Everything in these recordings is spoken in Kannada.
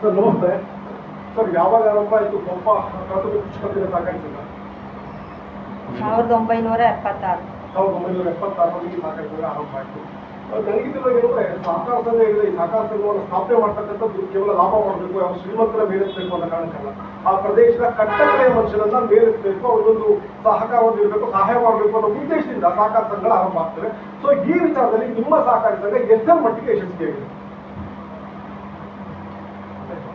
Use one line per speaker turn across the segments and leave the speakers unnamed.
ಸರ್ ನಮಸ್ತೆ. ಸರ್ ಯಾವಾಗ ಆರಂಭ ಆಯಿತು ಪಂಪ ಪ್ರಾಥಮಿಕ ಕೃಷಿ ಪತ್ತಿನ ಸಹಕಾರಿ ಸಂಘ?
1976.
1976ರಲ್ಲಿ ಸಹಕಾರಿ ಸಂಘ ಆರಂಭ ಆಯಿತು. ನನಗಿದ್ದಿರೋ ಏನಂದ್ರೆ ಸಹಕಾರ ಸಂಘ ಇದೆ. ಈ ಸಹಕಾರ ಸಂಘವನ್ನು ಸ್ಥಾಪನೆ ಮಾಡ್ತಕ್ಕಂಥದ್ದು ಕೇವಲ ಲಾಭ ಮಾಡಬೇಕು, ಯಾವ ಶ್ರೀಮಂತರ ಮೇಲೆತ್ತಬೇಕು ಅನ್ನೋ ಕಾರಣಕ್ಕಲ್ಲ. ಆ ಪ್ರದೇಶದ ಕಟ್ಟಕಡೆಯ ಮನುಷ್ಯನನ್ನ ಮೇಲೆತ್ತಬೇಕು, ಅವ್ರಿಗೊಂದು ಸಹಕಾರವನ್ನು ಇರಬೇಕು, ಸಹಾಯ ಮಾಡಬೇಕು ಅನ್ನೋ ಉದ್ದೇಶದಿಂದ ಸಹಕಾರ ಸಂಘಗಳು ಆರಂಭ ಆಗ್ತವೆ. ಸೊ ಈ ವಿಚಾರದಲ್ಲಿ ನಿಮ್ಮ ಸಹಕಾರಿ ಸಂಘ ಎಷ್ಟರ ಮಟ್ಟಿಗೆ ಯಶಸ್ವಿಯಾಗಿದೆ?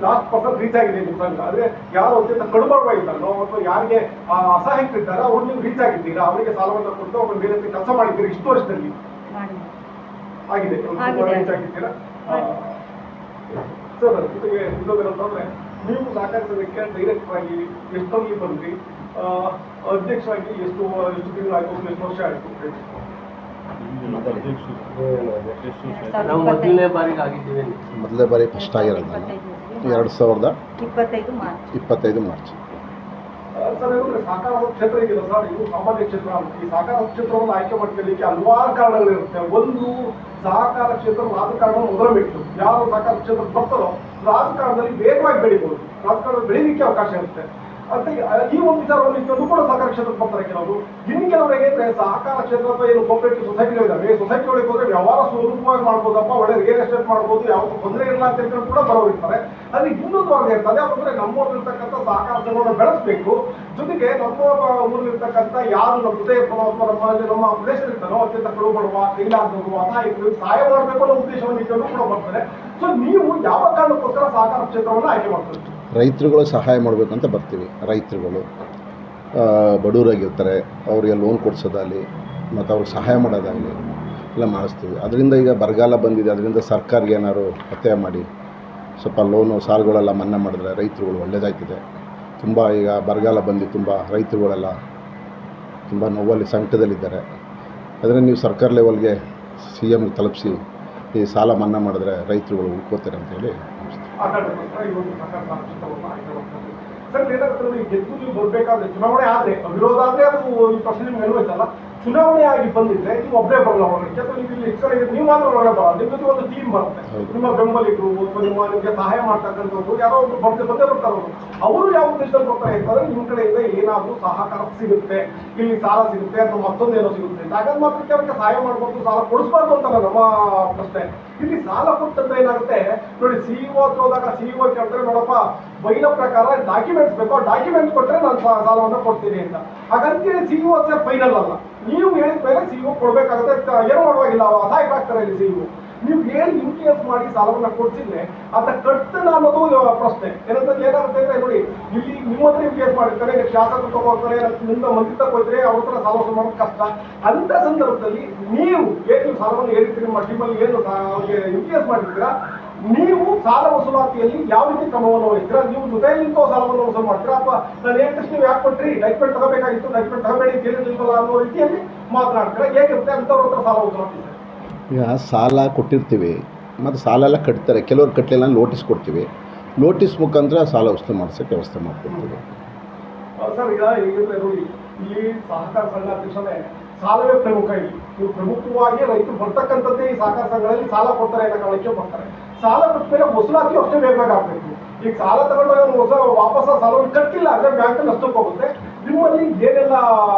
ಲಾಸ್ಟ್ ಪರ್ಸೆಂಟ್ ರೀಚ್ ಆಗಿದೆ ನಿಮ್ಮ ಸಂಘ. ಆದ್ರೆ ಯಾರು ಅತ್ಯಂತ ಕಡುಬಡವ ಇದ್ದಾರೋ ಅಥವಾ ಯಾರಿಗೆ ಅಸಹಾಯಕರಿದ್ದಾರೆ ಅವ್ರು ನೀವು ರೀಚ್ ಆಗಿದ್ದೀರಾ, ಅವರಿಗೆ ಸಾಲವನ್ನು ಕೊಟ್ಟು ಅವ್ರ ಮೇಲೆ ಕೆಲಸ ಮಾಡಿದ್ದೀರಿ ಇಷ್ಟು ವರ್ಷದಲ್ಲಿ? ಆಗಿದೆ, ರೀಚ್ ಆಗಿದ್ದೀರಾ? ಸರ್ ಜೊತೆಗೆ ಇನ್ನೊಂದೇನಂತಂದ್ರೆ ನೀವು ಸಹಕಾರಿ ಸಂಘಕ್ಕೆ ಡೈರೆಕ್ಟರ್ ಆಗಿ ಎಷ್ಟೊಂದು ಬಂದ್ರಿ, ಅಧ್ಯಕ್ಷರಾಗಿ ಎಷ್ಟು ತಿಂಗಳಾಯ್ತು, ಎಷ್ಟು ವರ್ಷ ಆಯ್ತು?
ನಾವು ಮೊದಲನೇ ಬಾರಿಗೆ ಆಗಿದ್ದೀವಿ.
ಮೊದಲನೇ ಬಾರಿ ಫಸ್ಟ್ ಆಗಿರೋದು ನಾನು 2025 ಮಾರ್ಚ್.
ಸರ್ ಇವರು ಸಹಕಾರ ಕ್ಷೇತ್ರ ಇದೆಯಲ್ಲ ಸರ್, ಇದು ಸಾಮಾನ್ಯ ಕ್ಷೇತ್ರ ಅಂತ. ಈ ಸಹಕಾರ ಕ್ಷೇತ್ರವನ್ನು ಆಯ್ಕೆ ಮಾಡ್ಕೊಳ್ಳಿಕ್ಕೆ ಹಲವಾರು ಕಾರಣಗಳಿರುತ್ತೆ. ಒಂದು, ಸಹಕಾರ ಕ್ಷೇತ್ರ ರಾಜಕಾರಣ ಮೊದಲ ಮೆಟ್ಟು. ಯಾರು ಸಹಕಾರ ಕ್ಷೇತ್ರ ಬರ್ತಾರೋ ರಾಜಕಾರಣದಲ್ಲಿ ವೇಗವಾಗಿ ಬೆಳಿಬಹುದು, ರಾಜಕಾರಣದಲ್ಲಿ ಬೆಳೀಲಿಕ್ಕೆ ಅವಕಾಶ ಇರುತ್ತೆ ಅಂತ ಈ ಒಂದು ವಿಚಾರವನ್ನು ಇಟ್ಕೊಂಡು ಕೂಡ ಸಹಕಾರ ಕ್ಷೇತ್ರಕ್ಕೆ ಬರ್ತಾರೆ ಕೆಲವರು. ಇನ್ನು ಕೆಲವರಿಗೆ ಅಂದ್ರೆ ಸಹಕಾರ ಕ್ಷೇತ್ರ ಅಥವಾ ಏನು ಕೋಪರೇಟಿವ್ ಸೊಸೈಟಿಗಳಿದ್ದಾವೆ, ಸೊಸೈಟಿ ಒಳಗೆ ಹೋದ್ರೆ ವ್ಯವಹಾರ ಸ್ವರೂಪವಾಗಿ ಮಾಡ್ಬೋದಪ್ಪ, ಒಳ್ಳೆ ರಿಯಲ್ ಎಸ್ಟೇಟ್ ಮಾಡ್ಬೋದು, ಯಾವ ತೊಂದರೆ ಇಲ್ಲ ಅಂತ ಹೇಳ್ಕೊಂಡು ಕೂಡ ಬರೋರಿರ್ತಾರೆ. ಅದ್ರ ಇನ್ನೊಂದು ವರ್ಗ ಇರ್ತದೆ, ಯಾಕಂದ್ರೆ ನಮ್ಮೂರಿರ್ತಕ್ಕಂಥ ಸಹಕಾರ ಸಂಘವನ್ನು ಬೆಳೆಸಬೇಕು, ಜೊತೆಗೆ ನಮ್ಮ ಊರಿರ್ತಕ್ಕಂಥ ಯಾರು ನಮ್ಮ ಹೃದಯ ನಮ್ಮ ಪ್ರದೇಶದಲ್ಲಿರ್ತಾರೋ ಅತ್ಯಂತ ಕಡು ಬಡವ, ಕೈಲಾದವರು, ಅಸಹಾಯಕರು ಸಹಾಯ ಮಾಡಬೇಕು ಅನ್ನೋ ಉದ್ದೇಶವನ್ನು ಇಟ್ಕೊಂಡು ಕೂಡ ಬರ್ತಾರೆ. ಸೊ ನೀವು ಯಾವ ಕಾರಣಕ್ಕೋಸ್ಕರ ಸಹಕಾರ ಕ್ಷೇತ್ರವನ್ನು ಆಯ್ಕೆ ಮಾಡ್ತೀರಿ?
ರೈತರುಗಳು ಸಹಾಯ ಮಾಡಬೇಕಂತ ಬರ್ತೀವಿ. ರೈತರುಗಳು ಬಡವರಾಗಿರ್ತಾರೆ, ಅವರಿಗೆ ಲೋನ್ ಕೊಡಿಸೋದಾಗಲಿ ಮತ್ತು ಅವ್ರಿಗೆ ಸಹಾಯ ಮಾಡೋದಾಗಲಿ ಎಲ್ಲ ಮಾಡಿಸ್ತೀವಿ. ಅದರಿಂದ ಈಗ ಬರಗಾಲ ಬಂದಿದೆ, ಅದರಿಂದ ಸರ್ಕಾರಕ್ಕೆ ಏನಾದ್ರು ಒತ್ತಾಯ ಮಾಡಿ ಸ್ವಲ್ಪ ಲೋನು ಸಾಲಗಳೆಲ್ಲ ಮನ್ನಾ ಮಾಡಿದ್ರೆ ರೈತರುಗಳು ಒಳ್ಳೆಯದಾಗ್ತದೆ. ತುಂಬ ಈಗ ಬರಗಾಲ ಬಂದು ತುಂಬ ರೈತರುಗಳೆಲ್ಲ ತುಂಬ ನೋವಲ್ಲಿ ಸಂಕಟದಲ್ಲಿದ್ದಾರೆ. ಅದರಿಂದ ನೀವು ಸರ್ಕಾರ ಲೆವೆಲ್ಗೆ CM ತಲುಪಿಸಿ ಈ ಸಾಲ ಮನ್ನಾ ಮಾಡಿದ್ರೆ ರೈತರುಗಳು ಉಳ್ಕೋತಾರೆ ಅಂತೇಳಿ
ಸರ್ ಏನಾಗುತ್ತೆ, ಗೆದ್ದು ನೀವು ಬರಬೇಕಾದ್ರೆ ಚುನಾವಣೆ ಆದ್ರೆ ವಿರೋಧ ಆದ್ರೆ ಅದು ಈ ಪ್ರಶ್ನೆ ನಿಮ್ಗೆ ಅನ್ವಯಿಸಲ್ಲ. ಚುನಾವಣೆ ಆಗಿ ಬಂದಿದ್ರೆ ನೀವು ಒಬ್ಬರೇ ಬರಲ್ಲ ಹೊರಗಡೆ, ಅಥವಾ ನೀವು ಇಲ್ಲಿ ನೀವು ಮಾತ್ರ ಹೊರಗಡೆ ಬರಲ್ಲ, ನಿಮ್ಮ ಜೊತೆ ಒಂದು ಟೀಮ್ ಬರುತ್ತೆ, ನಿಮ್ಮ ಬೆಂಬಲಿಗರು ಅಥವಾ ನಿಮಗೆ ಸಹಾಯ ಮಾಡ್ತಕ್ಕಂಥವ್ರು ಯಾರೋ ಒಂದು ಬಂದೇ ಬರ್ತಾರೆ. ಅವರು ಯಾವ ಉದ್ದೇಶದಲ್ಲಿ ಬರ್ತಾರೆ ಅಂತಂದ್ರೆ ನಿಮ್ಮ ಕಡೆಯಿಂದ ಏನಾದರೂ ಸಹಕಾರ ಸಿಗುತ್ತೆ, ಇಲ್ಲಿ ಸಾಲ ಸಿಗುತ್ತೆ ಅಥವಾ ಮತ್ತೊಂದೇನೋ ಸಿಗುತ್ತೆ, ಹಾಗಾಗಿ ಮಾತ್ರಕ್ಕೆ ಅವ್ರಿಗೆ ಸಹಾಯ ಮಾಡ್ಬೋದು, ಸಾಲ ಕೊಡಿಸ್ಬಾರ್ದು ಅಂತಲ್ಲ ನಮ್ಮ ಪ್ರಶ್ನೆ. ಇಲ್ಲಿ ಸಾಲ ಕೊಟ್ಟಂದ್ರೆ ಏನಾಗುತ್ತೆ ನೋಡಿ, CEO ಹತ್ರ ಹೋದಾಗ CEO ಕೇಳ್ತಾರೆ, ನೋಡಪ್ಪ ಬೈಲ ಪ್ರಕಾರ ಡಾಕ್ಯುಮೆಂಟ್ಸ್ ಬೇಕು, ಡಾಕ್ಯುಮೆಂಟ್ಸ್ ಕೊಟ್ಟರೆ ನಾನು ಸಾಲವನ್ನು ಕೊಡ್ತೀನಿ ಅಂತ. ಹಾಗಂತೇಳಿ CEO ಹತ್ರ ಫೈನಲ್ ಅಲ್ಲ, ನೀವು ಹೇಳಿದ ಮೇಲೆ CEO ಕೊಡ್ಬೇಕಾಗುತ್ತೆ, ಏನು ಮಾಡುವಾಗಿಲ್ಲ, ಅಸಹಾಯಕರಾಗ್ತಾರೆ ಇಲ್ಲಿ CEO. ನೀವು ಹೇಳಿ UTS ಮಾಡಿ ಸಾಲವನ್ನು ಕೊಡ್ಸಿದ್ರೆ ಅದ ಕಟ್ತನ ಅನ್ನೋದು ಪ್ರಶ್ನೆ. ಏನಾಗುತ್ತೆ ಅಂದ್ರೆ ನೋಡಿ, ಇಲ್ಲಿ ನಿಮ್ಮ ಹತ್ರ UTS ಮಾಡಿರ್ತಾರೆ, ಶಾಸಕರು ತಗೋತಾರೆ, ನಿಮ್ಮ ಮಂತ್ರಿ ತಗೋದ್ರೆ ಅವ್ರ ಹತ್ರ ಸಾಲ ವಸೂಲು ಮಾಡೋದು ಕಷ್ಟ. ಅಂತ ಸಂದರ್ಭದಲ್ಲಿ ನೀವು ಏನು ಸಾಲವನ್ನು ಹೇಳಿರ್ತೀರಿ, ನಿಮ್ಮ ಟೀಮಲ್ಲಿ ಏನು UTS ಮಾಡಿರ್ತೀರಾ, ನೀವು ಸಾಲ ವಸೂಲಾತಿಯಲ್ಲಿ ಯಾವ ರೀತಿ ಕ್ರಮವನ್ನು ವಹಿಸ್ತೀರಾ? ನೀವು ಜೊತೆಯಲ್ಲಿ ನಿಂತು ಸಾಲವನ್ನು ವಸೂಲು ಮಾಡ್ತೀರಾ, ಅಥವಾ ನಾನು ಹೇಳಿದ ತಕ್ಷಣ ನೀವು ಯಾಕೆ ಕೊಟ್ರಿ, ಡಾಕ್ಯುಮೆಂಟ್ ತಗೋಬೇಕಾಗಿತ್ತು, ಡಾಕ್ಯುಮೆಂಟ್ ತಗೋಬೇಡಿ ಕೇಳಿಲ್ಲ ಅನ್ನೋ ರೀತಿಯಲ್ಲಿ ಮಾತನಾಡ್ತೀರಾ? ಹೇಗಿರುತ್ತೆ ಅಂತವ್ರ ಹತ್ರ ಸಾಲ ವಸೂಲಾತಿ?
ಈಗ ಸಾಲ ಕೊಟ್ಟಿರ್ತೀವಿ ಮತ್ತು ಸಾಲ ಎಲ್ಲ ಕಟ್ತಾರೆ, ಕೆಲವ್ರು ಕಟ್ಟಲಿಲ್ಲ ನೋಟಿಸ್ ಕೊಡ್ತೀವಿ, ನೋಟಿಸ್ ಮುಖಾಂತರ ಸಾಲ ವಸೂಲು ಮಾಡಿಸೋಕ್ಕೆ ವ್ಯವಸ್ಥೆ ಮಾಡ್ಕೊಡ್ತೀವಿ.
ಸರ್ ಈಗ ಹೇಗಿದ್ರೆ ನೋಡಿ, ಇಲ್ಲಿ ಸಹಕಾರ ಸಂಘ ಅಧ್ಯಕ್ಷರೇ ಸಾಲವೇ ಪ್ರಮುಖ. ಇಲ್ಲಿ ನೀವು ಪ್ರಮುಖವಾಗಿ ರೈತರು ಬರ್ತಕ್ಕಂಥದ್ದೇ ಈ ಸಹಕಾರ ಸಂಘಗಳಲ್ಲಿ ಸಾಲ ಕೊಡ್ತಾರೆ ಅನ್ನೋ ಕಾರಣಕ್ಕೆ ಬರ್ತಾರೆ. ಸಾಲ ಕೊಟ್ಟ ಮೇಲೆ ವಸೂಲಾತಿ ಅಷ್ಟೇ ವೇಗವಾಗಿ ಆಗ್ಬೇಕು. ಈಗ ಸಾಲ ತಗೊಂಡು ವಾಪಸ್ ಸಾಲವನ್ನು ಕಟ್ಟಿಲ್ಲ ಅಂದ್ರೆ ಬ್ಯಾಂಕಲ್ಲಿ ಅಷ್ಟಕ್ಕೆ ಹೋಗುತ್ತೆ. ನಿಮ್ಮಲ್ಲಿ ಏನೆಲ್ಲ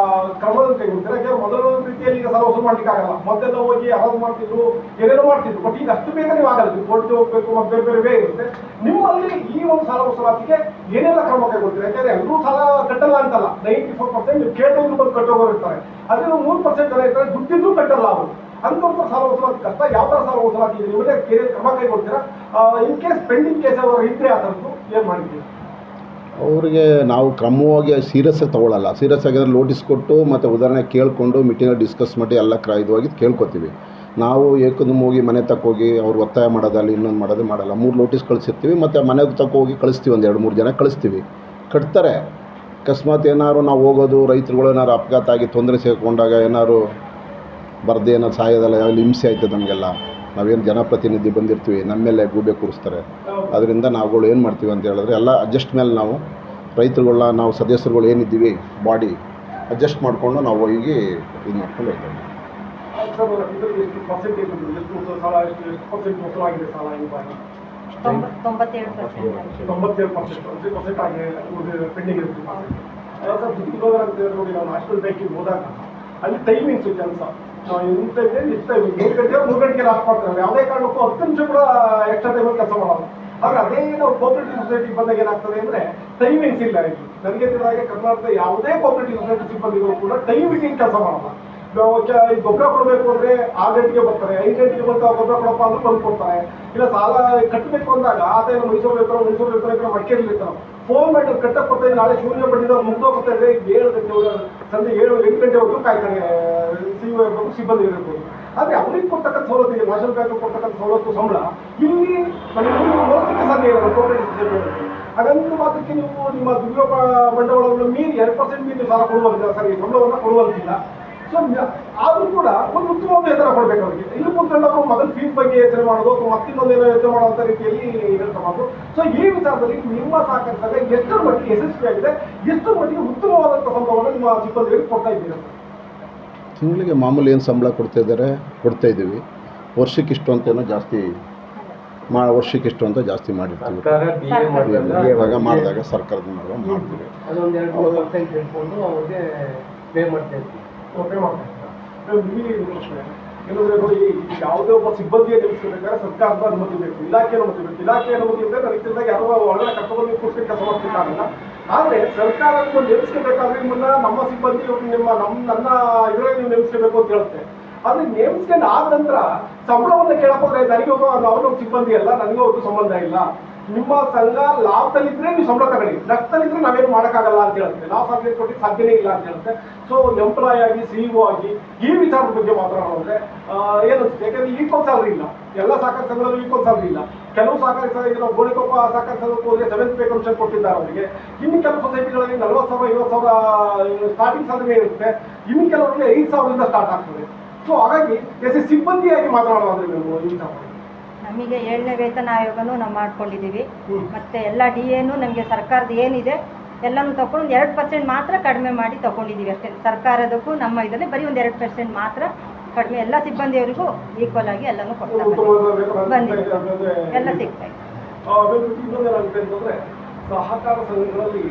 ಕ್ರಮವನ್ನು ಕೈಗೊಳ್ತಾರೆ? ಯಾಕಂದ್ರೆ ಮೊದಲ ರೀತಿಯಲ್ಲಿ ಈಗ ಸಾಲ ವಸೂಲು ಮಾಡ್ಲಿಕ್ಕೆ ಆಗಲ್ಲ, ಮೊದಲೆಲ್ಲ ಹೋಗಿ ಅರಾಜು ಮಾಡ್ತಿದ್ರು, ಏನೇನೋ ಮಾಡ್ತಿದ್ರು. ಬಟ್ ಈಗ ಅಷ್ಟು ಬೇಗ ನೀವು ಆಗಲ್ಲ, ಕೋರ್ಟ್ಗೆ ಹೋಗ್ಬೇಕು, ಮತ್ತೆ ಬೇರೆ ಬೇರೆ ಇರುತ್ತೆ. ನಿಮ್ಮಲ್ಲಿ ಈ ಒಂದು ಸಾಲ ವಸೂಲಾತಿಗೆ ಏನೆಲ್ಲ ಕ್ರಮ ಕೈಗೊಳ್ತೀರಿ? ಯಾಕಂದ್ರೆ ಎಲ್ಲರೂ ಸಾಲ ಕಟ್ಟಲ್ಲ ಅಂತಲ್ಲ, 94% ನೀವು ಕೇಳಿದ್ರು ಬಂದು ಕಟ್ಟೋರು ಇರ್ತಾರೆ, ಅದೇ 3% ಜನ ಇರ್ತಾರೆ ದುಡ್ಡಿದ್ರು ಕಟ್ಟಲ್ಲ ಅವರು. ಅಂತವ್ರ ಸಾಲ ವಸೂಲಾತಿ ಕಷ್ಟ. ಯಾವ ಥರ ಸಾಲ ವಸೂಲಾತಿ ಇದೆ ನಿಮಗೆ ಕ್ರಮ ಕೈಗೊಳ್ತೀರಾ? ಇನ್ ಕೇಸ್ ಪೆಂಡಿಂಗ್ ಕೇಸ್ ಅವರು ಇದ್ರೆ ಆ ಥರದ್ದು ಏನು ಮಾಡಿದ್ದೀವಿ?
ಅವರಿಗೆ ನಾವು ಕ್ರಮವಾಗಿ ಸೀರಿಯಸ್ಸಾಗಿ ತೊಗೊಳ್ಳಲ್ಲ. ಸೀರಿಯಸ್ ಆಗಿದ್ರೆ ನೋಟಿಸ್ ಕೊಟ್ಟು ಮತ್ತು ಉದಾಹರಣೆ ಕೇಳಿಕೊಂಡು ಮೀಟಿಂಗಲ್ಲಿ ಡಿಸ್ಕಸ್ ಮಾಡಿ ಎಲ್ಲ ಇದುವಾಗಿ ಕೇಳ್ಕೊತೀವಿ. ನಾವು ಏಕದಮ್ ಹೋಗಿ ಮನೆ ತಕ್ಕೋಗಿ ಅವ್ರು ಒತ್ತಾಯ ಮಾಡೋದಲ್ಲಿ ಇನ್ನೊಂದು ಮಾಡೋದು ಮಾಡಲ್ಲ. 3 ನೋಟಿಸ್ ಕಳಿಸಿರ್ತೀವಿ, ಮತ್ತು ಮನೆಗೆ ಹೋಗಿ ಕಳಿಸ್ತೀವಿ, ಒಂದು 2-3 ಜನ ಕಳಿಸ್ತೀವಿ, ಕಟ್ತಾರೆ. ಅಕಸ್ಮಾತ್ ಏನಾದ್ರು ನಾವು ಹೋಗೋದು, ರೈತರುಗಳು ಏನಾದ್ರು ಅಪಘಾತ ಆಗಿ ತೊಂದರೆ ಸೇರಿಕೊಂಡಾಗ ಏನಾದ್ರು ಬರದೇ ಏನಾದ್ರು ಸಾಯೋದಲ್ಲ, ಯಾವ್ದು ಹಿಂಸೆ ಆಯ್ತದೆ ನಮಗೆಲ್ಲ. ನಾವೇನು ಜನಪ್ರತಿನಿಧಿ ಬಂದಿರ್ತೀವಿ, ನಮ್ಮ ಮೇಲೆ ಗೂಬೆ ಕೂರಿಸ್ತಾರೆ. ಅದರಿಂದ ನಾವುಗಳು ಏನು ಮಾಡ್ತೀವಿ ಅಂತ ಹೇಳಿದ್ರೆ ಎಲ್ಲ ಅಡ್ಜಸ್ಟ್ ಮೇಲೆ ನಾವು ರೈತರುಗಳನ್ನ ನಾವು ಸದಸ್ಯರುಗಳು ಏನಿದ್ದೀವಿ ಬಾಡಿ ಅಡ್ಜಸ್ಟ್ ಮಾಡಿಕೊಂಡು ನಾವು ಹೋಗಿ ಇದು ಮಾಡ್ಕೊಂಡು ಹೋಗ್ತೇವೆ.
97%.
97% ಆಗಿ ಪೆಂಡಿಂಗ್ ಇರುತ್ತೆ. ಸರ್ ಚಿಕ್ಕಮಗಳೂರು ಅಂತ ನೋಡಿ, ನಾವು ನ್ಯಾಷನಲ್ ಬ್ಯಾಂಕಿಗೆ ಹೋದಾಗ ಅಲ್ಲಿ ಟೈಮಿಂಗ್ಸು ಕೆಲಸ ಇಂಥ ಇದೆ ಇಷ್ಟ 3 ಗಂಟೆಗೆ ಲಾಸ್ಟ್ ಮಾಡ್ತಾರೆ. ಯಾವುದೇ ಕಾರಣಕ್ಕೂ 10 ನಿಮಿಷ ಕೂಡ ಎಕ್ಸ್ಟ್ರಾ ಟೈಮಲ್ಲಿ ಕೆಲಸ ಮಾಡಲ್ಲ. ಆದರೆ ಅದೇ ನಾವು ಕೋಆಪರೇಟಿವ್ ಸೊಸೈಟಿ ಬಂದಾಗ ಏನಾಗ್ತದೆ ಅಂದರೆ ಟೈಮಿಂಗ್ಸ್ ಇಲ್ಲ. ಇಲ್ಲಿ ನನಗೆ ತಿಳಿದಾಗೆ ಕರ್ನಾಟಕದ ಯಾವುದೇ ಕೋಆಪರೇಟಿವ್ ಸೊಸೈಟಿ ಸಿಬ್ಬಂದಿಗಳು ಕೂಡ ಟೈಮಿಂಗ್ ಕೆಲಸ ಮಾಡಲ್ಲ. ಗೊಬ್ಬರ ಕೊಡಬೇಕು ಅಂದರೆ 6 ಗಂಟೆಗೆ ಬರ್ತಾರೆ, 5 ಗಂಟೆಗೆ ಬಂದು ಗೊಬ್ಬರ ಕೊಡಪ್ಪ ಅಂದ್ರೆ ಬಂದು ಕೊಡ್ತಾರೆ. ಇಲ್ಲ ಸಾಲ ಕಟ್ಟಬೇಕು ಅಂದಾಗ ಆತ ಮೈಸೂರು ಬೇಕಾದ್ರೆ ಮಡಿಕೇರಿ ಇರ್ತಾರೆ, ಫೋನ್ ಮಾಡಿ ಕಟ್ಟಕ್ಕೆ ಕೊಡ್ತಾ ನಾಳೆ ಶೂನ್ಯ ಬಡ್ಡಿದವ್ರು ಮುಗ್ದೋಗ್ತಾ ಇದ್ರೆ 7 ಗಂಟೆ ಸಂಜೆ 7-8 ಗಂಟೆವರೆಗೂ ಕಾಯ್ತಾರೆ ಸಿಬ್ಬಂದಿ ಇರ್ಬೋದು. ಆದರೆ ಅವ್ರಿಗೆ ಕೊಡ್ತಕ್ಕಂಥ ಸವಲತ್ತು ಇದೆ, ನ್ಯಾಷನಲ್ ಬ್ಯಾಂಕ್ ಕೊಡ್ತಕ್ಕಂಥ ಸವಲತ್ತು ಸಂಬಳ ಇಲ್ಲಿ ನೋಡೋದಕ್ಕೆ ಸಾಧ್ಯ ಇಲ್ಲ ಕೋಆಪರೇಟಿವ್ ಸೊಸೈಟಿ. ಹಾಗಂತ ಮಾತ್ರಕ್ಕೆ ನೀವು ನಿಮ್ಮ ದುರ್ಗ ಬಂಡವಾಳವನ್ನು ಮೀರಿ 2% ಮೀರಿ ಸಾಲ ಕೊಡುವಂತಿಲ್ಲ, ಸರಿ ಸಂಬಳವನ್ನು ಕೊಡುವಂತಿಲ್ಲ. ಸೊ ಆದರೂ ಕೂಡ ಒಂದು ಉತ್ತಮವಾದ ವೇತನ ಕೊಡಬೇಕು ಅವರಿಗೆ. ಇಲ್ಲಿ ಕೂತ್ಕೊಂಡು ಅವರು ಮೊದಲ ಫೀಸ್ ಬಗ್ಗೆ ಯೋಚನೆ ಮಾಡೋದು ಅಥವಾ ಮತ್ತಿನ್ನೊಂದೇನೋ ಯೋಚನೆ ಮಾಡುವಂಥ ರೀತಿಯಲ್ಲಿ ಹೇಳ್ತಬಾರ್ದು. ಸೊ ಈ ವಿಚಾರದಲ್ಲಿ ನಿಮ್ಮ ಸಹಕಾರ ಸಂಘ ಎಷ್ಟರ ಮಟ್ಟಿಗೆ ಯಶಸ್ವಿಯಾಗಿದೆ, ಎಷ್ಟರ ಮಟ್ಟಿಗೆ ಉತ್ತಮವಾದಂಥ ಸಂಬಳವನ್ನು ನಿಮ್ಮ ಸಿಬ್ಬಂದಿಗಳಿಗೆ ಕೊಡ್ತಾ ಇದ್ದೀರಾ?
ತಿಂಗಳಿಗೆ ಮಾಮೂಲಿ ಏನು ಸಂಬಳ ಕೊಡ್ತಾಯಿದ್ದೀವಿ. ವರ್ಷಕ್ಕೆ ಇಷ್ಟು ಅಂತೇನೋ ಜಾಸ್ತಿ ವರ್ಷಕ್ಕಿಷ್ಟು ಅಂತ ಜಾಸ್ತಿ ಮಾಡಿರ್ತೀವಿ. ಇವಾಗ ಮಾಡಿದಾಗ ಸರ್ಕಾರದಿಂದ ಮಾಡ್ತೀವಿ.
ಅದೊಂದು 2-3% ಇಟ್ಕೊಂಡು ಅವ್ರಿಗೆ ಪೇ ಮಾಡ್ತಾ ಇರ್ತೀವಿ.
ಏನಂದ್ರೆ ನೋಡಿ, ಯಾವುದೇ ಒಬ್ಬ ಸಿಬ್ಬಂದಿಯ ನಿಲ್ಲಿಸಬೇಕಾದ್ರೆ ಸರ್ಕಾರದ ಅನುಮತಿ ಬೇಕು, ಇಲಾಖೆ ಅನುಮತಿ ಬೇಕು. ಇಲಾಖೆ ಅನುಮತಿ ಅಂದರೆ ನನಗೆ ತಿಳಿದಾಗ ಯಾರೋ ಒಳಗಡೆ ಕರ್ಕೊಂಡು ಕೂರಿಸಿ ಕೆಲಸ ಮಾಡ್ತಿದ್ದಾಗಲ್ಲ. ಆದರೆ ಸರ್ಕಾರ ನೇಮಿಸ್ಕೋಬೇಕಾದ್ರೆ ನಿಮ್ಮನ್ನ ನಮ್ಮ ಸಿಬ್ಬಂದಿ ನನ್ನ ಇದರಲ್ಲಿ ನೀವು ನೇಮಿಸ್ಕೋಬೇಕು ಅಂತ ಹೇಳುತ್ತೆ. ಆದರೆ ನೇಮಿಸ್ಕೊಂಡು ಆದ ನಂತರ ಸಂಬಳವನ್ನು ಕೇಳಕ್ಕೋದ್ರೆ ನನಗೆ ಅವನು ಸಿಬ್ಬಂದಿ ಅಲ್ಲ, ನನಗೆ ಒಂದು ಸಂಬಂಧ ಇಲ್ಲ. ನಿಮ್ಮ ಸಂಘ ಲಾಭದಲ್ಲಿದ್ದರೆ ನೀವು ಸಂಬಳ ತಗೊಳ್ಳಿ, ನಷ್ಟದಲ್ಲಿದ್ದರೆ ನಾವೇನು ಮಾಡೋಕ್ಕಾಗಲ್ಲ ಅಂತ ಹೇಳುತ್ತೆ. ಲಾಸ್ ಆಗಲಿ ಕೊಟ್ಟಿಗೆ ಸಾಧ್ಯನೇ ಇಲ್ಲ ಅಂತ ಹೇಳುತ್ತೆ. ಸೊ ಎಂಪ್ಲಾಯ್ ಆಗಿ CEO ಆಗಿ ಈ ವಿಚಾರದ ಬಗ್ಗೆ ಮಾತನಾಡೋದ್ರೆ ಏನನ್ಸುತ್ತೆ? ಯಾಕಂದ್ರೆ ಈಕ್ವಲ್ ಸ್ಯಾಲರಿ ಇಲ್ಲ, ಎಲ್ಲ ಸಹಕಾರ ಸಂಘಗಳಲ್ಲೂ ಈಕ್ವಲ್ ಸ್ಯಾಲರಿ ಇಲ್ಲ. ಕೆಲವು ಸಹಕಾರ ಸಂಘ, ನಾವು ಗೋಣಿಕೊಪ್ಪ ಸಹಕಾರ ಸಂಘಕ್ಕೆ ಹೋದರೆ 7th ಪೇ ಕಮಿಷನ್ ಕೊಟ್ಟಿದ್ದಾರೆ ಅವರಿಗೆ. ಇನ್ನು ಕೆಲವು ಸೊಸೈಟಿಗಳಲ್ಲಿ 40,000 50,000 ಸ್ಟಾರ್ಟಿಂಗ್ ಸ್ಯಾಲರಿ ಇರುತ್ತೆ. ಇನ್ನು ಕೆಲವರಿಗೆ 5,000 ಸ್ಟಾರ್ಟ್ ಆಗ್ತದೆ. ಸೊ ಹಾಗಾಗಿ ಸಿಬ್ಬಂದಿಯಾಗಿ ಮಾತನಾಡೋದ್ರೆ ನೀವು ಈ ವಿಚಾರ
ನಮಗೆ 7ನೇ ವೇತನ ಆಯೋಗನೂ ನಾವು ಮಾಡ್ಕೊಂಡಿದ್ದೀವಿ. ಮತ್ತು ಎಲ್ಲ DAನೂ ನಮಗೆ ಸರ್ಕಾರದ ಏನಿದೆ ಎಲ್ಲನೂ ತಗೊಂಡು 2% ಮಾತ್ರ ಕಡಿಮೆ ಮಾಡಿ ತಗೊಂಡಿದ್ದೀವಿ ಅಷ್ಟೇ. ಸರ್ಕಾರದಕ್ಕೂ ನಮ್ಮ ಇದರಲ್ಲಿ ಬರೀ ಒಂದು 2% ಮಾತ್ರ ಕಡಿಮೆ, ಎಲ್ಲ ಸಿಬ್ಬಂದಿಯವರಿಗೂ ಈಕ್ವಲ್ ಆಗಿ ಎಲ್ಲನೂ ಕೊಡ್ತಾ ಬಂದಿದೆ, ಎಲ್ಲ ಸಿಗ್ತಾ ಇದೆ.
ಅಂತಂದ್ರೆ ಸಹಕಾರ ಸಂಘಗಳಲ್ಲಿ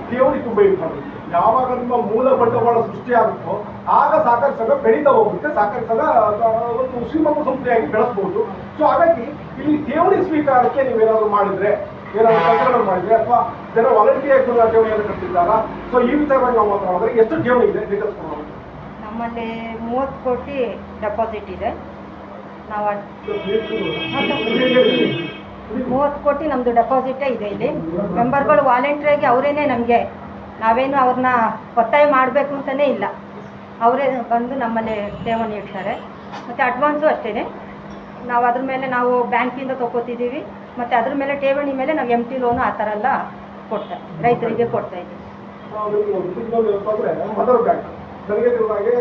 ಠೇವಣಿ ತುಂಬ ಇಂಪಾರ್ಟೆಂಟ್. ಯಾವಾಗ ನಿಮ್ಮ ಮೂಲ ಬಂಡವಾಳ ಸೃಷ್ಟಿಯಾಗುತ್ತೋ ಆಗ ಸಹಕಾರ ಸಂಘ ಬೆಳೀತಾ ಹೋಗುತ್ತೆ. ಸಹಕಾರ ಸಂಘ ಒಂದು ಶ್ರೀಮಂತ ಸಂಸ್ಥೆಯಾಗಿ ಬೆಳೆಸ್ಬೋದು. ಸೊ ಹಾಗಾಗಿ ಇಲ್ಲಿ ಠೇವಣಿ ಸ್ವೀಕಾರಕ್ಕೆ ನೀವೇನಾದ್ರು ಮಾಡಿದ್ರೆ, ಏನಾದ್ರು ಕೆಲಸಗಳನ್ನು ಮಾಡಿದ್ರೆ, ಅಥವಾ ಜನ ವಾಲಂಟಿಯರ್ ಠೇವಣಿಯನ್ನು ಕಟ್ಟಿದ್ದಾರಾ? ಸೊ ಈ ವಿಚಾರವಾಗಿ ನಾವು ಮಾತನಾಡಿದ್ರೆ ಎಷ್ಟು ಠೇವಣಿ ಇದೆ ಡೀಟೇಲ್ಸ್ ಕೊಡೋಣ.
ನಮ್ಮಲ್ಲಿ 30 ಕೋಟಿ ಡೆಪಾಸಿಟ್ ಇದೆ. ನಾವು 30 ಕೋಟಿ ನಮ್ಮದು ಡೆಪಾಸಿಟೇ ಇದೆ. ಇಲ್ಲಿ ಮೆಂಬರ್ಗಳು ವಾಲಂಟ್ರಿಯಾಗಿ ಅವರೇನೆ ನಮಗೆ, ನಾವೇನು ಅವ್ರನ್ನ ಒತ್ತಾಯ ಮಾಡಬೇಕು ಅಂತಲೇ ಇಲ್ಲ, ಅವರೇ ಬಂದು ನಮ್ಮಲ್ಲಿ ಠೇವಣಿ ಇಡ್ತಾರೆ. ಮತ್ತು ಅಡ್ವಾನ್ಸು ಅಷ್ಟೇ, ನಾವು ಅದ್ರ ಮೇಲೆ ನಾವು ಬ್ಯಾಂಕಿಂದ ತೊಗೋತಿದ್ದೀವಿ. ಮತ್ತು ಅದ್ರ ಮೇಲೆ ಠೇವಣಿ ಮೇಲೆ ನಾವು MT ಲೋನು ಆ ಥರ ಎಲ್ಲ ರೈತರಿಗೆ ಕೊಡ್ತಾ ಇದ್ದೀವಿ.
ಮದರ್ ಬ್ಯಾಂಕ್ ನನಗೆ ತಿಳಿದಾಗೆ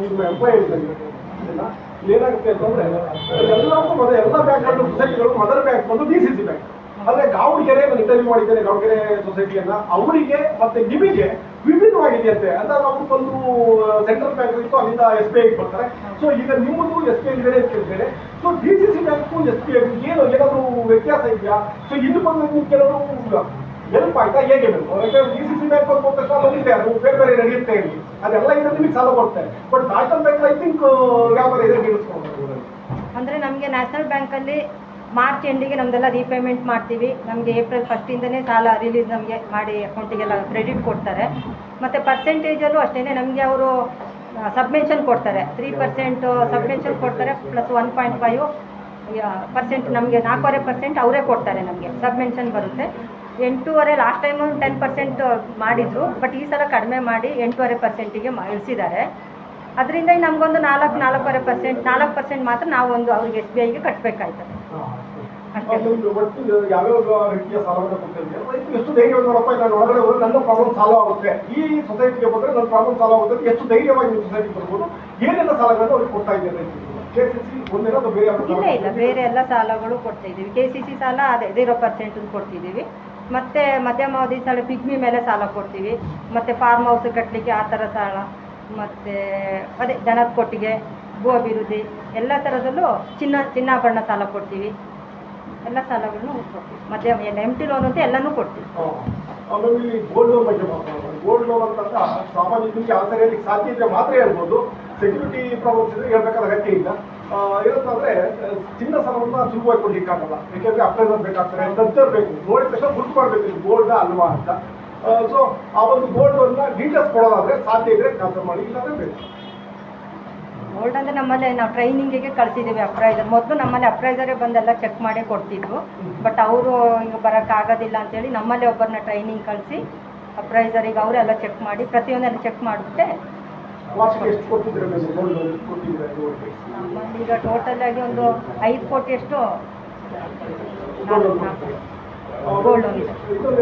ನಿಮ್ಮ ಎಂಪ್ಲಾಯಿ ಏನಾಗುತ್ತೆ ಅಂತಂದ್ರೆ ಎಲ್ಲರಿಗೂ ಎಲ್ಲ ಬ್ಯಾಂಕ್ಗಳು ಸೊಸೈಟಿಗಳು ಮದರ್ ಬ್ಯಾಂಕ್ ಬಂದು DCC ಬ್ಯಾಂಕ್. ಅಂದರೆ ಗಾವಣಗೆರೆ ನಾನು ಇಂಟರ್ವ್ಯೂ ಮಾಡಿದ್ದೇನೆ, ಗಾವಣಗೆರೆ ಸೊಸೈಟಿಯನ್ನ. ಅವರಿಗೆ ಮತ್ತೆ ನಿಮಗೆ ವಿಭಿನ್ನವಾಗಿದೆಯಂತೆ ಅಂತ. ಅವ್ರಿಗೊಂದು ಸೆಂಟ್ರಲ್ ಬ್ಯಾಂಕ್ ಇತ್ತು, ಅಲ್ಲಿಂದ SBI ಬರ್ತಾರೆ. ಸೊ ಈಗ ನಿಮ್ಮದು SBI ಬೇರೆ ಅಂತ ಕೇಳ್ತೇನೆ. ಸೊ DCC ಬ್ಯಾಂಕು SBI ಏನಾದರೂ ವ್ಯತ್ಯಾಸ ಇದೆಯಾ? ಸೊ ಇಲ್ಲಿ ಬಂದು ನೀವು ಕೆಲವರು ಹೆಲ್ಪ್ ಆಯ್ತಾ, ಹೇಗೆ ಬೇಕು? ಯಾಕಂದ್ರೆ DCC ಬ್ಯಾಂಕ್ ಹೋದ ತಕ್ಷಣ ಬಂದಿದೆ, ಅದು ಬೇರೆ ಬೇರೆ ನಡೆಯುತ್ತೆ ಇಲ್ಲಿ, ಅದೆಲ್ಲ ಇದೆ, ನಿಮಗೆ ಸಾಲ ಕೊಡ್ತಾರೆ. But national bank I think ಯಾವ ಥರ ಇದೆ ತಿಳಿಸ್ಕೊಂಡು.
ಅಂದರೆ ನಮಗೆ ನ್ಯಾಷನಲ್ ಬ್ಯಾಂಕಲ್ಲಿ ಮಾರ್ಚ್ ಎಂಡಿಗೆ ನಮ್ಮದೆಲ್ಲ ರೀಪೇಮೆಂಟ್ ಮಾಡ್ತೀವಿ. ನಮಗೆ ಏಪ್ರಿಲ್ 1 ಸಾಲ ರಿಲೀಸ್ ನಮಗೆ ಮಾಡಿ ಅಕೌಂಟಿಗೆಲ್ಲ ಕ್ರೆಡಿಟ್ ಕೊಡ್ತಾರೆ. ಮತ್ತು ಪರ್ಸೆಂಟೇಜಲ್ಲೂ ಅಷ್ಟೇ, ನಮಗೆ ಅವರು ಸಬ್ಮೆನ್ಷನ್ ಕೊಡ್ತಾರೆ. 3% ಸಬ್ಮೆನ್ಷನ್ ಕೊಡ್ತಾರೆ, ಪ್ಲಸ್ 1.5% ನಮಗೆ 4.5% ಅವರೇ ಕೊಡ್ತಾರೆ. ನಮಗೆ ಸಬ್ಮೆನ್ಷನ್ ಬರುತ್ತೆ. 8.5 ಲಾಸ್ಟ್ ಟೈಮು 10% ಮಾಡಿದರು, ಬಟ್ ಈ ಸಲ ಕಡಿಮೆ ಮಾಡಿ 8.5%ಗೆ ಇಳಿಸಿದ್ದಾರೆ. ಅದರಿಂದ ನಮಗೊಂದು 4.5% ಮಾತ್ರ ನಾವು ಒಂದು ಅವ್ರಿಗೆ SBIಗೆ ಕಟ್ಟಬೇಕಾಯ್ತದೆ.
ಯಾವ್ಯಾವ ರೀತಿಯ ಸಾಲವನ್ನು ಕೊಡ್ತಿದ್ದೀವಿ, ಎಷ್ಟು ಧೈರ್ಯ ನೋಡಪ್ಪ, ನಾನು ಒಳಗಡೆ ಹೋದ್ರೆ ನನ್ನ ಪ್ರಾಬ್ಲಮ್ ಸಾಲ್ವ್ ಆಗುತ್ತೆ, ಈ ಸೊಸೈಟಿಗೆ ಬಂದರೆ ನನ್ನ ಪ್ರಾಬ್ಲಮ್ ಸಾಲ್ವ್ ಆಗುತ್ತೆ, ಎಷ್ಟು ಧೈರ್ಯವಾಗಿ ನೀವು ಸೊಸೈಟಿಗೆ ಬರ್ಬೋದು, ಏನೆಲ್ಲ ಸಾಲಗಳನ್ನು ಅವ್ರಿಗೆ ಕೊಡ್ತಾ ಇದ್ದಾರೆ? KCC ಒಂದೇನೋ ಬೇರೆ
ಇಲ್ಲ, ಬೇರೆ ಎಲ್ಲ ಸಾಲಗಳು ಕೊಡ್ತಾ ಇದ್ದೀವಿ. KCC ಸಾಲ ಅದೇ 0% ಕೊಡ್ತಿದ್ದೀವಿ. ಮತ್ತು ಮಧ್ಯಮಾವಧಿ ಸಾಲ ಪಿಗ್ಮಿ ಮೇಲೆ ಸಾಲ ಕೊಡ್ತೀವಿ. ಮತ್ತು ಫಾರ್ಮ್ ಹೌಸ್ ಕಟ್ಟಲಿಕ್ಕೆ ಆ ಥರ ಸಾಲ, ಮತ್ತು ಅದೇ ದನದ ಕೊಟ್ಟಿಗೆ, ಭೂ ಅಭಿವೃದ್ಧಿ ಎಲ್ಲ ಥರದಲ್ಲೂ ಚಿನ್ನಾಭರಣ ಸಾಲ ಕೊಡ್ತೀವಿ. ಎಲ್ಲ ಸಾಲಗಳನ್ನು ಕೊಡ್ತೀವಿ. ಮತ್ತೆ MT ಲೋನ್ ಅಂತ ಎಲ್ಲನೂ ಕೊಡ್ತೀವಿ.
ಆಮೇಲೆ ಇಲ್ಲಿ ಗೋಲ್ಡ್ ಲೋನ್ ಬಗ್ಗೆ ಮಾತಾಡೋಣ. ಗೋಲ್ಡ್ ಲೋನ್ ಅಂತಂದ್ರೆ ಸಾಮಾನ್ಯರಿಗೆ ಆನ್ಸರ್ ಹೇಳಲಿಕ್ಕೆ ಸಾಧ್ಯ ಇದ್ರೆ ಮಾತ್ರ ಹೇಳ್ಬೋದು. ಸೆಕ್ಯೂರಿಟಿ ಪ್ರಾಬ್ಲಮ್ಸ್ ಇದ್ರೆ ಹೇಳ್ಬೇಕಾದ ಅಗತ್ಯ ಇಲ್ಲ. ಏನಂತಂದ್ರೆ ಚಿನ್ನ ಸಾಲವನ್ನ ಸುಲಭವಾಗಿ ಕೊಡ್ಲಿಕ್ಕಾಗಲ್ಲ. ಯಾಕೆಂದ್ರೆ ಅಪ್ರೈಸರ್ ಬೇಕಾಗ್ತಾರೆ, ತಜ್ಞರು ಬೇಕು, ನೋಡಿದ ತಕ್ಷಣ ಗುರುತು ಮಾಡಬೇಕು ಇದು ಗೋಲ್ಡ್ ಅಲ್ವಾ ಅಂತ. ಸೊ ಆ ಒಂದು ಗೋಲ್ಡ್ ಲೋನ್ನ ಡೀಟೇಲ್ಸ್ ಕೊಡೋದಾದ್ರೆ ಸಾಧ್ಯ ಇದ್ರೆ ಕ್ಯಾನ್ಸಲ್ ಮಾಡಿ, ಇಲ್ಲಾಂದ್ರೆ ಬೇಕು.
ಗೋಲ್ಡ್ ಅಂದರೆ ನಮ್ಮಲ್ಲಿ ನಾವು ಟ್ರೈನಿಂಗಿಗೆ ಕಳಿಸಿದ್ದೀವಿ ಅಪ್ರೈಸರ್. ಮೊದಲು ನಮ್ಮಲ್ಲಿ ಅಪ್ರೈಸರೇ ಬಂದೆಲ್ಲ ಚೆಕ್ ಮಾಡೇ ಕೊಡ್ತಿದ್ವು. ಬಟ್ ಅವರು ಈಗ ಬರೋಕ್ಕಾಗೋದಿಲ್ಲ ಅಂತೇಳಿ ನಮ್ಮಲ್ಲೇ ಒಬ್ಬರನ್ನ ಟ್ರೈನಿಂಗ್ ಕಳಿಸಿ ಅಪ್ರೈಸರಿಗೆ ಅವರೆಲ್ಲ ಚೆಕ್ ಮಾಡಿ ಪ್ರತಿಯೊಂದೆಲ್ಲ ಚೆಕ್ ಮಾಡಿಬಿಟ್ಟೆ
ವಾರ್ಷಿಕ ಎಷ್ಟು ಕೊಟ್ಟಿದ್ರೆ ಗೋಲ್ಡ್ ಲೋನ್ ಎಷ್ಟು ಕೊಟ್ಟಿದ್ರೆ?
ನಮ್ಮಲ್ಲಿ ಈಗ ಟೋಟಲ್ ಆಗಿ ಒಂದು 5 ಕೋಟಿಯಷ್ಟು ಗೋಲ್ಡ್ ಲೋನ್ ಇದೆ.
ಇನ್ನೊಂದು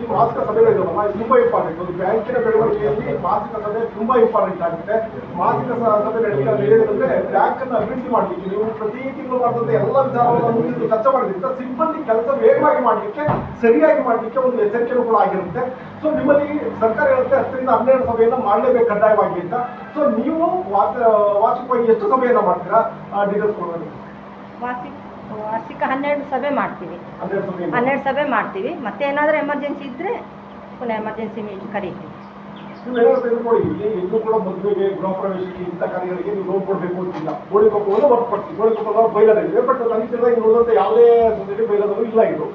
ಈ ಮಾಸಿಕ ಸಭೆಗಳಿದಾವಲ್ಲ ಇದು ತುಂಬಾ ಇಂಪಾರ್ಟೆಂಟ್. ಒಂದು ಬ್ಯಾಂಕಿನ ಬೆಳವಣಿಗೆಯಲ್ಲಿ ಮಾಸಿಕ ಸಭೆ ತುಂಬಾ ಇಂಪಾರ್ಟೆಂಟ್ ಆಗುತ್ತೆ. ಮಾಸಿಕ ಸಭೆ ನಡೆಯೋದಂದ್ರೆ ಬ್ಯಾಂಕ್ ಅನ್ನು ಅಭಿವೃದ್ಧಿ ಮಾಡಲಿಕ್ಕೆ ನೀವು ಪ್ರತಿ ತಿಂಗಳು ಮಾಡಿದಂತೆ ಎಲ್ಲ ವಿಚಾರವನ್ನು ಮುಂದಿಟ್ಟು ಚರ್ಚೆ ಮಾಡಿದ್ರೆ ಸಿಬ್ಬಂದಿ ಕೆಲಸ ವೇಗವಾಗಿ ಮಾಡಲಿಕ್ಕೆ, ಸರಿಯಾಗಿ ಮಾಡಲಿಕ್ಕೆ ಒಂದು ಎಚ್ಚರಿಕೆನೂ ಕೂಡ ಆಗಿರುತ್ತೆ. ಸೊ ನಿಮ್ಮಲ್ಲಿ ಸರ್ಕಾರ ಹೇಳುತ್ತೆ 10 ರಿಂದ 12 ಸಭೆಯನ್ನ ಮಾಡಲೇಬೇಕು ಕಡ್ಡಾಯವಾಗಿ ಅಂತ. ಸೊ ನೀವು ವಾರ್ಷಿಕವಾಗಿ ಎಷ್ಟು ಸಭೆಯನ್ನ ಮಾಡ್ತೀರಾ ಡೀಟೇಲ್ಸ್ ಕೊಡೋದು?
ವಾರ್ಷಿಕ 12 ಸಭೆ ಮಾಡ್ತೀವಿ.
12
ಸಭೆ ಮಾಡ್ತೀವಿ. ಮತ್ತೆ ಏನಾದರೂ ಎಮರ್ಜೆನ್ಸಿ ಇದ್ದರೆ ಪುನಃ ಎಮರ್ಜೆನ್ಸಿ ಮೀಟಿಂಗ್ ಕರೀತೀವಿ.
ನೀವು ಏನಾದ್ರು ತೆಗೆದುಕೊಳ್ಳಿ, ಇಲ್ಲಿ ಇನ್ನೂ ಕೂಡ ಮದುವೆಗೆ, ಗೃಹ ಪ್ರವೇಶಕ್ಕೆ ಇಂಥ ಕಾರ್ಯಗಳಿಗೆ ನೀವು ಲೋನ್ ಕೊಡಬೇಕು ಅಂತಿಲ್ಲ. ಗೋಳಿ ಕೊಪ್ಪವನ್ನು ಹೊರತುಪಡಿಸಿ ಗೋಳಿ ಕೊಪ್ಪ ಬೈಲದಿದೆ. ಬಟ್ ನನಗೆ ತಿಳಿದಾಗ ನೋಡಿದಂತೆ ಯಾವುದೇ ಸೊಸೈಟಿ ಬೈಲದಲ್ಲೂ ಇಲ್ಲ ಇದು.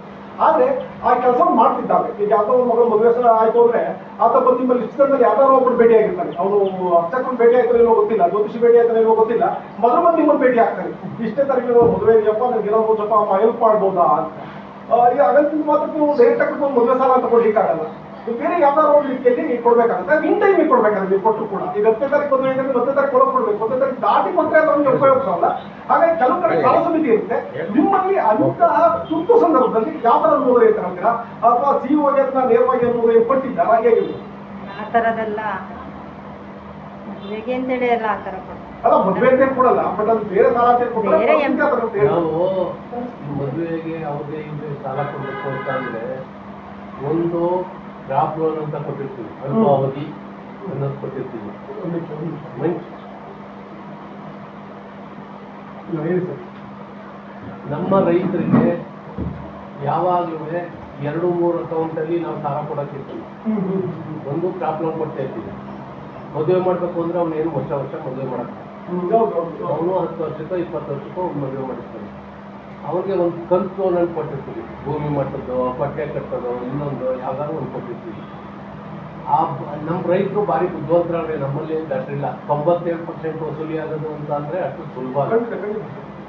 ಆದರೆ ಆ ಕೆಲಸವನ್ನು ಮಾಡ್ತಿದ್ದಾವೆ. ಈಗ ಯಾವುದೋ ಒಂದು ಮಗಳು ಮದುವೆ ಆಯಿತು ಅಂದರೆ ಆತ ಬಂದು ನಿಮ್ಮಲ್ಲಿ ಇಷ್ಟದಲ್ಲಿ ಯಾವ್ದಾದ್ರು ಒಬ್ಬರು ಭೇಟಿ ಆಗಿರ್ತಾನೆ. ಅವನು ಅರ್ಚಕನ ಭೇಟಿ ಆಯ್ತಾನೆ ಏನೋ ಗೊತ್ತಿಲ್ಲ, ಜ್ಯೋತಿಷಿ ಭೇಟಿ ಆಯ್ತಾನೆ ಏನೋ ಗೊತ್ತಿಲ್ಲ, ಮೊದಲು ಬಂದು ನಿಮ್ಮನ್ನು ಭೇಟಿ ಆಗ್ತಾನೆ. ಇಷ್ಟೇ ತಾರೀಕು ಮದುವೆ ಇದೆಯಪ್ಪ, ನನಗೆ ಏನೋ ಸ್ವಲ್ಪ ಹೆಲ್ಪ್ ಮಾಡ್ಬೋದಾ ಅಂತ. ಈಗ ಅಗತ್ಯ ಮಾತ್ರ ನೀವು ಡೈರೆಕ್ಟಾಗಿ ಒಂದು ಮದುವೆ ಸಾಲ ಅಂತ ಕೊಡ್ಲಿಕ್ಕಾಗಲ್ಲ. ಬೇರೆ ಯಾವ್ದಾದ್ರು ಒಂದು ರೀತಿಯಲ್ಲಿ ಕೊಡ್ಬೇಕಾಗುತ್ತೆ. ಇನ್ ಟೈಮಿಗೆ ಕೊಡ್ಬೇಕಾಗುತ್ತೆ ನೀವು ಕೊಟ್ಟರು ಕೂಡ. ಈಗ 10 ತಾರೀಕು ಮದುವೆ ಇದ್ರೆ 10 ತಾರೀಕು ಒಳಗೆ ಕೊಡಬೇಕು. 10 ತಾರೀಕು ದಾಟಿ ಕೊಟ್ಟರೆ ಅದು ನಮಗೆ ಉಪಯೋಗಿಸಲ್ಲ. ಹಾಗಾಗಿ ಕೆಲವು ಕಡೆ ಸಾಲ ಸಮಿತಿ ಇರುತ್ತೆ. ನಿಮ್ಮಲ್ಲಿ ಅಂತಹ ತುರ್ತು ಸಂದರ್ಭದಲ್ಲಿ ಯಾವ ಥರ ಅನುಮೋದನೆ ಅಂತ ಹೇಳ್ತೀರಾ? ಅಥವಾ ಸಿಇಒಗೆ ಅದನ್ನ ನೇರವಾಗಿ ಅನುಮೋದನೆ ಕೊಟ್ಟಿದ್ದಾರಾ? ಹೇಗಿದೆ
ಆ ಥರದೆಲ್ಲ ಮದುವೆಗೆ ಅಂತೇಳಿ ಎಲ್ಲ ಆ ಥರ ಕೊಡ್ತೀವಿ.
ಅಲ್ಲ, ಮದುವೆ ಅಂತ ಕೊಡಲ್ಲ, ಬಟ್ ಅದು ಬೇರೆ ಸಾಲ ಅಂತ
ಬೇರೆ
ನಾವು ಮದುವೆಗೆ ಅವ್ರಿಗೆ ಇವ್ರಿಗೆ ಸಾಲ ಕೊಡಬೇಕು ಅಂತ ಅಂದ್ರೆ ಒಂದು ಕ್ರಾಪ್ ಲೋನ್ ಅಂತ ಕೊಟ್ಟಿರ್ತೀವಿ, ಅಲ್ಪಾವಧಿ ಅನ್ನೋದು ಕೊಟ್ಟಿರ್ತೀವಿ. ನಮ್ಮ ರೈತರಿಗೆ ಯಾವಾಗಲೂ 2-3 ಅಕೌಂಟಲ್ಲಿ ನಾವು ಸಾಲ ಕೊಡೋಕ್ಕಿರ್ತೀವಿ. ಒಂದು ಕ್ರಾಪ್ ಲೋನ್ ಕೊಡ್ತಾ ಇರ್ತೀವಿ. ಮದುವೆ ಮಾಡಬೇಕು ಅಂದ್ರೆ ಅವನೇನು ವರ್ಷ ಮದುವೆ ಮಾಡಕ್ಕೆ ಅವನು 10 ವರ್ಷಕ್ಕೋ 20 ವರ್ಷಕ್ಕೋ ಮದುವೆ ಮಾಡಿರ್ತಾನೆ. ಅವ್ರಿಗೆ ಒಂದು ಕಂತು ಲೋನ್ ಕೊಟ್ಟಿರ್ತೀವಿ. ಭೂಮಿ ಮಟ್ಟದ್ದು, ಬಟ್ಟೆ ಕಟ್ಟೋದು, ಇನ್ನೊಂದು ಯಾವ್ದಾದ್ರು ಒಂದು ಕೊಟ್ಟಿರ್ತೀವಿ. ನಮ್ಮ ರೈತರು ಭಾರಿ ಬುದ್ಧಿವಂತರಾದ್ರೆ ನಮ್ಮಲ್ಲಿ ದಟ್ರಿಲ್ಲ. 97% ವಸೂಲಿ ಆಗೋದು ಅಂತ ಅಂದರೆ ಅಷ್ಟು ಸುಲಭ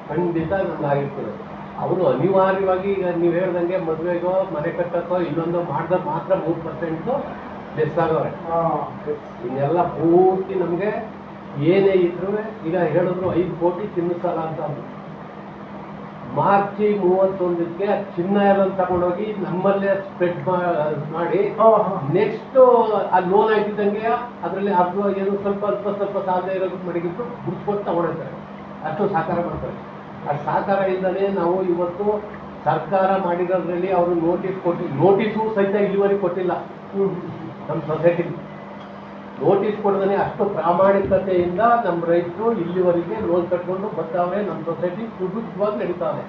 ಖಂಡಿತ ನಮ್ಗೆ ಆಗಿರ್ತದೆ. ಅವರು ಅನಿವಾರ್ಯವಾಗಿ ಈಗ ನೀವು ಹೇಳ್ದಂಗೆ ಮದುವೆಗೋ ಮನೆ ಕಟ್ಟಕ್ಕೋ ಇನ್ನೊಂದು ಮಾಡಿದ್ರೆ ಮಾತ್ರ 3% ಲೆಸ್ ಆಗವ್ರೆ. ಇನ್ನೆಲ್ಲ ಪೂರ್ತಿ ನಮಗೆ ಏನೇ ಇದ್ರೂ ಈಗ ಹೇಳಿದ್ರು 5 ಕೋಟಿ ಚಿನ್ನ ಸಾಲ ಅಂತ ಅಂದ್ರು. ಮಾರ್ಚ್ 31ಕ್ಕೆ ಚಿನ್ನ ಎಲ್ಲ ತಗೊಂಡೋಗಿ ನಮ್ಮಲ್ಲೇ ಸ್ಪ್ರೆಡ್ ಮಾಡಿ ನೆಕ್ಸ್ಟ್ ಆ ಲೋನ್ ಆಯ್ತಿದ್ದಂಗೆ ಅದರಲ್ಲಿ ಅರ್ಧ ಏನು ಸ್ವಲ್ಪ ಸಾಲ ಇರೋದು ಮಡಗಿಟ್ಟು ಗುಡ್ಸ್ಕೊಟ್ಟು ತಗೊಂಡಿರ್ತಾರೆ. ಅಷ್ಟು ಸಹಕಾರ ಮಾಡ್ತಾರೆ. ಆ ಸಹಕಾರ ಇಲ್ಲದೆ ನಾವು ಇವತ್ತು ಸರ್ಕಾರ ಮಾಡಿರೋದ್ರಲ್ಲಿ ಅವರು ನೋಟಿಸು ಸಹಿತ ಇಲ್ಲಿವರೆಗೆ ಕೊಟ್ಟಿಲ್ಲ. ನಮ್ಮ ಸೊಸೈಟಿ ನೋಟಿಸ್ ಕೊಡದೇ ಅಷ್ಟು ಪ್ರಾಮಾಣಿಕತೆಯಿಂದ ನಮ್ಮ ರೈತರು ಇಲ್ಲಿವರೆಗೆ ಲೋನ್ ಕಟ್ಕೊಂಡು ಬರ್ತಾವೆ. ನಮ್ಮ ಸೊಸೈಟಿ ಸುಭಿಕ್ಷವಾಗಿ ನಡೀತಾವೆ.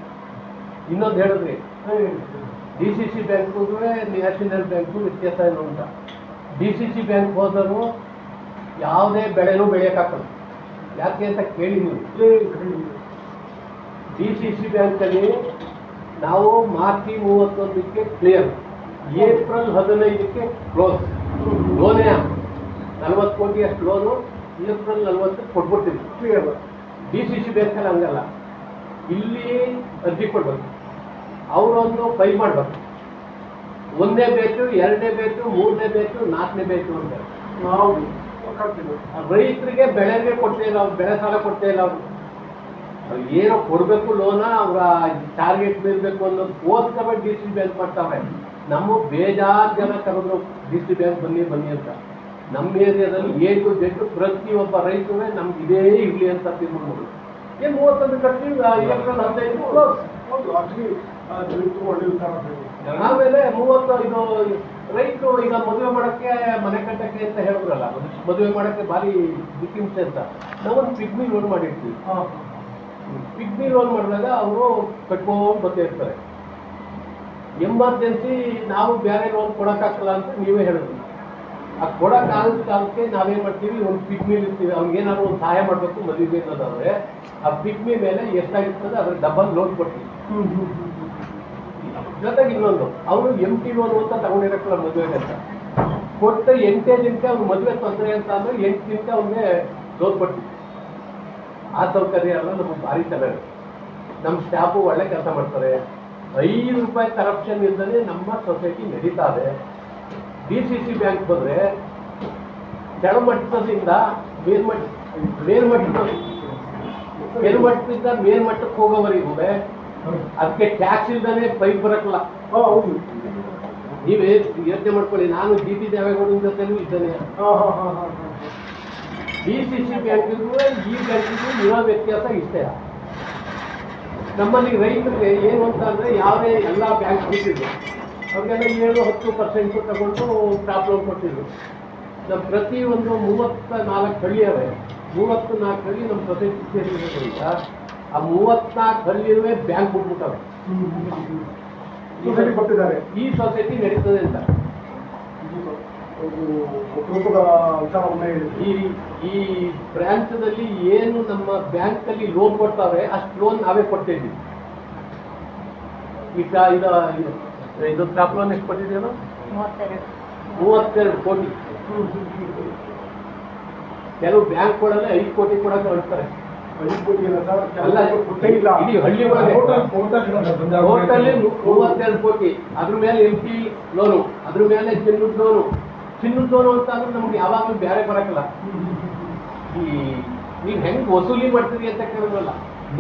ಇನ್ನೊಂದು ಹೇಳಿದ್ರಿ, DCC ಬ್ಯಾಂಕು ನ್ಯಾಷನಲ್ ಬ್ಯಾಂಕು ವ್ಯತ್ಯಾಸ ಏನು ಅಂತ. DCC ಬ್ಯಾಂಕ್ ಹೋದರೂ ಯಾವುದೇ ಬೆಳೆನೂ ಬೆಳೆಯೋಕ್ಕಾಗಲ್ಲ. ಯಾಕೆ ಅಂತ ಕೇಳಿ ನೀವು. DCC ಬ್ಯಾಂಕಲ್ಲಿ ನಾವು ಮಾರ್ಚ್ 31ಕ್ಕೆ ಕ್ಲಿಯರ್, ಏಪ್ರಿಲ್ 15ಕ್ಕೆ ಕ್ಲೋಸ್. ಲೋನೇ 40 ಕೋಟಿ ಅಷ್ಟು ಲೋನು ಏಪ್ರಿಲ್ 40ಕ್ಕೆ ಕೊಟ್ಬಿಡ್ತೀವಿ ಕ್ಲಿಯರ್. DCC ಬ್ಯಾಂಕಲ್ಲಿ ಹಂಗಲ್ಲ. ಇಲ್ಲಿ ಅರ್ಜಿ ಕೊಡ್ಬೇಕು, ಅವರೊಂದು ಫೈಲ್ ಮಾಡ್ಬೇಕು. 1ನೇ ಬೇಕು, 2ನೇ ಬೇಕು, 3ನೇ ಬೇಕು, 4ನೇ ಬೇಕು ಅಂತ. ನಾವು ರೈತರಿಗೆ ಬೆಳೆಗೆ ಕೊಡ್ತೇ ಇಲ್ಲ, ಅವ್ರು ಬೆಳೆ ಸಾಲ ಕೊಡ್ತೇ ಇಲ್ಲ. ಅವ್ರು ಏನೋ ಕೊಡಬೇಕು ಲೋನ, ಅವರ ಟಾರ್ಗೆಟ್ ಮೀರಬೇಕು ಅನ್ನೋದಕ್ಕೋಸ್ಕರ DCC ಬ್ಯಾಂಕ್ ಮಾಡ್ತಾವೆ. ನಮ್ಮ ಬೇಜಾರು ಜನ ಕರೆದ್ರು DCC ಬ್ಯಾಂಕ್ ಬನ್ನಿ ಅಂತ. ನಮ್ಮ ಏರಿಯಾದಲ್ಲಿ ಏನು ಬೇಕು ಪ್ರತಿಯೊಬ್ಬ ರೈತರು ನಮ್ಗೆ ಇದೇ ಇರಲಿ ಅಂತ ತೀರ್ಮಾನ. ಏನು 31 ಕಟ್ತೀವಿ, ಏಪ್ರಿಲ್ 15 ಕ್ಲೋಸ್. ಆಮೇಲೆ 35 ರೈತರು ಈಗ ಮದುವೆ ಮಾಡೋಕ್ಕೆ ಮನೆ ಕಟ್ಟಕ್ಕೆ ಅಂತ ಹೇಳಿದ್ರಲ್ಲ, ಮದುವೆ ಮಾಡೋಕ್ಕೆ ಭಾರಿ ದಿಕ್ಕಿಂಸೆ ಅಂತ ನಾವೊಂದು ಪಿಗ್ಮಿ ಲೋನ್ ಮಾಡಿರ್ತೀವಿ. ಪಿಗ್ಮಿ ಲೋನ್ ಮಾಡಿದಾಗ ಅವರು ಕಟ್ಕೊಂಡು ಬರ್ತಾ ಇರ್ತಾರೆ. ಎಮರ್ಜೆನ್ಸಿ ನಾವು ಬೇರೆ ಲೋನ್ ಕೊಡೋಕ್ಕಾಗಲ್ಲ ಅಂತ ನೀವೇ ಹೇಳಿದ್ರಿ. ಆ ಕೊಡೋಕ್ಕಾಗದ ಕಾಲಕ್ಕೆ ನಾವೇನು ಮಾಡ್ತೀವಿ, ಒಂದು ಪಿಗ್ಮಿ ಇರ್ತೀವಿ, ಅವ್ನಿಗೇನಾದ್ರು ಒಂದು ಸಹಾಯ ಮಾಡಬೇಕು ಮದುವೆ ಅನ್ನೋದಾದ್ರೆ ಆ ಪಿಗ್ಮಿ ಮೇಲೆ ಎಷ್ಟಾಗಿರ್ತದೆ ಅದ್ರ ಡಬಲ್ ಲೋನ್ ಕೊಡ್ತೀವಿ. ಜೊತೆಗೆ ಇನ್ನೊಂದು, ಅವರು MT ಲೋನ್ ಅಂತ ತಗೊಂಡಿರಕ್ಕಲ್ಲ ಮದುವೆಗೆ ಅಂತ ಕೊಟ್ಟ 8 ದಿನಕ್ಕೆ ಅವ್ನು ಮದುವೆ ತೊಂದರೆ ಅಂತ ಅಂದ್ರೆ 8 ದಿನಕ್ಕೆ ಅವ್ನಿಗೆ ಲೋನ್ ಕೊಡ್ತೀವಿ. ಆ ಸೌಕರ್ಯ ಎಲ್ಲ ನಮಗೆ ಭಾರಿ ಚೆನ್ನಾಗಿ. ನಮ್ಮ ಸ್ಟಾಫು ಒಳ್ಳೆ ಕೆಲಸ ಮಾಡ್ತಾರೆ. 5 ರೂಪಾಯಿ ಕರಪ್ಷನ್ ಇಲ್ಲದೆ ನಮ್ಮ ಸೊಸೈಟಿ ನಡೀತಾ ಇದೆ. DCC ಬ್ಯಾಂಕ್ ಬಂದರೆ ಕೆಳಮಟ್ಟದಿಂದ ಮೇಲ್ಮಟ್ಟದಿಂದ ಮೇಲ್ಮಟ್ಟಕ್ಕೆ ಹೋಗೋವರೆಗೂ ಅದಕ್ಕೆ ಟ್ಯಾಕ್ಸ್ ಇಲ್ದೇ ಪೈಪ್ ಬರಕ್ಕಲ್ಲ.
ಹೌದು,
ನೀವೇ ಯೋಚನೆ ಮಾಡ್ಕೊಳ್ಳಿ. ನಾನು GT ದೇವೇಗೌಡನ ಜೊತೆಲೂ ಇದ್ದೇನೆ. DCC ಬ್ಯಾಂಕಿಗೂ ಈ ಬ್ಯಾಂಕಿಗೂ ಇರೋ ವ್ಯತ್ಯಾಸ ಇಷ್ಟೇ. ನಮ್ಮಲ್ಲಿ ರೈತರಿಗೆ ಏನು ಅಂತ ಅಂದರೆ ಯಾವುದೇ ಎಲ್ಲ ಬ್ಯಾಂಕ್ ಬಿಟ್ಟಿದ್ರು ಅವ್ರಿಗೆಲ್ಲ 7-10% ತಗೊಂಡು ಕ್ರಾಪ್ ಲೋನ್ ಕೊಟ್ಟಿದ್ರು. ನಮ್ಮ ಪ್ರತಿಯೊಂದು 34 ಹಳ್ಳಿ ಅವೆ. 34 ಹಳ್ಳಿ ನಮ್ಮ ಸೊಸೈಟಿ ಸೇರಿರೋದ್ರಿಂದ ಆ 34 ಹಳ್ಳಿಯವೇ ಬ್ಯಾಂಕ್ ಬಿಟ್ಬಿಟ್ಟವೆ.
ಕೊಟ್ಟಿದ್ದಾರೆ.
ಈ ಸೊಸೈಟಿ ನಡೀತದೆ ಅಂತ ಈ ಬ್ರಾಂಚದಲ್ಲಿ ಏನು ನಮ್ಮ ಬ್ಯಾಂಕಲ್ಲಿ ಲೋನ್ ಕೊಡ್ತಾವೆ ಅಷ್ಟು ಲೋನ್ ನಾವೇ ಕೊಡ್ತಿದ್ವಿ. ಈಗ ಇದು ಕ್ರಾಪ್ ಲೋನ್ ಎಷ್ಟು ಕೊಟ್ಟಿದ್ದೀನೋ 32 ಕೋಟಿ. ಕೆಲವು ಬ್ಯಾಂಕ್ಗಳಲ್ಲಿ 5 ಕೋಟಿ ಕೊಡಕ್ಕೆ ಹೊರಡ್ತಾರೆ. ಇಡೀ ಹಳ್ಳಿ ಒಳಗೆ ಟೋಟಲಿ 32 ಕೋಟಿ. ಅದ್ರ ಮೇಲೆ MT ಲೋನು, ಅದ್ರ ಮೇಲೆ ಚಿನ್ನದ ಲೋನು ಅಂತ ಅಂದ್ರೆ ನಮ್ಗೆ ಯಾವಾಗಲೂ ಬೇರೆ ಬರಕ್ಕಲ್ಲ. ಈ ನೀವು ಹೆಂಗೆ ವಸೂಲಿ ಮಾಡ್ತೀರಿ ಅಂತ ಕೇಳೋದಲ್ಲ,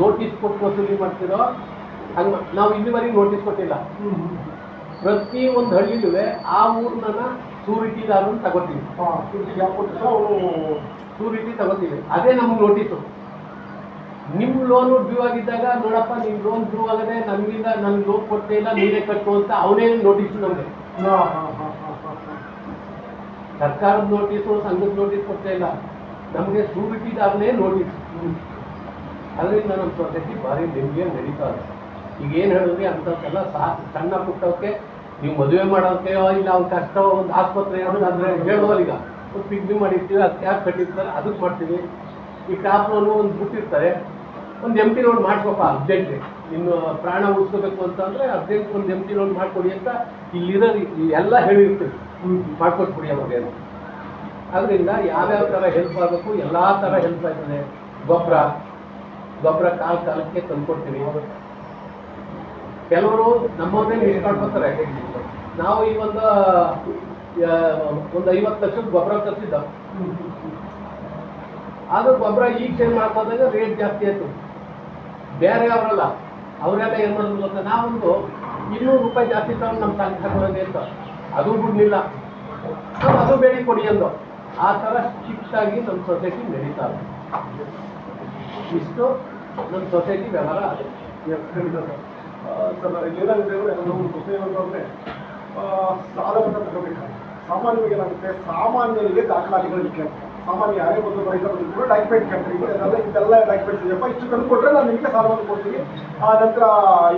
ನೋಟಿಸ್ ಕೊಟ್ಟು ವಸೂಲಿ ಮಾಡ್ತಿರೋ ಹಂಗೆ ನಾವು ಇಲ್ಲಿವರೆಗೆ ನೋಟಿಸ್ ಕೊಟ್ಟಿಲ್ಲ. ಪ್ರತಿ ಒಂದು ಹಳ್ಳಿಲೂ ಆ ಊರ್ನ ಸೂರಿಟಿದಾರನ್ನು ತಗೋತೀವಿ. ಸೂರಿಟಿ ತಗೋತೀವಿ, ಅದೇ ನಮ್ಗೆ ನೋಟಿಸು. ನಿಮ್ಮ ಲೋನು ಡ್ಯೂ ಆಗಿದ್ದಾಗ ನೋಡಪ್ಪ ನಿಮ್ಮ ಲೋನ್ ಡ್ಯೂ ಆಗದೆ ನನ್ನಿಂದ ನನ್ಗೆ ಲೋನ್ ಕೊಡ್ತೇ ಇಲ್ಲ, ನೀವೇ ಕಟ್ಟು ಅಂತ ಅವನೇ ನೋಟಿಸು ನಮಗೆ. ಸರ್ಕಾರದ ನೋಟಿಸು, ಸಂಘದ ನೋಟಿಸ್ ಕೊಡ್ತಾ ಇಲ್ಲ, ನಮಗೆ ಸೂರಿಟಿದಾರನೇ ನೋಟಿಸ್. ಅದರಿಂದ ನಮ್ಮ ಸೊಸೈಟಿ ಭಾರಿ ನೆಮ್ಮದಿಯ ನಡೀತಾ ಇದೆ. ಈಗ ಏನು ಹೇಳಿದ್ರಿ ಅಂಥದ್ದೆಲ್ಲ ಸಣ್ಣ ಪುಟ್ಟವಕ್ಕೆ ನೀವು ಮದುವೆ ಮಾಡೋಕ್ಕೆ ಇಲ್ಲ ಅವ್ನು ಕಷ್ಟ ಒಂದು ಆಸ್ಪತ್ರೆ ಅಂದರೆ ಹೇಳುವಲ್ಲ. ಈಗ ಒಂದು ಪಿಗ್ಮಿ ಮಾಡಿರ್ತೀವಿ, ಅದಕ್ಕೆ ಯಾಕೆ ಕಟ್ಟಿರ್ತಾರೆ ಅದಕ್ಕೆ ಮಾಡ್ತೀವಿ. ಈ ಕ್ರಾಪ್ ಲೋನು ಒಂದು ಬಿಟ್ಟಿರ್ತಾರೆ, ಒಂದು MT ಲೋನ್ ಮಾಡ್ಕೊಪ್ಪ ಅರ್ಜೆಂಟ್ಲಿ, ಇನ್ನು ಪ್ರಾಣ ಉಳಿಸ್ಕೋಬೇಕು ಅಂತಂದರೆ ಅರ್ಜೆಂಟ್ ಒಂದು MT ಲೋನ್ ಮಾಡಿಕೊಡಿ ಅಂತ ಇಲ್ಲಿರೋ ಎಲ್ಲ ಹೇಳಿರ್ತೀವಿ, ಮಾಡ್ಕೊಟ್ಬಿಡಿ ಅವ್ರಿಗೆ. ಅದರಿಂದ ಯಾವ್ಯಾವ ಥರ ಹೆಲ್ಪ್ ಆಗಬೇಕು ಎಲ್ಲ ಥರ ಹೆಲ್ಪ್ ಆಗ್ತದೆ. ಗೊಬ್ಬರ ಕಾಲಕ್ಕೆ ತಂದುಕೊಡ್ತೀವಿ. ಕೆಲವರು ನಮ್ಮವ್ರನ್ನೇ ನಿಲ್ಸ್ಕೊಳ್ಕೊತಾರೆ. ನಾವು ಈ ಒಂದು 50 ಲಕ್ಷದ ಗೊಬ್ಬರ ತರಿಸಿದ್ದ, ಆದರೂ ಗೊಬ್ಬರ ಈಗ ಸೇಲ್ ಮಾಡ್ಕೊಂಡಾಗ ರೇಟ್ ಜಾಸ್ತಿ ಆಯಿತು. ಬೇರೆ ಅವರಲ್ಲ, ಅವರೆಲ್ಲ ಏನು ಮಾಡೋದು ಗೊತ್ತಾ, ನಾವೊಂದು 200 ರೂಪಾಯಿ ಜಾಸ್ತಿ ತಗೊಂಡು ನಮ್ಮ ಸಂಘ ತಗೊಳ್ಳೋದೆ ಅಂತ ಅದು ಬಿಡಲಿಲ್ಲ. ನಾವು ಅದು ಬೇಡಿ ಕೊಡಿ ಅಂದು. ಆ ಥರ ಸ್ಟ್ರಿಕ್ಟಾಗಿ ನಮ್ಮ ಸೊಸೈಟಿ ನಡೀತಾ ಇದೆ. ಇಷ್ಟು ನಮ್ಮ ಸೊಸೈಟಿ ವ್ಯವಹಾರ ಆಗಿದೆ.
ಸರ್ ಏನಾಗಿದೆ ಅಂದರೆ ನಮ್ಮ ಸೊಸೈಟಿ ಅಂದರೆ ಸಾಲ ಮಟ್ಟ ತಗೋಬೇಕಾದ್ರೆ ಸಾಮಾನ್ಯವಾಗಿ ಏನಾಗುತ್ತೆ, ಸಾಮಾನ್ಯರಿಗೆ ದಾಖಲಾತಿಗಳು ಇಟ್ಟ ಸಾಮಾನ್ಯ ಯಾರೇ ಬಂದು ರೈತ ಬಂದಿದ್ರು ಡಾಕ್ಯುಮೆಂಟ್ ಕಂಟ್ರಿ ಇದೆಲ್ಲ ಡಾಕ್ಯುಮೆಂಟ್ಸ್ ಇದೆಯಪ್ಪ, ಇಷ್ಟು ತಂದು ಕೊಟ್ಟರೆ ನಾನು ನಿಮಗೆ ಸಾಲವನ್ನು ಕೊಡ್ತೀನಿ, ಆ ನಂತರ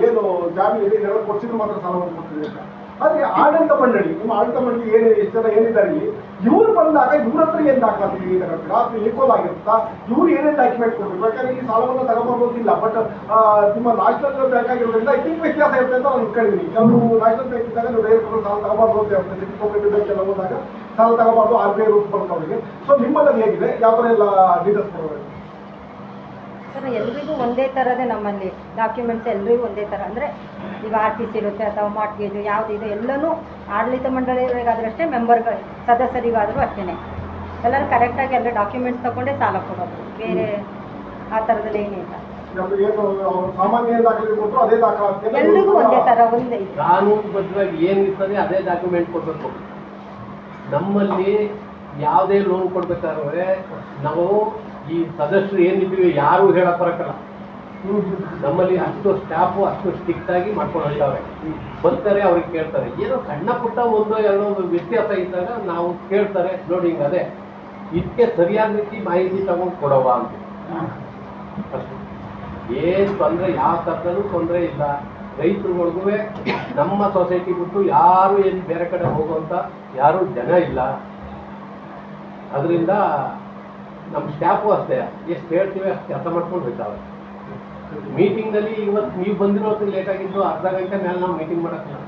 ಏನು ಜಾಮೀನು ಇದೆ ಇದೆಲ್ಲ ಕೊಡ್ಸಿದ್ರೆ ಮಾತ್ರ ಸಾಲವನ್ನು ಕೊಡ್ತೀನಿ ಅಂತ. ಆದರೆ ಆಡಳಿತ ಮಂಡಳಿ, ನಿಮ್ಮ ಆಡಳಿತ ಮಂಡಳಿ ಎಷ್ಟು ಜನ ಏನಿದ್ದಾರೆ, ಇವ್ರು ಬಂದಾಗ ಇವ್ರ ಹತ್ರ ಏನು ದಾಖಲಾತಿ ತಗೊಳ್ತೀರಾ, ಅಥವಾ ಈಕ್ವಲ್ ಆಗಿರುತ್ತಾ, ಇವ್ರು ಏನೇನು ಡಾಕ್ಯುಮೆಂಟ್ ಕೊಡ್ಬೇಕು? ಯಾಕಂದ್ರೆ ಈ ಸಾಲವನ್ನು ತಗೊಬರ್ಬೋದಿಲ್ಲ, ಬಟ್ ನಿಮ್ಮ ನ್ಯಾಷನಲ್ ಬ್ಯಾಂಕ್ ಆಗಿರೋದ್ರಿಂದ ಐ ಥಿಂಕ್ ವ್ಯತ್ಯಾಸ ಇರುತ್ತೆ ಅಂತ ನಾನು ಕೇಳಿದ್ದೀನಿ. ಕೆಲವು ನ್ಯಾಷನಲ್ ಬ್ಯಾಂಕ್ ಇದ್ದಾಗ ನೀವು ರೈತರು ಸಾಲ ತಗೋಬಾರ್ದು ಅಂತ ಹೇಳ್ತಾರೆ, ಸಿಟಿ ಕೋಪರೇಟಿವ್ ಬ್ಯಾಂಕ್ ಎಲ್ಲ ಹೋದಾಗ ಸಾಲ ತಗೋಬಾರ್ದು, RBI ರೂಲ್ಸ್ ಬರುತ್ತೆ ಅವರಿಗೆ. ಸೊ ನಿಮ್ಮಲ್ಲಿ ಹೇಗಿದೆ, ಯಾವ ಥರ ಎಲ್ಲ ಡೀಟೇಲ್ಸ್ ಕೊಡಬೇಕು
ಸರ್? ಎಲ್ರಿಗೂ ಒಂದೇ ಥರದೇ ನಮ್ಮಲ್ಲಿ ಡಾಕ್ಯುಮೆಂಟ್ಸ್ ಎಲ್ರಿಗೂ ಒಂದೇ ಥರ. ಅಂದರೆ ಈಗ RTC ಇರುತ್ತೆ ಅಥವಾ ಮಾರ್ಟ್ಗೇಜು ಯಾವುದಿದೆ ಎಲ್ಲನೂ ಆಡಳಿತ ಮಂಡಳಿಯವರಿಗಾದ್ರೂ ಅಷ್ಟೇ, ಮೆಂಬರ್ಗಳು ಸದಸ್ಯರಿಗಾದರೂ ಅಷ್ಟೇ, ಎಲ್ಲರೂ ಕರೆಕ್ಟಾಗಿ ಎಲ್ಲ ಡಾಕ್ಯುಮೆಂಟ್ಸ್ ತಗೊಂಡೇ ಸಾಲ ಕೊಡೋದು, ಬೇರೆ ಆ ಥರದಲ್ಲಿ ಏನಿಲ್ಲ.
ಸಾಮಾನ್ಯ ದಾಖಲೆ ಕೊಟ್ಟರು ಅದೇ ದಾಖಲಾತಿ
ಎಲ್ರಿಗೂ ಒಂದೇ ಥರ ಒಂದೇ ಇದೆ.
ಕಾನೂನುಬದ್ಧವಾಗಿ ಏನಿರ್ತದೆ ಅದೇ ಡಾಕ್ಯುಮೆಂಟ್ ಕೊಡಬೇಕು. ನಮ್ಮಲ್ಲಿ ಯಾವುದೇ ಲೋನ್ ಕೊಡ್ಬೇಕಾದ್ರೆ ನಾವು ಈ ಸದಸ್ಯರು ಏನಿದ್ದೀವಿ ಯಾರೂ ಹೇಳಕ್ ಬರಕಲ್ಲ. ನಮ್ಮಲ್ಲಿ ಅಷ್ಟು ಸ್ಟಾಫು ಅಷ್ಟು ಸ್ಟ್ರಿಕ್ಟ್ ಆಗಿ ಮಾಡ್ಕೊಂಡು ಹೋಗ್ತಾರೆ. ಬರ್ತಾರೆ, ಅವ್ರಿಗೆ ಕೇಳ್ತಾರೆ, ಏನೋ ಸಣ್ಣ ಪುಟ್ಟ ಒಂದೋ ಎರಡೋ ವ್ಯತ್ಯಾಸ ಇದ್ದಾಗ ನಾವು ಕೇಳ್ತಾರೆ, ನೋಡಿ ಹಿಂಗೆ ಅದೇ ಇದಕ್ಕೆ ಸರಿಯಾದ ರೀತಿ ಮಾಹಿತಿ ತಗೊಂಡು ಕೊಡವ ಅಂತ. ಅಷ್ಟು ಏನು ತೊಂದರೆ, ಯಾವ ಥರದಲ್ಲೂ ತೊಂದರೆ ಇಲ್ಲ. ರೈತರುಗಳಿಗೂ ನಮ್ಮ ಸೊಸೈಟಿ ಬಿಟ್ಟು ಯಾರು ಏನು ಬೇರೆ ಕಡೆ ಹೋಗುವಂಥ ಯಾರೂ ಜನ ಇಲ್ಲ. ಅದರಿಂದ ನಮ್ಮ ಸ್ಟಾಫು ಅಷ್ಟೇ ಎಷ್ಟು ಹೇಳ್ತೀವಿ ಅಷ್ಟು ಕೆಲಸ ಮಾಡ್ಕೊಂಡು ಹೋಗ್ತಾವೆ. ಮೀಟಿಂಗ್ನಲ್ಲಿ ಇವತ್ತು ನೀವು ಬಂದಿರೋದು ಲೇಟ್ ಆಗಿದ್ದು ಅರ್ಧ ಗಂಟೆ ಮೇಲೆ ನಾವು ಮೀಟಿಂಗ್ ಮಾಡೋಕ್ಕಿಲ್ಲ.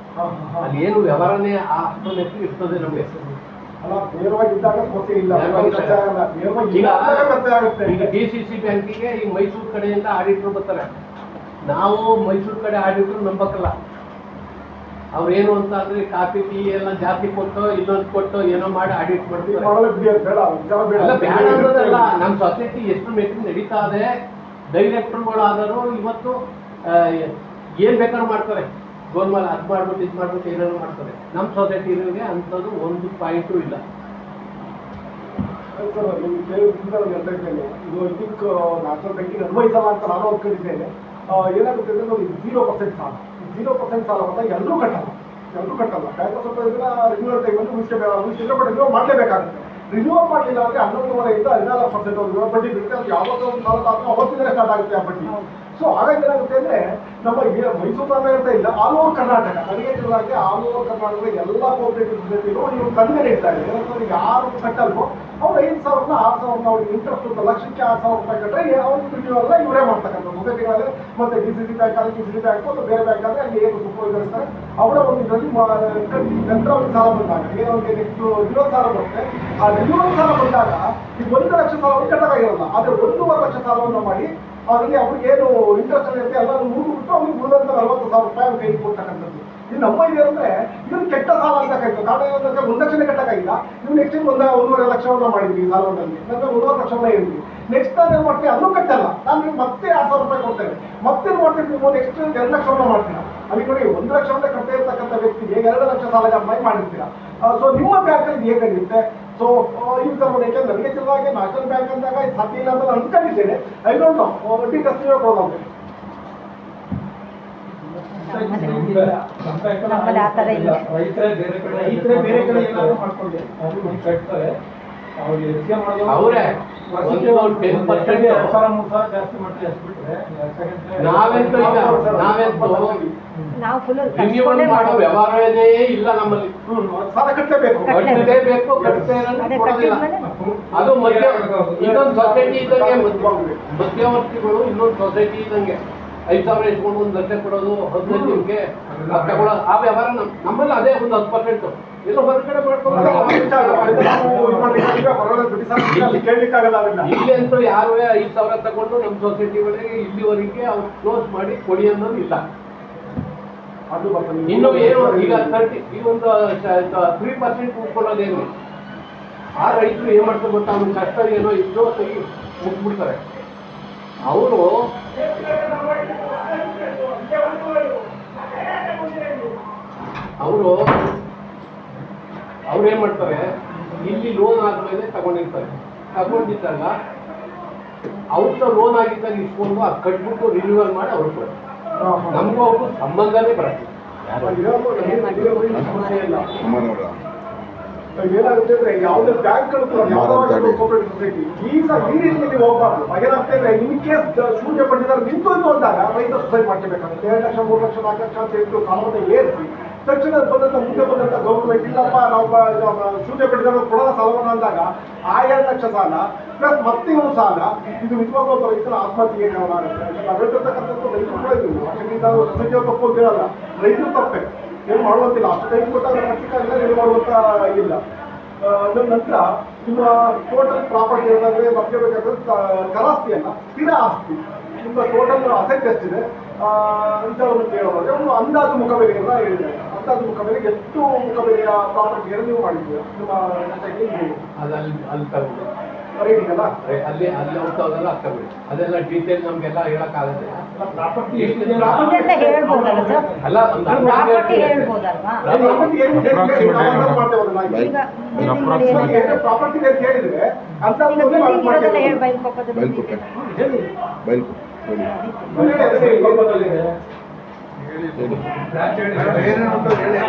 ಅಲ್ಲಿ ಏನು ವ್ಯವಹಾರನೇ ಅಷ್ಟು ನೆಟ್ಟು ಇರ್ತದೆ ನಮಗೆ. ಈಗ DCC ಬ್ಯಾಂಕಿಗೆ ಈ ಮೈಸೂರು ಕಡೆಯಿಂದ ಆಡಿಟ್ರು ಬರ್ತಾರೆ. ನಾವು ಮೈಸೂರು ಕಡೆ ಆಡಿಟ್ರು ನಂಬಕ್ಕಲ್ಲ. ಅವ್ರೇನು ಅಂತ ಅಂದ್ರೆ ಕಾಫಿ ಟೀ ಎಲ್ಲ ಜಾಸ್ತಿ ಕೊಟ್ಟು ಇನ್ನೊಂದು ಕೊಟ್ಟು ಏನೋ ಮಾಡಿ ಆಡಿಟ್ ಮಾಡ್ತೀವಿ. ನಮ್ಮ ಸೊಸೈಟಿ ಎಷ್ಟು ಮೀಟಿಂಗ್ ನಡೀತಾ ಇದೆ. ಡೈರೆಕ್ಟರ್ಗಳಾದರೂ ಇವತ್ತು ಏನ್ ಬೇಕಾದ್ರೂ ಮಾಡ್ತಾರೆ. ಗೋಲ್ಮಾಲ್ ಅದು ಮಾಡ್ಬಿಟ್ಟು ಇದು ಮಾಡ್ಬಿಟ್ಟು ಏನೇನೋ ಮಾಡ್ತಾರೆ. ನಮ್ಮ ಸೊಸೈಟಿಗೆ ಅಂಥದ್ದು ಒಂದು ಪಾಯಿಂಟು ಇಲ್ಲ.
ಇದು ಇದಕ್ಕೆ ನ್ಯಾಷನಲ್ ಬ್ಯಾಂಕಿಗೆ ಅನ್ವಯಿಸಲ್ಲ ಅಂತ ನಾನು ಅಂದ್ಕೊಂಡಿದ್ದೇನೆ. ಏನಾಗುತ್ತೆ ಅಂದ್ರೆ ನೋಡಿ, 0% ಸಾಲ, 0% ಸಾಲವನ್ನು ಎಲ್ಲರೂ ಕಟ್ಟಲ್ಲ. ಬ್ಯಾಂಕ್ ಸ್ವಲ್ಪ ಇದನ್ನ ರೆಗ್ಯುಲರ್ ಟೈಮಲ್ಲಿ ಉಳಿಸಿದ್ರೆ ಬಟ್ ರಿನ್ಯೂವಲ್ ಮಾಡಲೇಬೇಕಾಗುತ್ತೆ. ರಿನ್ಯೂವಲ್ ಮಾಡಲಿಲ್ಲ ಅಂದರೆ 11.5% 14% ಬಡ್ಡಿ ಬೀಳುತ್ತೆ. ಅದು ಯಾವಾಗ ಒಂದು ಸಾಲ ಆದರೂ ಅವತ್ತಿಂದಲೇ ಸ್ಟಾರ್ಟ್ ಆಗುತ್ತೆ ಆ ಬಡ್ಡಿ. ಸೊ ಹಾಗಾಗಿ ಏನಾಗುತ್ತೆ ಅಂದರೆ ನಮ್ಮ ಮೈಸೂರು ಅಂತ ಇಲ್ಲ, ಆಲ್ ಓವರ್ ಕರ್ನಾಟಕ, ನನಗೆ ತಿಳಿದಾಗೆ ಆಲ್ ಓವರ್ ಕರ್ನಾಟಕದ ಎಲ್ಲ ಕೋಆಪರೇಟಿವ್ ಸೊಸೈಟಿಗಳು ಇವರು ಕಡಿಮೆ ಇಡ್ತಾ ಇದೆ. ಏನಂತಂದ್ರೆ ಯಾರು ಕಟ್ಟಲ್ವೋ ಅವ್ರು 5,000 6,000 ಅವ್ರಿಗೆ ಇಂಟ್ರೆಸ್ಟ್ ಒಂದು ಲಕ್ಷಕ್ಕೆ 6,000 ರೂಪಾಯಿ ಕಟ್ಟರೆ ಅವ್ರಿಗೆ ರಿನ್ಯೂವಲ್ ಇವರೇ ಮಾಡ್ತಕ್ಕಂಥ ಸೊಸೈಟಿಗಳಲ್ಲಿ. ಮತ್ತು DCC ಬ್ಯಾಂಕ್ ಆದರೆ DCC ಬ್ಯಾಂಕು ಅಥವಾ ಬೇರೆ ಬ್ಯಾಂಕ್ ಆದರೆ ಅಲ್ಲಿ ಏನು ಸೂಪರ್ವೈಸರ್ಸ್ತಾರೆ ಅವರ ಒಂದು ಇದರಲ್ಲಿ ನಂತರ ಒಂದು ಸಾಲ ಬಂದಾಗ ಏನೊಂದು ನೆಕ್ಸ್ಟ್ ರಿನ್ಯೂವಲ್ ಸಾಲ ಬರುತ್ತೆ. ಆ ರಿನ್ಯೂವಲ್ ಸಾಲ ಬಂದಾಗ ಈಗ 1 ಲಕ್ಷ ಸಾಲವನ್ನು ಕಟ್ಟೋಕ್ಕಾಗಿರಲ್ಲ. ಆದರೆ 1.5 ಲಕ್ಷ ಸಾಲವನ್ನು ಮಾಡಿ ಅದರಲ್ಲಿ ಅವ್ರಿಗೆ ಏನು ಇಂಟ್ರೆಸ್ಟ್ ಇರುತ್ತೆ ಎಲ್ಲ ಮುಗಿದ್ಬಿಟ್ಟು ಅವ್ರಿಗೆ ಉಳಿದಂಥ 40,000 ರೂಪಾಯಿ ಅವ್ರು ಕೈಗೆ ಕೊಡ್ತಕ್ಕಂಥದ್ದು. ಇದು ನಮ್ಮ ಇದೇನಂದ್ರೆ ಇದನ್ನು ಕೆಟ್ಟ ಸಾಲ ಅಂತ ಕರೀತಾರೆ. ಕಾರಣ ಏನಂದ್ರೆ 1 ಲಕ್ಷನೇ ಕಟ್ಟಕ್ಕಾಗಿಲ್ಲ, ನೀವು ನೆಕ್ಸ್ಟ್ 1.5 ಲಕ್ಷವನ್ನ ಮಾಡಿದ್ವಿ ಈ ಸಾಲದಲ್ಲಿ, ನಂತರ 1.5 ಲಕ್ಷವನ್ನ ಹೇಳಿದ್ವಿ. ನೆಕ್ಸ್ಟ್ ನಾನು ಏನು ಮಾಡ್ತೀವಿ ಅದನ್ನು ಕಟ್ಟಲ್ಲ, ನಾನು ನಿಮ್ಗೆ ಮತ್ತೆ 6,000 ರೂಪಾಯಿ ಕೊಡ್ತೇನೆ. ಮತ್ತೆ ಏನು ಮಾಡ್ತೀವಿ ನೀವು ನೆಕ್ಸ್ಟ್ 2 ಲಕ್ಷವನ್ನ ಮಾಡ್ತೀರಾ. ಅದಕ್ಕೆ ನೋಡಿ 1 ಲಕ್ಷವನ್ನ ಕಟ್ಟೇ ಇರ್ತಕ್ಕಂಥ ವ್ಯಕ್ತಿಗೆ 2 ಲಕ್ಷ ಸಾಲಗಾರನಾಗಿ ಮಾಡಿರ್ತೀರಾ. ಸೊ ನಿಮ್ಮ ಬ್ಯಾಂಕಲ್ಲಿ ಹೇಗಾಗಿರುತ್ತೆ. ಸೊ ಈ ಥರ ಯಾಕೆಂದ್ರೆ ನನಗೆ ತಿಳಿದಾಗೆ ನ್ಯಾಷನಲ್ ಬ್ಯಾಂಕ್ ಅಂದಾಗ ಇದು ಸಾಧ್ಯ ಇಲ್ಲ ಅಂತ ನಾನು ಅಂದ್ಕೊಂಡಿದ್ದೇನೆ. ಐ ಡೋಂಟ್ ನೋ ಬಡ್ಡಿ ಕಸ್ಟಮರ್ ಕೊಡೋದು
ನಮ್ಮಲ್ಲಿ ಆ ಥರ ಇಲ್ಲ.
ರೈತರೇ ಬೇರೆ ಕಡೆ ಏನಾದರೂ ಮಾಡ್ಕೊಂಡೆ ಅವರು ಕಟ್ತಾರೆ.
ಅವರೇ
ನಾವು ಫುಲ್
ರಿನ್ಯೂವಲ್ ಮಾಡೋ ವ್ಯವಹಾರನೇ ಇಲ್ಲ ನಮ್ಮಲ್ಲಿ.
ಸಾಲ ಕಟ್ಟಲೇಬೇಕು,
ಅದು ಮಧ್ಯ ಇನ್ನೊಂದು ಸೊಸೈಟಿ ಇದ್ದಂಗೆ, ಮಧ್ಯವರ್ತಿಗಳು ಇನ್ನೊಂದು ಸೊಸೈಟಿ ಇದ್ದಂಗೆ 5,000 ಇಟ್ಕೊಂಡು 1 ಲಕ್ಷ ಕೊಡೋದು, 15 ನಿಮ್ಗೆ ತಗೊಳ್ಳೋದು, ಆ ವ್ಯವಹಾರ ನಮ್ಮಲ್ಲಿ ಅದೇ ಒಂದು 10%. ಎಲ್ಲ ಹೊರಗಡೆ ಮಾಡ್ಕೊಂಡು ಇಲ್ಲಿ ಅಂತೂ ಯಾರು 5,000 ತಗೊಂಡು ನಮ್ಮ ಸೊಸೈಟಿಗಳಿಗೆ ಇಲ್ಲಿವರೆಗೆ ಅವ್ರು ಕ್ಲೋಸ್ ಮಾಡಿ ಕೊಡಿ ಅನ್ನೋದು ಇಲ್ಲ. ಇನ್ನು ಏನು ಈಗ 30 ಈ ಒಂದು 3% ಉಳ್ಕೊಳ್ಳೋದೇನು. ಆ ರೈತರು ಏನ್ ಮಾಡ್ತಾರೆ ಗೊತ್ತಾ, ಅವ್ನ ಕಷ್ಟ ಏನೋ ಇದ್ದು ತೆಗಿ ಮುಟ್ಬಿಡ್ತಾರೆ. ಅವರು ಅವ್ರೇನ್ ಮಾಡ್ತಾರೆ, ಇಲ್ಲಿ ಲೋನ್ ಆದ್ಮೇಲೆ ತಗೊಂಡಿರ್ತಾರೆ. ತಗೊಂಡಿದ್ದಾಗ ಅವ್ರ ಲೋನ್ ಆಗಿದ್ದಾಗ ಇಸ್ಕೊಂಡು ಅದು ಕಟ್ಬಿಟ್ಟು ರಿನ್ಯೂವಲ್ ಮಾಡಿ ಅವ್ರು ಕೊಡ್ತಾರೆ. ನಮಗೂ ಅವ್ರಿಗೂ ಸಂಬಂಧನೇ ಬರುತ್ತೆ.
ಏನಾಗುತ್ತೆ ಅಂದ್ರೆ ಯಾವುದೇ ಬ್ಯಾಂಕ್ಗಳು ಕೋಆಪರೇಟಿವ್ ಸೊಸೈಟಿ ಈ ರೀತಿಯಲ್ಲಿ ಹೋಗ್ಬಾರ್ದು. ಏನಾಗುತ್ತೆ ಅಂದ್ರೆ ಇನ್ ಕೇಸ್ ಶೂನ್ಯ ಪಟ್ಟಿದ್ದಾರೆ ನಿಂತು ಅಂದಾಗ ರೈತ ಸುಸೈಡ್ ಮಾಡ್ಕೋಬೇಕಾಗುತ್ತೆ. 2 ಲಕ್ಷ 3 ಲಕ್ಷ 4 ಲಕ್ಷ ಅಂತ ಹೇಳ್ತು ಸಾಲವನ್ನು ಏರಿಸಿ ತಕ್ಷಣ ಮುಂದೆ ಬಂದಂತ ಗೌರ್ಮೆಂಟ್ ಇಲ್ಲಪ್ಪ ನಾವು ಶೂನ್ಯ ಪಟ್ಟಿದ್ದಾರೆ ಕೊಡೋದ ಸಾಲವನ್ನು ಅಂದಾಗ ಆ 2 ಲಕ್ಷ ಸಾಲ ಪ್ಲಸ್ ಮತ್ತೆ ಒಂದು ಸಾಲ, ಇದು ನಿಜವಾಗ್ಲೂ ಒಬ್ಬ ರೈತರ ಆತ್ಮಹತ್ಯೆಗೆ ಕಾರಣ ಆಗುತ್ತೆ. ನಾವು ಹೇಳ್ತಿರ್ತಕ್ಕಂಥದ್ದು ರೈತರು ಕೂಡ ಇದ್ದೀವಿ, ಸೊಸೈಟಿಯವ್ರು ತಪ್ಪು ಅಂತ ಹೇಳಲ್ಲ, ರೈತರು ತಪ್ಪೆ ಏನು ಮಾಡುವಂತಿಲ್ಲ. ಅಷ್ಟು ಟೈಮ್ ಕೊಟ್ಟಾಗ ಖರ್ಚಿಕಾಗಿಲ್ಲ, ಏನು ಮಾಡುವಂತ ಇಲ್ಲ. ನಂತರ ನಿಮ್ಮ ಟೋಟಲ್ ಪ್ರಾಪರ್ಟಿ ಏನಂದ್ರೆ ನಮಗೆ ಬೇಕಾದ್ರೆ ಕರಾಸ್ತಿ ಅಲ್ಲ, ಸ್ಥಿರ ಆಸ್ತಿ. ನಿಮ್ಮ ಟೋಟಲ್ ಅಸೆಟ್ ಎಷ್ಟಿದೆ ಇಂಥವನ್ನು ಕೇಳೋದಾದ್ರೆ ಒಂದು ಅಂದಾಜು ಮುಖಬೆಲೆಯನ್ನ ಹೇಳಿದ್ದಾರೆ. ಅಂದಾಜು ಮುಖಬೆಲೆಗೆ ಎಷ್ಟು ಮುಖಬೆಲೆಯ ಪ್ರಾಪರ್ಟಿಯನ್ನು ನೀವು ಮಾಡಿದ್ದೀರಾ ನಿಮ್ಮ ರೇಟಿಂಗ್ ಅಲ್ಲ,
ಅಲ್ಲಿ ಹೋಗ್ತಾವಲ್ಲ ಆಗ್ತದೆ. ಅದೆಲ್ಲ ಡೀಟೇಲ್ ನಮ್ಗೆಲ್ಲ ಹೇಳಕ್ಕಾಗತ್ತೆ.
ಪ್ರಾಪರ್ಟಿ
ಹೇಳ್ಬೋದಲ್ಲ ಸರ್,
ಅಲ್ಲ
ಪ್ರಾಪರ್ಟಿ ಹೇಳ್ಬೋದಲ್ವಾ.
ಪ್ರಾಪರ್ಟಿ ಅಂತ ಹೇಳಿದ್ರೆ ಅಂತ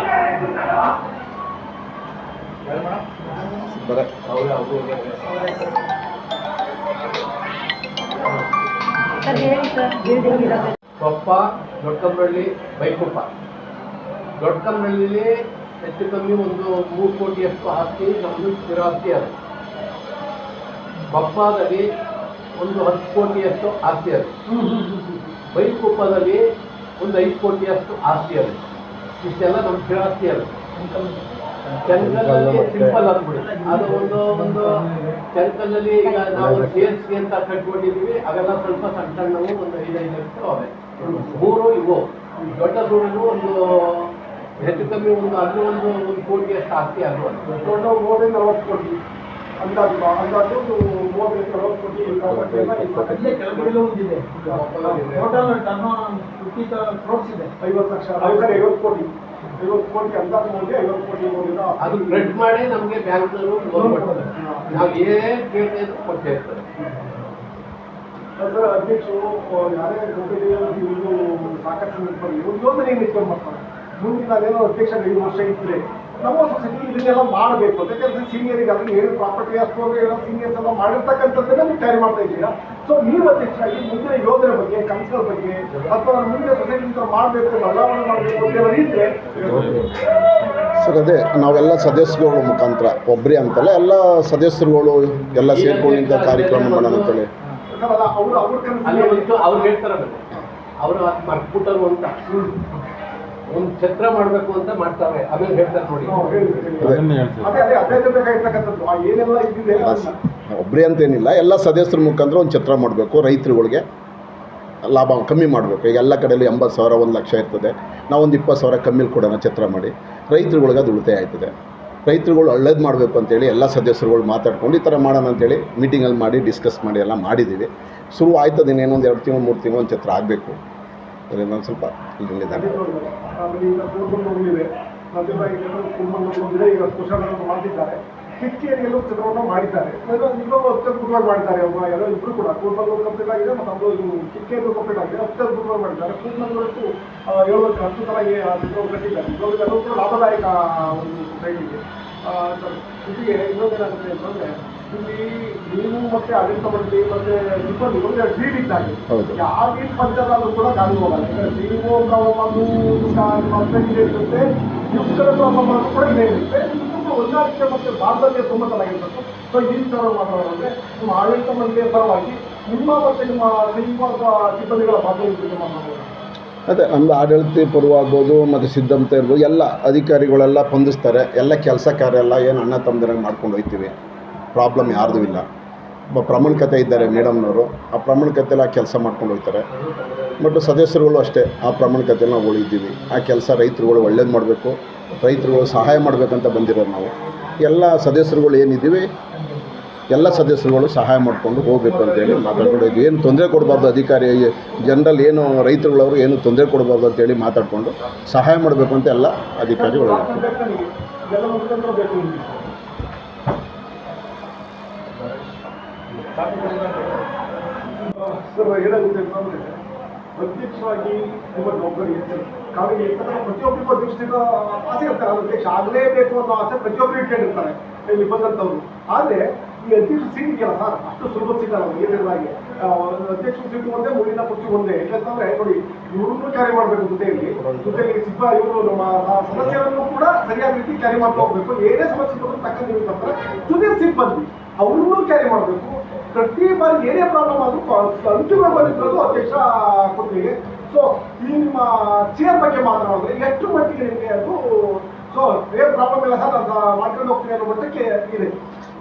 ಸರ್ ಹೇಳಿ ಸರ್, ಬಿಲ್ಡಿಂಗ್ ಇರೋದು
ಕೊಪ್ಪ, ದೊಡ್ಡಕಂಬಳ್ಳಿ, ಬೈಕೊಪ್ಪ. ದೊಡ್ಡಕಂಬಳ್ಳಿಲಿ ಹೆಚ್ಚು ಕಮ್ಮಿ ಒಂದು 3 ಕೋಟಿಯಷ್ಟು ಆಸ್ತಿ ನಮ್ಮದು ಸ್ಥಿರ ಆಸ್ತಿ ಅದು. ಕೊಪ್ಪದಲ್ಲಿ ಒಂದು 10 ಕೋಟಿಯಷ್ಟು ಆಸ್ತಿ ಅದು. ಬೈಕೊಪ್ಪದಲ್ಲಿ ಒಂದು 5 ಕೋಟಿಯಷ್ಟು ಆಸ್ತಿ ಅದು. ಇಷ್ಟೆಲ್ಲ ನಮ್ಮ ಸ್ಥಿರ ಆಸ್ತಿ ಅದು. ಕೆಂಕಲ್ಲಲ್ಲಿ ಸಿಂಪಲ್ ಆಗ್ಬಿಡಿ, ಅದು ಒಂದು ಕೆಂಕಲ್ಲಲ್ಲಿ ಈಗ ನಾವು ಸೇಲ್ಸ್ಗೆ ಅಂತ ಕಟ್ಕೊಂಡಿದ್ದೀವಿ, ಅವೆಲ್ಲ ಸ್ವಲ್ಪ ಸಣ್ಣ ಸಣ್ಣವು ಒಂದು 5-5 ಅವೆ. 3 ಇವು ದೊಡ್ಡ ಸೂರಿಗೂ ಒಂದು ಹೆಚ್ಚು ಕಮ್ಮಿ ಅದು ಒಂದು ಕೋಟಿಯಷ್ಟು ಆಸ್ತಿ ಆಗುವ.
ದೊಡ್ಡ 40 ಕೋಟಿ ಅಂದಾಜು 30-40 ಕೋಟಿ
ಕೆಳಗಡೆ ಒಂದಿದೆ. ಟೋಟಲ್ ಟರ್ನ್ 50 ಕ್ರೋರ್ಸ್ ಇದೆ.
50 ಲಕ್ಷ 50 ಕೋಟಿ 50 ಕೋಟಿ ಅಂದಾಜು ಮೌಲ್ಯ 50 ಕೋಟಿ ಮೌಲ್ಯದ
ಅದು ಸ್ಪ್ರೆಡ್ ಮಾಡಿ ನಮಗೆ ಬ್ಯಾಂಕ್ನವರು ಲೋನ್ ಕೊಡ್ತಾರೆ. ನಾವು ಏನ್ ಕೇಳ್ತಾ ಇದ್ರು ಕೊಡ್ತಾ ಇರ್ತಾರೆ.
ಸರ್, ಅಧ್ಯಕ್ಷರು ಯಾರೇ ಕಂಪನಿಗಳು ಸಾಕಷ್ಟು ನಿಂತ್ಕೊಂಡು ಒಂದು ಯೋಜನೆ ನಿಂತ್ಕೊಂಡು ಮಾಡ್ತಾರೆ. ಮುಂದಿನ ಅದೇನೋ ಅಧ್ಯಕ್ಷ 5 ವರ್ಷ ಇದ್ದರೆ ನಮ್ಮ ಸೊಸೈಟಿ ಇದನ್ನೆಲ್ಲ ಮಾಡಬೇಕು ಅಂತ. ಯಾಕಂದ್ರೆ ಸೀನಿಯರಿಗೆ ಅದನ್ನು ಏನು ಪ್ರಾಪರ್ಟಿ ಅಷ್ಟು ಏನೋ ಸೀನಿಯರ್ಸ್ ಎಲ್ಲ ಮಾಡಿರ್ತಕ್ಕಂಥದ್ದನ್ನ ನೀವು ಕ್ಯಾರಿ ಮಾಡ್ತಾ ಇದ್ದೀರಾ. ಸೊ ನೀವು ಅಧ್ಯಕ್ಷರಾಗಿ ಮುಂದಿನ ಯೋಜನೆ ಬಗ್ಗೆ, ಕನಸುಗಳ ಬಗ್ಗೆ, ಅಥವಾ ಮುಂದೆ ಸೊಸೈಟಿ ಮಾಡಬೇಕು, ಬದಲಾವಣೆ ಮಾಡಬೇಕು ಅಂತ ಇದ್ದರೆ
ಸರ್ ಅದೇ ನಾವೆಲ್ಲ ಸದಸ್ಯರುಗಳ ಮುಖಾಂತರ ಒಬ್ಬರೇ ಅಂತಲ್ಲ, ಎಲ್ಲ ಸದಸ್ಯರುಗಳು ಎಲ್ಲ ಸೇರ್ಕೊಂಡಿದ್ದ ಕಾರ್ಯಕ್ರಮ ಮಾಡೋಣ ಅಂತೇಳಿ.
ಸರ್ ಅಲ್ಲ, ಅವ್ರ
ಅಲ್ಲಿ
ಕನಸು
ಒಂದು ಅವ್ರು ಹೇಳ್ತಾರಲ್ಲ, ಅವರು ಮರ್ಬಿಟ್ಟರು ಅಂತ ಒಂದು ಛತ್ರ ಮಾಡಬೇಕು ಅಂತ ಮಾಡ್ತಾರೆ. ಆಮೇಲೆ ಹೇಳ್ತಾರೆ ನೋಡಿ.
ಅದೇ ಬೇಕಾಗಿರ್ತಕ್ಕಂಥದ್ದು ಏನೆಲ್ಲ ಇದ್ದಿದೆ
ಒಬ್ಬರೇ ಅಂತೇನಿಲ್ಲ, ಎಲ್ಲ ಸದಸ್ಯರ ಮುಖಾಂತರ ಒಂದು ಛತ್ರ ಮಾಡಬೇಕು. ರೈತರುಗಳಿಗೆ ಲಾಭ ಕಮ್ಮಿ ಮಾಡಬೇಕು. ಈಗ ಎಲ್ಲ ಕಡೆಯಲ್ಲೂ 80,000 1 ಲಕ್ಷ ಇರ್ತದೆ. ನಾವೊಂದು 20,000 ಕಮ್ಮಿಲಿ ಕೊಡೋಣ ಛತ್ರ ಮಾಡಿ, ರೈತರುಗಳಿಗೆ ಅದು ಉಳಿತಾಯ ಆಯ್ತದೆ. ರೈತರುಗಳು ಒಳ್ಳೇದು ಮಾಡಬೇಕು ಅಂತೇಳಿ ಎಲ್ಲ ಸದಸ್ಯರುಗಳು ಮಾತಾಡ್ಕೊಂಡು ಈ ಥರ ಮಾಡೋಣ ಅಂತೇಳಿ ಮೀಟಿಂಗಲ್ಲಿ ಮಾಡಿ ಡಿಸ್ಕಸ್ ಮಾಡಿ ಎಲ್ಲ ಮಾಡಿದ್ದೀವಿ. ಶುರು ಆಯ್ತದೆ, ಇನ್ನೇನೊಂದು 2 ತಿಂಗಳು 3 ತಿಂಗಳು ಒಂದು ಛತ್ರ ಆಗಬೇಕು. ಅದರಿಂದ ಒಂದು ಸ್ವಲ್ಪ ಇಲ್ಲಿದ್ದಾರೆ.
ಆಮೇಲೆ ಈಗ ಕೂರ್ಮಂಗ್ಳೂರಿದೆ, ಈಗ ಕುಶಲಗಳನ್ನು ಮಾಡ್ತಿದ್ದಾರೆ. ಕಿಕ್ಕೇರಿಯಲ್ಲೂ ಚಿತ್ರವನ್ನು ಮಾಡಿದ್ದಾರೆ. ಅತ್ಯದ್ಭುತವಾಗಿ ಮಾಡಿದ್ದಾರೆ. ಎಲ್ಲೋ ಇಬ್ಬರು ಕೂಡ ಕೂರ್ಮಂಗ್ಳೂರು ಕಂಪ್ಲೀಟ್ ಆಗಿದೆ ಮತ್ತು ಅದು ಕಿಕ್ಕೇರಿಯಲ್ಲೂ ಕಂಪ್ಲೀಟ್ ಆಗಿದೆ. ಅತ್ಯದ್ಭುತವಾಗಿ ಮಾಡಿದ್ದಾರೆ. ಕೂರ್ಮಂಗ್ಳೂರು ಹೇಳೋದಕ್ಕೆ 10 ಥರ ಚಿತ್ರವನ್ನು ಕಟ್ಟಿದ್ದಾರೆ. ಎಲ್ಲರೂ ಕೂಡ ಲಾಭದಾಯಕ ಒಂದು ಸೊಸೈಟಿಗೆ. ಜೊತೆಗೆ ಇನ್ನೊಂದೇನಾಗುತ್ತೆ ಅಂತಂದರೆ, ಇಲ್ಲಿ ನೀವು ಮತ್ತೆ ಆಡಳಿತ ಮಂಡಳಿ ಮತ್ತೆ ಸಿಬ್ಬಂದಿ ಒಂದು ಡೀಲ್ ಇದ್ದಾಗೆ ಯಾವ ಡೀಲ್ ಪಂಚಾಯತ್ ಕೂಡ ಗಾಳಿ ಹೋಗಲ್ಲ. ಯಾಕಂದ್ರೆ ನೀವು ಪ್ರಾಬ್ಲಮ್ ಇರುತ್ತೆ, ಯುಕ್ತರ ಪ್ರಾಬ್ಲಮ್ ಕೂಡ ಇದೇ ಇರುತ್ತೆ. ಹೊಂದಾಣಿಕೆ ಮತ್ತು ಭಾರತದಲ್ಲಿ ತುಂಬ ಚೆನ್ನಾಗಿರ್ತದೆ. ಸೊ ಈ ಥರ ಮಾತಾಡೋದಂದ್ರೆ ನಿಮ್ಮ ಆಡಳಿತ ಮಂಡಳಿಯ ಪರವಾಗಿ ನಿಮ್ಮ ಮತ್ತು ನಿಮ್ಮ ಸಿಬ್ಬಂದಿಗಳ ಪಾತ್ರ ಮಾತಾಡೋದು.
ಅದೇ ನಮ್ಮದು ಆಡಳಿತ ಪರವಾಗ್ಬೋದು ಮತ್ತು ಸಿದ್ಧಂತ ಇರ್ಬೋದು, ಎಲ್ಲ ಅಧಿಕಾರಿಗಳೆಲ್ಲ ಸ್ಪಂದಿಸ್ತಾರೆ. ಎಲ್ಲ ಕೆಲಸ ಕಾರ್ಯ ಎಲ್ಲ ಏನು ಅಣ್ಣ ತಮ್ಮದಿರಂಗೆ ಮಾಡ್ಕೊಂಡು ಹೋಗ್ತೀವಿ. ಪ್ರಾಬ್ಲಮ್ ಯಾರ್ದು ಇಲ್ಲ. ಪ್ರಾಮಾಣಿಕತೆ ಇದ್ದಾರೆ ಮೇಡಮ್ನವರು, ಆ ಪ್ರಾಮಾಣಿಕತೆಲ್ಲ ಕೆಲಸ ಮಾಡ್ಕೊಂಡು ಹೋಗ್ತಾರೆ. ಬಟ್ ಸದಸ್ಯರುಗಳು ಅಷ್ಟೇ ಆ ಪ್ರಾಮಾಣಿಕತೆಯಲ್ಲಿ ನಾವು ಉಳಿದ್ದೀವಿ. ಆ ಕೆಲಸ ರೈತರುಗಳು ಒಳ್ಳೇದು ಮಾಡಬೇಕು, ರೈತರುಗಳು ಸಹಾಯ ಮಾಡಬೇಕಂತ ಬಂದಿರೋದು ನಾವು. ಎಲ್ಲ ಸದಸ್ಯರುಗಳು ಏನಿದ್ದೀವಿ ಎಲ್ಲ ಸದಸ್ಯರುಗಳು ಸಹಾಯ ಮಾಡಿಕೊಂಡು ಹೋಗಬೇಕು ಅಂತೇಳಿ ಮಾತಾಡ್ಕೊಂಡು ಏನು ತೊಂದರೆ ಕೊಡಬಾರ್ದು, ಅಧಿಕಾರಿ ಜನರಲ್ ಏನು ರೈತರುಗಳವರು ಏನು ತೊಂದರೆ ಕೊಡಬಾರ್ದು ಅಂತೇಳಿ ಮಾತಾಡಿಕೊಂಡು ಸಹಾಯ ಮಾಡಬೇಕು ಅಂತ ಎಲ್ಲ ಅಧಿಕಾರಿಗಳು.
ಸರ್ ಏನಾಗುತ್ತೆ ಅಂತಂದರೆ, ಅಧ್ಯಕ್ಷರಾಗಿ ನಿಮ್ಮ ಜವಾಬ್ದಾರಿ ಕಾವೇರಿ ಯಾಕಂದರೆ ಪ್ರತಿಯೊಬ್ಬರಿಗೂ ಅಧ್ಯಕ್ಷರಿಂದ ಆಸೆ ಇರ್ತಾರೆ. ಅಧ್ಯಕ್ಷ ಆಗಲೇಬೇಕು ಅನ್ನೋ ಆಸೆ ಪ್ರತಿಯೊಬ್ಬರು ಇಟ್ಕೊಂಡಿರ್ತಾರೆ ಇಲ್ಲಿ ಬಂದಂಥವ್ರು. ಆದರೆ ಈ ಅಧ್ಯಕ್ಷ ಸೀಟ್ ಇದೆಯಲ್ಲ ಸರ್, ಅಷ್ಟು ಸುಲಭ ಸಿಗಲ್ಲ. ಏನಿರಲಾಗಿ ಅಧ್ಯಕ್ಷ ಸೀಟು ಒಂದೇ, ಮುಳ್ಳಿನ ಕುರ್ಚಿ ಒಂದೇ. ಯಾಕಂತಂದರೆ ನೋಡಿ, ಇವ್ರನ್ನೂ ಕ್ಯಾರಿ ಮಾಡಬೇಕು ಜೊತೆಯಲ್ಲಿ ಇವರು ನಮ್ಮ ಸದಸ್ಯರನ್ನು ಕೂಡ ಸರಿಯಾದ ರೀತಿ ಕ್ಯಾರಿ ಮಾಡ್ತಾ ಹೋಗ್ಬೇಕು. ಏನೇ ಸಮಸ್ಯೆ ಬಂದರೂ ತಕ್ಕಂತೆ ಇರ್ತಾರೆ. ಜೊತೆ ಸಿಬ್ಬಂದಿ ಅವ್ರನ್ನೂ ಕ್ಯಾರಿ ಮಾಡಬೇಕು. ಪ್ರತಿ ಬಾರಿ ಏನೇ ಪ್ರಾಬ್ಲಮ್ ಆದರೂ ಅಂತಿಮ ಬಂದಿರೋದು ಅಧ್ಯಕ್ಷ ಕೊಟ್ಟಿಗೆ. ಸೊ ಈ ನಿಮ್ಮ ಚೇರ್ ಬಗ್ಗೆ ಮಾತನಾಡಿದ್ರೆ ಎಷ್ಟು ಮಟ್ಟಿಗೆ ನಿಮಗೆ ಅದು ಸೊ ಏನು ಪ್ರಾಬ್ಲಮ್ ಇಲ್ಲ ಸರ್, ಅದು ಮಾಡ್ಕೊಂಡು ಹೋಗ್ತೀನಿ ಅನ್ನೋ ಮಟ್ಟಕ್ಕೆ ಇದೆ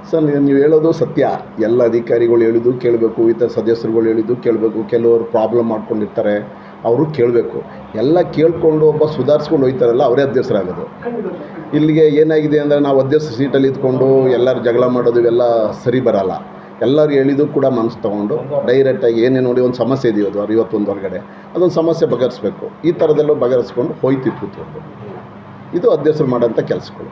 ಸರ್. ನೀವು ಹೇಳೋದು ಸತ್ಯ. ಎಲ್ಲ ಅಧಿಕಾರಿಗಳು ಹೇಳಿದ್ದು ಕೇಳಬೇಕು, ಇತರ ಸದಸ್ಯರುಗಳು ಹೇಳಿದ್ದು ಕೇಳಬೇಕು. ಕೆಲವರು ಪ್ರಾಬ್ಲಮ್ ಮಾಡ್ಕೊಂಡಿರ್ತಾರೆ, ಅವರು ಕೇಳಬೇಕು. ಎಲ್ಲ ಕೇಳಿಕೊಂಡು ಒಬ್ಬ ಸುಧಾರಿಸ್ಕೊಂಡು ಹೋಗ್ತಾರಲ್ಲ, ಅವರೇ ಅಧ್ಯಕ್ಷರಾಗೋದು. ಇಲ್ಲಿಗೆ ಏನಾಗಿದೆ ಅಂದರೆ, ನಾವು ಅಧ್ಯಕ್ಷ ಸೀಟಲ್ಲಿ ಇದ್ಕೊಂಡು ಎಲ್ಲರೂ ಜಗಳ ಮಾಡೋದು ಇವೆಲ್ಲ ಸರಿ ಬರಲ್ಲ. ಎಲ್ಲರೂ ಹೇಳಿದ್ದು ಕೂಡ ಮನಸ್ಸು ತೊಗೊಂಡು ಡೈರೆಕ್ಟಾಗಿ ಏನೇ ನೋಡಿ ಒಂದು ಸಮಸ್ಯೆ ಇದೆಯೋದು 61 ಹೊರಗಡೆ ಅದೊಂದು ಸಮಸ್ಯೆ ಬಗೆಹರಿಸ್ಬೇಕು. ಈ ಥರದೆಲ್ಲ ಬಗೆಹರಿಸ್ಕೊಂಡು ಹೋಯ್ತು ಕೂತ್ಕೊಂಡು. ಇದು ಅಧ್ಯಕ್ಷರು ಮಾಡೋಂಥ ಕೆಲಸಗಳು.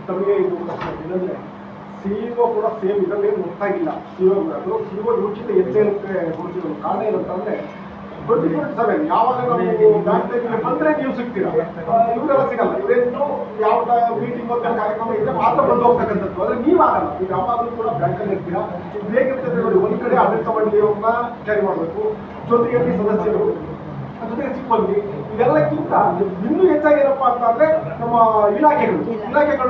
ತಮಗೆ ಇದು ಏನಂದರೆ ಸಿಇಒ ಕೂಡ ಸೇಮ್ ಇದರಲ್ಲಿ ಗೊತ್ತಾಗಿಲ್ಲ. ಸಿಇಒ ಉಚಿತ ಹೆಚ್ಚೇನಕ್ಕೆ ಕೊಡ್ತಿರೋದು ಕಾರಣ ಏನಂತಂದರೆ 24/7 ಯಾವಾಗ ನಾವು ಬ್ಯಾಂಕ್ ಟೈಮಿಗೆ ಬಂದರೆ ನೀವು ಸಿಗ್ತೀರಾ, ಇವರೆಲ್ಲ ಸಿಗಲ್ಲ. ಇವರೇನು ಯಾವ ಮೀಟಿಂಗ್ ಮತ್ತು ಕಾರ್ಯಕ್ರಮ ಇದ್ದರೆ ಮಾತ್ರ ಬಂದು ಹೋಗ್ತಕ್ಕಂಥದ್ದು. ಆದರೆ ನೀವು ಆಗಲ್ಲ, ನೀವು ಯಾವಾಗಲೂ ಕೂಡ ಬ್ಯಾಂಕಲ್ಲಿ ಇರ್ತೀರಾ. ಇದು ಹೇಗಿರ್ತದೆ ನೋಡಿ, ಒಂದು ಕಡೆ ಆಡಳಿತ ಮಂಡಳಿಯವ್ರನ್ನ ಕ್ಯಾರಿ ಮಾಡಬೇಕು, ಜೊತೆಯಲ್ಲಿ ಸದಸ್ಯರು, ಜೊತೆಗೆ ಸಿಬ್ಬಂದಿ, ಇದೆಲ್ಲಕ್ಕಿಂತ ಇನ್ನೂ ಹೆಚ್ಚಾಗಿ ಏನಪ್ಪಾ ಅಂತಂದ್ರೆ ನಮ್ಮ ಇಲಾಖೆಗಳು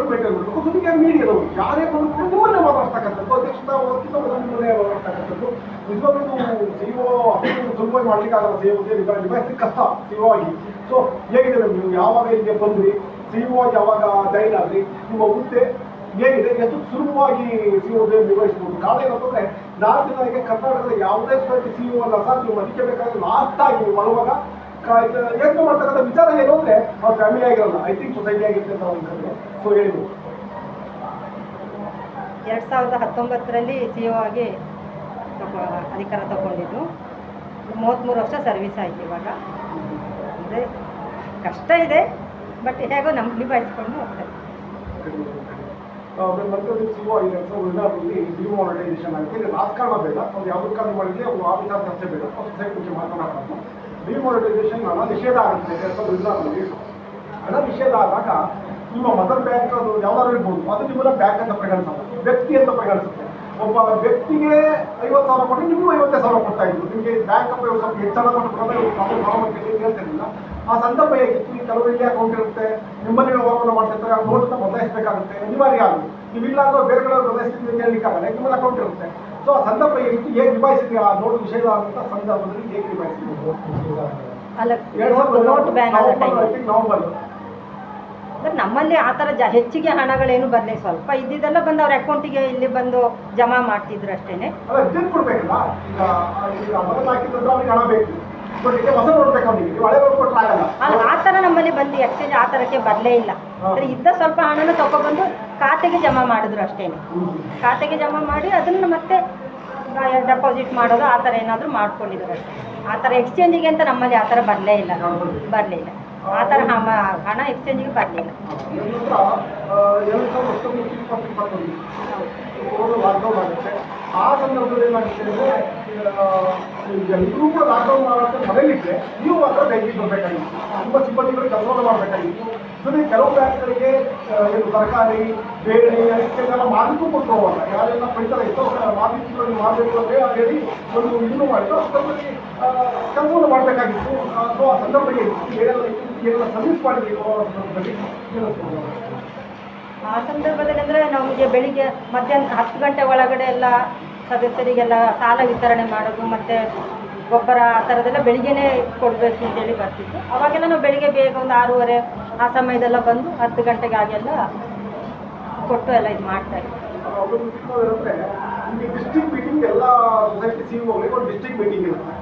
ಮೇಂಟೈನ್ ಮಾಡಬೇಕು. ಜೊತೆಗೆ ಮೀಡಿಯಾದವರು ಯಾರೇ ಬಂದು ನಿಮ್ಮನ್ನೇ ಮಾತಾಡ್ತಕ್ಕಂಥದ್ದು, ಅಧ್ಯಕ್ಷತಾ ಹೋಗೋಕ್ಕಿಂತ ನಿಮ್ಮನ್ನೇ ಮಾತಾಡ್ತಕ್ಕಂಥದ್ದು. ನಿಜವಾಗ್ಲೂ ಸಿಒ ಅಷ್ಟು ಸುಲಭವಾಗಿ ಮಾಡ್ಲಿಕ್ಕಾಗಲ್ಲ. ಸಿಒ ನಿಭಾಯಿಸ್ಲಿಕ್ಕೆ ಕಷ್ಟ ಸಿಒ ಆಗಿ. ಸೊ ಹೇಗಿದೆ ನೀವು ಯಾವಾಗ ಇಲ್ಲಿಗೆ ಬಂದ್ರಿ, ಸಿಒ ಆಗಿ ಯಾವಾಗ ಜಾಯಿನ್ ಆದ್ರಿ, ನಿಮ್ಮ ಹುದ್ದೆ ಹೇಗಿದೆ, ಎಷ್ಟು ಸುಲಭವಾಗಿ ಸಿಒ ನಿರ್ವಹಿಸಬಹುದು. ಕಾರಣ ಏನಂತಂದ್ರೆ 4 ದಿನಕ್ಕೆ ಕರ್ನಾಟಕದ ಯಾವುದೇ ಸೊಸೈಟಿ ಸಿಇಒ ಅಲ್ಲ ಸರ್, ನೀವು ಅದಕ್ಕೆ ಬೇಕಾದ್ರೆ ಲಾಸ್ಟ್ ಆಗಿ ಬರುವಾಗ ಯೋಚನೆ ಮಾಡ್ತಕ್ಕಂಥ ವಿಚಾರ ಏನು ಅಂದ್ರೆ ಅವ್ರ ಫ್ಯಾಮಿಲಿ ಆಗಿರಲ್ಲ, ಐ ಥಿಂಕ್ ಸೊಸೈಟಿ ಆಗಿರುತ್ತೆ ಅಂತ ಅನ್ಕೊಂಡ್ರೆ. ಸೊ ಹೇಳಿದ್ರು
2019ರಲ್ಲಿ ಸಿಇಒ ಆಗಿ ಅಧಿಕಾರ ತಗೊಂಡಿದ್ದು. 33 ವರ್ಷ ಸರ್ವಿಸ್ ಆಯ್ತು. ಇವಾಗ ಅಂದರೆ ಕಷ್ಟ ಇದೆ, ಬಟ್ ಹೇಗೋ ನಮ್ಗೆ ನಿಭಾಯಿಸ್ಕೊಂಡು ಹೋಗ್ತಾರೆ.
ಮತ್ತೆ ಸಿಒ 2016ರಲ್ಲಿ ಡಿಮಾನಿಟೈಸೇಷನ್ ಆಗುತ್ತೆ. ಇಲ್ಲಿ ರಾಜಕಾರಣ ಬೇಡ, ಅವ್ರು ಯಾವುದೇ ಕಾರಣ ಮಾಡಿದ್ರೆ ಅವ್ರು ಆಫೀಸರ್ ಚರ್ಚೆ ಬೇಡ, ಸೊಸೈಟಿ ಬಗ್ಗೆ ಮಾತನಾಡೋದು. ಡಿಮಾನಿಟೈಸೇಷನ್ ಹಣ ನಿಷೇಧ ಆಗುತ್ತೆ 2016ರಲ್ಲಿ. ಹಣ ನಿಷೇಧ ಆದಾಗ ನಿಮ್ಮ ಮದರ್ ಬ್ಯಾಂಕ್ ಅದು ಯಾವ್ದಾದ್ರು ಇರ್ಬೋದು, ಅದು ನಿಮ್ಮನ್ನ ಬ್ಯಾಂಕ್ ಅಂತ ಪರಿಗಣಿಸಲ್ಲ, ವ್ಯಕ್ತಿ ಅಂತ ಪರಿಗಣಿಸುತ್ತೆ. ಒಬ್ಬ ವ್ಯಕ್ತಿಗೆ 50,000 ಕೊಟ್ಟು ನಿಮಗೂ 50,000 ಕೊಡ್ತಾ ಇದ್ರು. ನಿಮಗೆ ಬ್ಯಾಂಕ್ ಅಪ್ಪ ಸ್ವಲ್ಪ ಹೆಚ್ಚಳ ಕೊಟ್ಟು ಹೇಳ್ತಿರ್ಲಿಲ್ಲ. ಆ ಸಂದರ್ಭ ಹೇಗಿತ್ತು, ಈ ಕೆಲವರಿಗೆ ಅಕೌಂಟ್ ಇರುತ್ತೆ, ನಿಮ್ಮಲ್ಲಿ ವ್ಯವಹಾರವನ್ನು ಮಾಡ್ತಿರ್ತಾರೆ, ಆ ನೋಟನ್ನು ಬದಲಾಯಿಸಬೇಕಾಗುತ್ತೆ, ಅನಿವಾರ್ಯ ಆಗುತ್ತೆ. ನೀವಿಲ್ಲ ಅಂದ್ರೆ ಬೇರೆ ಕಡೆ ಬದಲಾಯಿಸ್ತೀವಿ ಅಂತ ಹೇಳಲಿಕ್ಕಾಗಲ್ಲ, ನಿಮ್ಮಲ್ಲಿ ಅಕೌಂಟ್ ಇರುತ್ತೆ. ಸೊ ಆ ಸಂದರ್ಭ ಹೇಗಿತ್ತು, ಹೇಗೆ ನಿಭಾಯಿಸಿದ್ವಿ, ಆ ನೋಟು ನಿಷೇಧ ಆದಂಥ ಸಂದರ್ಭದಲ್ಲಿ ಹೇಗೆ ನಿಭಾಯಿಸಿದ್ವಿ?
ನೋಟ್ ಬ್ಯಾನ್ ಆದ ಟೈಮ್
ನವೆಂಬರ್
ನಮ್ಮಲ್ಲಿ ಆ ಥರ ಹೆಚ್ಚಿಗೆ ಹಣಗಳೇನು ಬರಲಿ, ಸ್ವಲ್ಪ ಇದ್ದಿದ್ದೆಲ್ಲ ಬಂದು ಅವ್ರ ಅಕೌಂಟಿಗೆ ಇಲ್ಲಿ ಬಂದು ಜಮಾ ಮಾಡ್ತಿದ್ರು ಅಷ್ಟೇನೆ.
ಅರ್ಜೆಂಟ್ ಕೊಡ್ಬೇಕಲ್ಲ, ಈಗ ಮೊದಲು ಹಾಕಿದ್ರೆ ಅವ್ರಿಗೆ ಹಣ ಬೇಕು, ಬಟ್ ಈಗ ಹೊಸ ನೋಡ್ಬೇಕು ಅವನಿಗೆ, ನೀವು ಹಳೆ ನೋಟ್ ಕೊಟ್ಟರೆ ಆಗಲ್ಲ.
ಆ ಥರ ನಮ್ಮಲ್ಲಿ ಬಂದು ಎಕ್ಸ್ಚೇಂಜ್ ಆ ಥರಕ್ಕೆ ಬರಲೇ ಇಲ್ಲ. ಇದ್ದ ಸ್ವಲ್ಪ ಹಣನ ತಗೊಬಂದು ಖಾತೆಗೆ ಜಮಾ ಮಾಡಿದ್ರು ಅಷ್ಟೇನೆ. ಖಾತೆಗೆ ಜಮಾ ಮಾಡಿ ಅದನ್ನು ಮತ್ತೆ ಡೆಪಾಸಿಟ್ ಮಾಡೋದು ಆ ಥರ ಏನಾದರೂ ಮಾಡ್ಕೊಂಡಿದ್ರು ಅಷ್ಟೇ. ಆ ಥರ ಎಕ್ಸ್ಚೇಂಜಿಗೆ ಅಂತ ನಮ್ಮಲ್ಲಿ ಆ ಥರ ಬರಲೇ ಇಲ್ಲ. ಆ ಥರ ಹಣ ಎಕ್ಸ್ಚೇಂಜಿಗೆ ಬರಲಿಲ್ಲ.
ಲಾಕ್ಡೌನ್ ಆಗುತ್ತೆ. ಆ ಸಂದರ್ಭದಲ್ಲಿ ಏನಾಗುತ್ತೆ ಅಂದರೆ ಎಲ್ಲರೂ ಕೂಡ ಲಾಕ್ಡೌನ್ ಮಾಡೋಕ್ಕೆ ಮನೆಯಲ್ಲಿದ್ದರೆ ನೀವು ಮಾತ್ರ ಬ್ಯಾಂಕಿಗೆ ಬರಬೇಕಾಗಿತ್ತು, ತುಂಬ ಸಿಬ್ಬಂದಿಗಳು ಕೆಲಸವನ್ನು ಮಾಡಬೇಕಾಗಿತ್ತು. ಜೊತೆಗೆ ಕೆಲವು ಬ್ಯಾಂಕ್ಗಳಿಗೆ ಏನು ತರಕಾರಿ, ಬೇಳೆ, ಅದಕ್ಕೆಲ್ಲ ಮಾದರಿಗೂ ಕೊಟ್ಟು ಹೋಗಲ್ಲ. ಯಾರೆಲ್ಲ ಪಡಿತರ ಇತ್ತು ಮಾದರಿಗಳು ಮಾಡಬೇಕು ಅಂದರೆ ಹೇಳಿ ಒಂದು ಇದನ್ನು ಮಾಡಿದ್ರು, ಅಷ್ಟರಲ್ಲಿ ಕೆಲಸವನ್ನು ಮಾಡಬೇಕಾಗಿತ್ತು. ಸೊ ಆ ಸಂದರ್ಭದಲ್ಲಿ ಏನೆಲ್ಲ ಸರ್ವಿಸ್ ಮಾಡಬೇಕು ಅನ್ನೋ ಸಂದರ್ಭದಲ್ಲಿ
ಆ ಸಂದರ್ಭದಲ್ಲಿ ಅಂದರೆ ನಮಗೆ ಬೆಳಿಗ್ಗೆ ಮಧ್ಯಾಹ್ನ 10 ಗಂಟೆ ಒಳಗಡೆ ಎಲ್ಲ ಸದಸ್ಯರಿಗೆಲ್ಲ ಸಾಲ ವಿತರಣೆ ಮಾಡೋದು ಮತ್ತು ಗೊಬ್ಬರ ಆ ಥರದ್ದೆಲ್ಲ ಬೆಳಿಗ್ಗೆನೇ ಕೊಡಬೇಕು ಅಂತೇಳಿ ಬರ್ತಿತ್ತು. ಅವಾಗೆಲ್ಲ ನಾವು ಬೆಳಿಗ್ಗೆ ಬೇಗ ಒಂದು 6:30 ಆ ಸಮಯದೆಲ್ಲ ಬಂದು 10 ಗಂಟೆಗೆ ಆಗೆಲ್ಲ ಕೊಟ್ಟು ಎಲ್ಲ ಇದು ಮಾಡ್ತಾಯಿದ್ವಿ.
ಅಂದರೆ ನಿಮಗೆ ಡಿಸ್ಟ್ರಿಕ್ಟ್ ಮೀಟಿಂಗ್ ಎಲ್ಲ ಸೊಸೈಟಿ ಸಿಇಒಗಳಿಗೆ ಒಂದು ಡಿಸ್ಟ್ರಿಕ್ಟ್ ಮೀಟಿಂಗ್ ಇರುತ್ತೆ.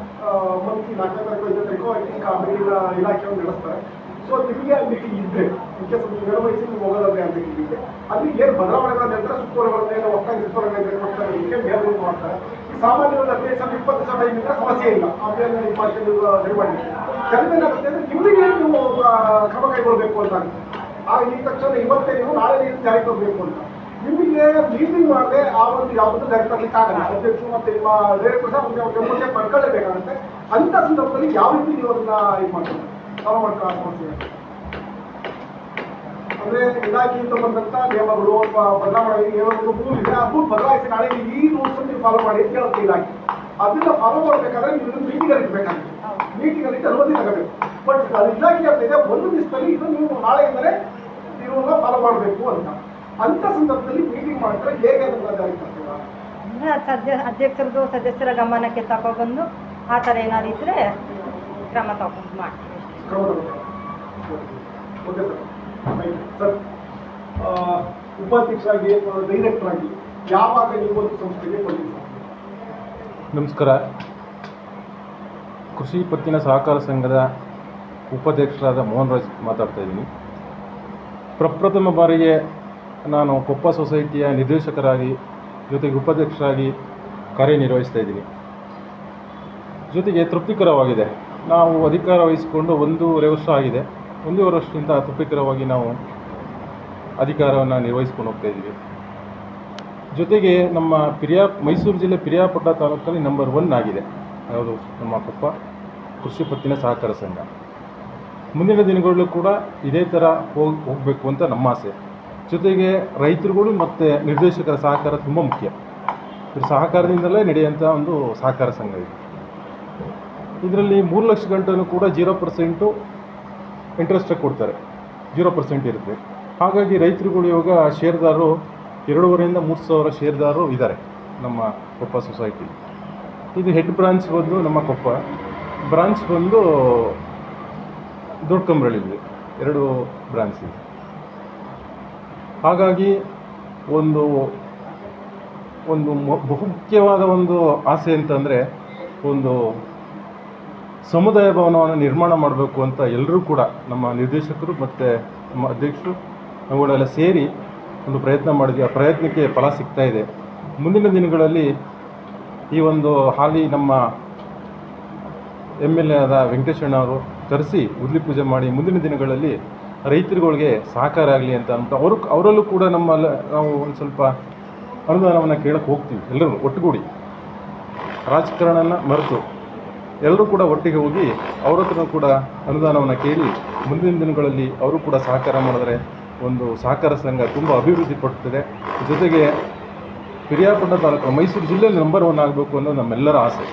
ಮಂತ್ಲಿ 4ನೇ ತಾರೀಕು 5ನೇ ತಾರೀಕು ಐ ಥಿಂಕ್ ಆ ಮೀಟಿಂಗ್ ಇಲಾಖೆಯನ್ನು ನಡೆಸ್ತಾರೆ. ಸೊ ನಿಮಗೆ ಮೀಟಿಂಗ್ ಇದ್ದರೆ ಮುಖ್ಯ ನಿರ್ವಹಿಸಿ ನೀವು ಹೋಗೋದಾದ್ರೆ ಆ ಮೀಟಿಂಗಿಗೆ ಅಲ್ಲಿ ಏನು ಬದಲಾವಣೆಗಳ ನಂತರ ಸುತ್ತೋಲೆಗಳನ್ನೇನು ಹೊಸದಾಗಿ ಸುತ್ತೋಲೆಗಳನ್ನ ಕೊಡ್ತಾರೆ, ಮೇಲ್ಗಳು ಮಾಡ್ತಾರೆ. ಈ ಸಾಮಾನ್ಯವಾಗಿ 15 ಸಾವಿರ 20 ಸಾವಿರ ಇದ್ದರೆ ಸಮಸ್ಯೆ ಇಲ್ಲ, ಆಮೇಲೆ ಈ ಭಾಷೆ ಸರಿ ಮಾಡಲಿಕ್ಕೆ. ಕೆಲವೇನಾಗುತ್ತೆ ಅಂದರೆ ನಿಮಗೆ ನೀವು ಕ್ರಮ ಕೈಗೊಳ್ಳಬೇಕು ಅಂತ ಆಗುತ್ತೆ. ಆಗ ಈ ತಕ್ಷಣ ಇವತ್ತೇ ನೀವು ನಾಳೆ ನೀವು ಜಾರಿ ತರಬೇಕು ಅಂತ ನಿಮಗೆ ಮೀಟಿಂಗ್ ಮಾಡದೆ ಆ ಒಂದು ಯಾವುದೂ ಜಾರಿ ತರಲಿಕ್ಕೆ ಆಗಲ್ಲ. ಅಧ್ಯಕ್ಷರು ಮತ್ತು ನಿಮ್ಮ ಡೈರೆಕ್ಟರ್ ಒಂದು ಪಡ್ಕೊಳ್ಳೇಬೇಕಾಗುತ್ತೆ. ಅಂಥ ಸಂದರ್ಭದಲ್ಲಿ ಯಾವ ರೀತಿ ನೀವು ಅದನ್ನ ಇದು ಮಾಡ್ತೀವಿ ಸಾಲ ಮಾಡ್ಕೊಳ್ಳೋ ಸಮಸ್ಯೆ ಅಂದರೆ ಇಲಾಖೆಯಿಂದ ಬಂದಂಥ ನಿಯಮಗಳು ಬದಲಾವಣೆ ಏನೊಂದು ರೂಲ್ ಇದೆ, ಆ ರೂಲ್ ಬದಲಾಯಿಸಿ ನಾಳೆ ಈ ರೂಲ್ಸ್ ನೀವು ಫಾಲೋ ಮಾಡಿ ಅಂತ ಕೇಳುತ್ತೆ ಇಲಾಖೆ. ಅದನ್ನ ಫಾಲೋ ಮಾಡಬೇಕಾದ್ರೆ ನೀವು ಮೀಟಿಂಗಲ್ಲಿ ಇರಬೇಕಾಗುತ್ತೆ, ಮೀಟಿಂಗಲ್ಲಿ ಅನುಮತಿ ತಗೋಬೇಕು. ಬಟ್ ಅದು ಇಲಾಖೆ ಆಗ್ತಿದೆ ಒಂದು ದಿವಸದಲ್ಲಿ ಇದು ನೀವು ನಾಳೆಯಿಂದಲೇ ನೀವು ಫಾಲೋ ಮಾಡಬೇಕು ಅಂತ. ಅಂಥ ಸಂದರ್ಭದಲ್ಲಿ ಮೀಟಿಂಗ್ ಮಾಡಿದ್ರೆ ಹೇಗೆ ಅದನ್ನ ಜಾರಿ ಮಾಡ್ತೀರಾ?
ಅಧ್ಯಕ್ಷರದ್ದು ಸದಸ್ಯರ ಗಮನಕ್ಕೆ ತಗೊಬಂದು ಆ ಥರ ಏನಾದ್ರು ಇದ್ದರೆ ಕ್ರಮ ತಗೊಂಡು ಮಾಡ್ತೀವಿ.
Okay sir. ಉಪಾಧ್ಯಕ್ಷರಾಗಿ ಡೈರೆಕ್ಟರ್ ಆಗಿ ಯಾವಾಗ ನೀವು ಒಂದು ಸಂಸ್ಥೆಗೆ ಬಂದಿದ್ದೀರಾ?
ನಮಸ್ಕಾರ. ಕೃಷಿ ಪತ್ತಿನ ಸಹಕಾರ ಸಂಘದ ಉಪಾಧ್ಯಕ್ಷರಾದ ಮೋಹನ್ ರಾಜ್ ಮಾತಾಡ್ತಾ ಇದ್ದೀನಿ. ಪ್ರಪ್ರಥಮ ಬಾರಿಗೆ ನಾನು ಕೊಪ್ಪ ಸೊಸೈಟಿಯ ನಿರ್ದೇಶಕರಾಗಿ ಜೊತೆಗೆ ಉಪಾಧ್ಯಕ್ಷರಾಗಿ ಕಾರ್ಯನಿರ್ವಹಿಸ್ತಾ ಇದ್ದೀನಿ. ಜೊತೆಗೆ ತೃಪ್ತಿಕರವಾಗಿದೆ. ನಾವು ಅಧಿಕಾರ ವಹಿಸಿಕೊಂಡು 1.5 ವರ್ಷ ಆಗಿದೆ. 1.5 ವರ್ಷದಿಂದ ತೃಪ್ತಿಕರವಾಗಿ ನಾವು ಅಧಿಕಾರವನ್ನು ನಿರ್ವಹಿಸ್ಕೊಂಡು ಹೋಗ್ತಾ ಇದ್ದೀವಿ. ಜೊತೆಗೆ ನಮ್ಮ ಮೈಸೂರು ಜಿಲ್ಲೆ ಪಿರಿಯಾಪಟ್ಟಣ ತಾಲೂಕಲ್ಲಿ ನಂಬರ್ 1 ಆಗಿದೆ ಯಾವುದು ನಮ್ಮ ಕೊಪ್ಪ ಕೃಷಿ ಪತ್ತಿನ ಸಹಕಾರ ಸಂಘ. ಮುಂದಿನ ದಿನಗಳಲ್ಲೂ ಕೂಡ ಇದೇ ಥರ ಹೋಗಬೇಕು ಅಂತ ನಮ್ಮ ಆಸೆ. ಜೊತೆಗೆ ರೈತರುಗಳು ಮತ್ತು ನಿರ್ದೇಶಕರ ಸಹಕಾರ ತುಂಬ ಮುಖ್ಯ. ಇದ್ರ ಸಹಕಾರದಿಂದಲೇ ನಡೆಯುವಂಥ ಒಂದು ಸಹಕಾರ ಸಂಘ ಇದು. ಇದರಲ್ಲಿ 3 ಲಕ್ಷ ಗಂಟೆನೂ ಕೂಡ 0% ಇಂಟ್ರೆಸ್ಟ್ ಕೊಡ್ತಾರೆ, 0% ಇರುತ್ತೆ. ಹಾಗಾಗಿ ರೈತರುಗಳು ಇವಾಗ ಷೇರ್ದಾರರು 2,500ರಿಂದ 3,000 ಷೇರ್ದಾರರು ಇದ್ದಾರೆ ನಮ್ಮ ಕೊಪ್ಪ ಸೊಸೈಟಿ. ಇದು ಹೆಡ್ ಬ್ರಾಂಚ್ ಬಂದು ನಮ್ಮ ಕೊಪ್ಪ, ಬ್ರಾಂಚ್ ಬಂದು ದೊಡ್ಡಕಂಬ್ರಳ್ಳಿದೆ, 2 ಬ್ರಾಂಚ್ ಇದೆ. ಹಾಗಾಗಿ ಒಂದು ಬಹುಮುಖ್ಯವಾದ ಒಂದು ಆಸೆ ಅಂತಂದರೆ ಒಂದು ಸಮುದಾಯ ಭವನವನ್ನು ನಿರ್ಮಾಣ ಮಾಡಬೇಕು ಅಂತ ಎಲ್ಲರೂ ಕೂಡ ನಮ್ಮ ನಿರ್ದೇಶಕರು ಮತ್ತು ನಮ್ಮ ಅಧ್ಯಕ್ಷರು ಅವುಗಳೆಲ್ಲ ಸೇರಿ ಒಂದು ಪ್ರಯತ್ನ ಮಾಡಿದ್ವಿ. ಆ ಪ್ರಯತ್ನಕ್ಕೆ ಫಲ ಸಿಗ್ತಾ ಇದೆ. ಮುಂದಿನ ದಿನಗಳಲ್ಲಿ ಈ ಒಂದು ಹಾಲಿ ನಮ್ಮ MLA ಆದ ವೆಂಕಟೇಶಣ್ಣ ಅವರು ತರಿಸಿ ಉದ್ಲಿ ಪೂಜೆ ಮಾಡಿ ಮುಂದಿನ ದಿನಗಳಲ್ಲಿ ರೈತರುಗಳಿಗೆ ಸಹಕಾರ ಆಗಲಿ ಅಂತ ಅಂದ್ಬಿಟ್ಟು ಅವರಲ್ಲೂ ಕೂಡ ನಾವು ಒಂದು ಸ್ವಲ್ಪ ಅನುದಾನವನ್ನು ಕೇಳಕ್ಕೆ ಹೋಗ್ತೀವಿ. ಎಲ್ಲರೂ ಒಟ್ಟುಗೂಡಿ ರಾಜಕಾರಣನ ಮರೆತು ಎಲ್ಲರೂ ಕೂಡ ಒಟ್ಟಿಗೆ ಹೋಗಿ ಅವ್ರ ಹತ್ರ ಕೂಡ ಅನುದಾನವನ್ನು ಕೇಳಿ ಮುಂದಿನ ದಿನಗಳಲ್ಲಿ ಅವರು ಕೂಡ ಸಹಕಾರ ಮಾಡಿದ್ರೆ ಒಂದು ಸಹಕಾರ ಸಂಘ ತುಂಬ ಅಭಿವೃದ್ಧಿ ಪಡ್ತದೆ. ಜೊತೆಗೆ ಪಿರಿಯಾಪಟ್ಟಣ ತಾಲೂಕು ಮೈಸೂರು ಜಿಲ್ಲೆಯಲ್ಲಿ ನಂಬರ್ 1 ಆಗಬೇಕು ಅನ್ನೋದು ನಮ್ಮೆಲ್ಲರ ಆಸೆ.